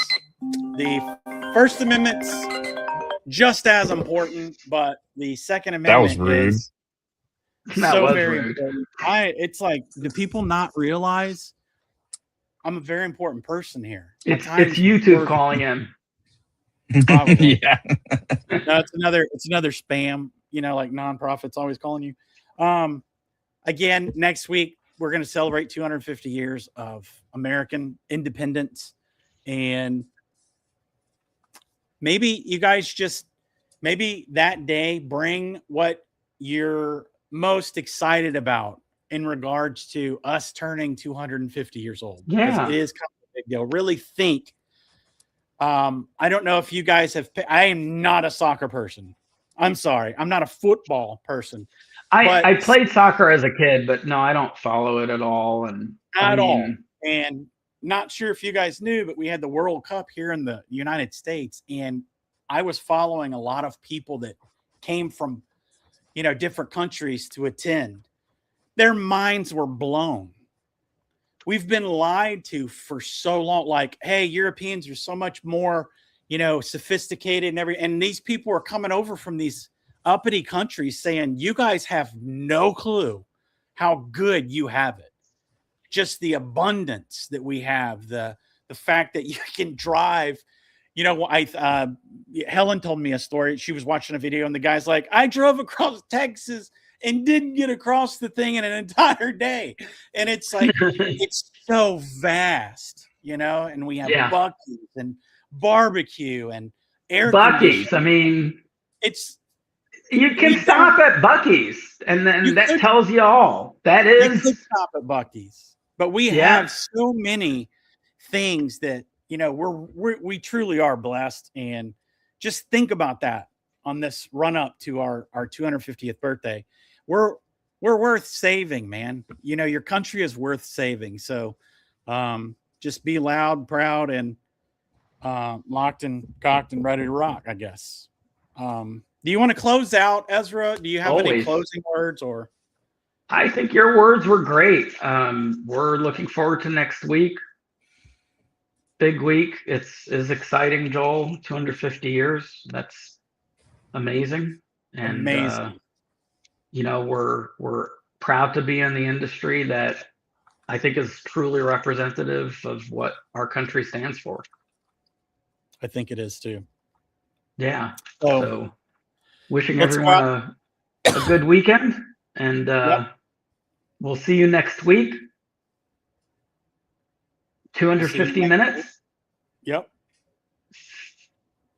The First Amendment's just as important, but the Second Amendment that was rude. Is so very important. It's like, do people not realize I'm a very important person here? It's YouTube calling him. Yeah. No, it's another spam, like nonprofits always calling you. Again, next week we're going to celebrate 250 years of American independence, and maybe you guys maybe that day bring what you're most excited about in regards to us turning 250 years old. Yeah, it is kind of a big deal. Really think. I don't know if you guys have. I am not a soccer person. I'm sorry. I'm not a football person. I played soccer as a kid, but no, I don't follow it at all. And not sure if you guys knew, but we had the World Cup here in the United States, and I was following a lot of people that came from, different countries to attend. Their minds were blown. We've been lied to for so long. Like, hey, Europeans are so much more, sophisticated and these people are coming over from these uppity countries saying, you guys have no clue how good you have it. Just the abundance that we have, the fact that you can drive. Helen told me a story. She was watching a video and the guy's like, I drove across Texas and didn't get across the thing in an entire day. And it's like, it's so vast, and we have Buc-ee's and barbecue and air Buc-ee's. I mean, you can stop at Buc-ee's, and then that tells you all. That is, you can stop at Buc-ee's. but we have so many things that, you know, we truly are blessed. And just think about that on this run up to our 250th birthday. We're worth saving, man. You know, your country is worth saving. So just be loud, proud, and locked and cocked and ready to rock, I guess. Do you want to close out, Ezra? Do you have any closing words? Or I think your words were great. We're looking forward to next week. Big week. It's exciting, Joel. 250 years. That's amazing. And amazing. You know, we're proud to be in the industry that I think is truly representative of what our country stands for. I think it is too. Yeah. So wishing everyone a good weekend, and we'll see you next week. 250 minutes. Yep.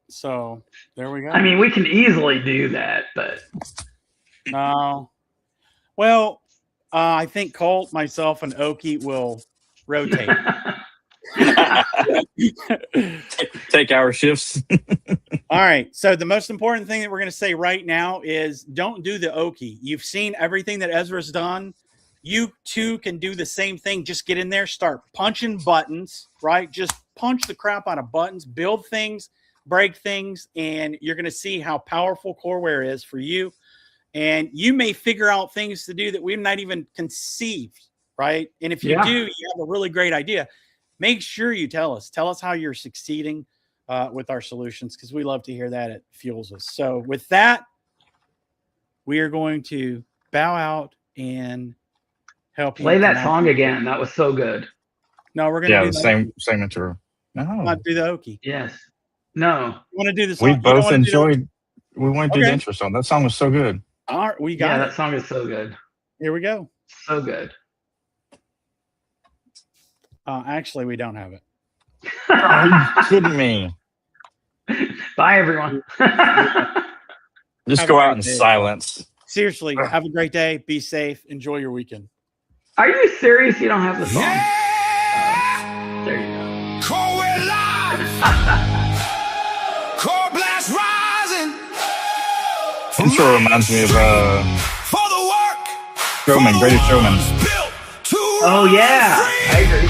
So there we go. I mean, we can easily do that, but no. Well, I think Colt, myself, and Okie will rotate. Take our shifts. All right. So the most important thing that we're going to say right now is don't do the Okie. You've seen everything that Ezra's done. You too can do the same thing. Just get in there, start punching buttons, right? Just punch the crap out of buttons, build things, break things, and you're going to see how powerful Coreware is for you. And you may figure out things to do that we've not even conceived, right? And if you do, you have a really great idea. Make sure you tell us. Tell us how you're succeeding with our solutions, because we love to hear that. It fuels us. So with that, we are going to bow out and help you. Play that song again. That was so good. No, we're going to do the same intro. No. Not do the Okie. Yes. No. You want to do the song? We both enjoyed. We want to do the intro song. That song was so good. All right, we got it. That song is so good. Here we go. So good. Actually, we don't have it. Are you kidding me? Bye, everyone. Just go out in silence. Seriously, have a great day. Be safe. Enjoy your weekend. Are you serious? You don't have the song? Yeah. There you go. Coreware live. coreBLAST rising. Intro reminds me of For the work. Showman, Greatest Showman. Oh yeah, I agree.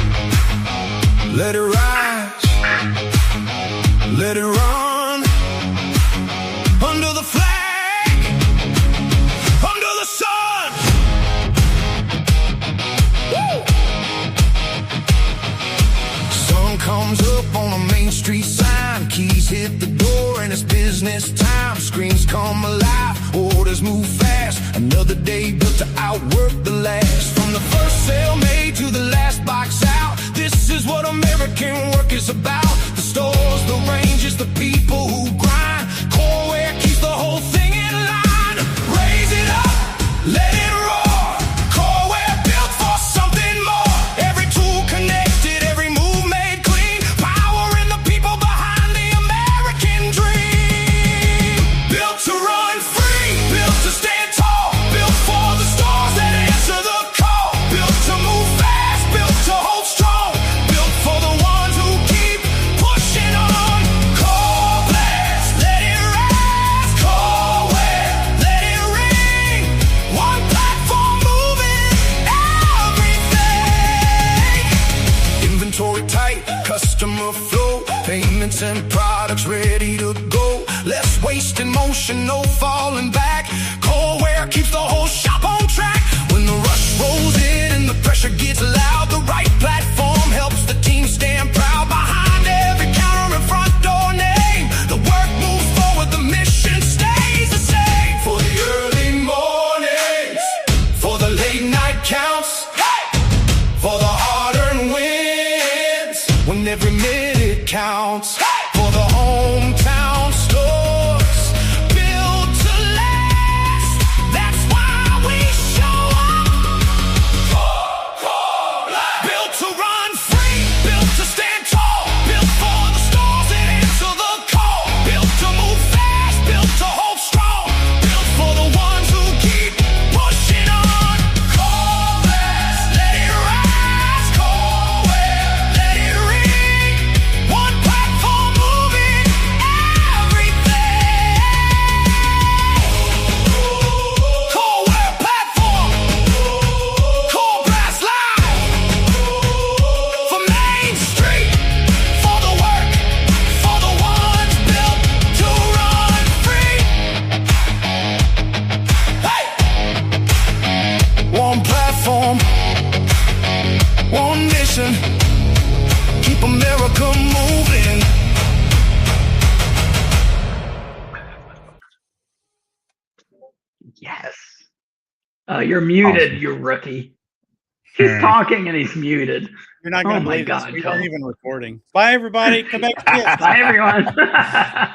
Let it rise. Let it run. Under the flag. Under the sun. Woo! Sun comes up on a Main Street sign. Keys hit the door and it's business time. Screens come alive. Orders move fast. Another day built to outwork the last. From the first sale made to the last box out. This is what American work is about. The stores, the ranges, the people who grind. Coreware keeps the whole thing in line. Raise it up, let it roar. Coreware built for something more. Every tool connected, every move made clean. Power in the people behind the American dream. Built to run free, built to stand tall. Built for the stars that answer the call. Built to move fast, built to hold strong. Built for the ones who keep pushing on. coreBLAST, let it rise. Coreware, let it ring. One platform moving everything. Inventory tight, customer flow. Payments and products ready to go. Less waste in motion, no falling back. Coreware keeps the whole shop on track. When the rush rolls in and the pressure gets loud, the right platform helps the team stand proud. Behind every counter and front door name, the work moves forward, the mission stays the same. For the early mornings, for the late night counts, for the hard-earned wins, when every minute counts. For the hometown stores, built to last. That's why we show up. Built to run free, built to stand tall. Built for the stars that answer the call. Built to move fast, built to hold strong. Built for the ones who keep pushing on. coreBLAST, let it rise. Yes. You're muted, Awesome. you rookie. He's talking and he's muted. You're not going to Oh my believe this. God, We Joe. weren't even recording. Bye, everybody. Come back to kids. Bye, everyone.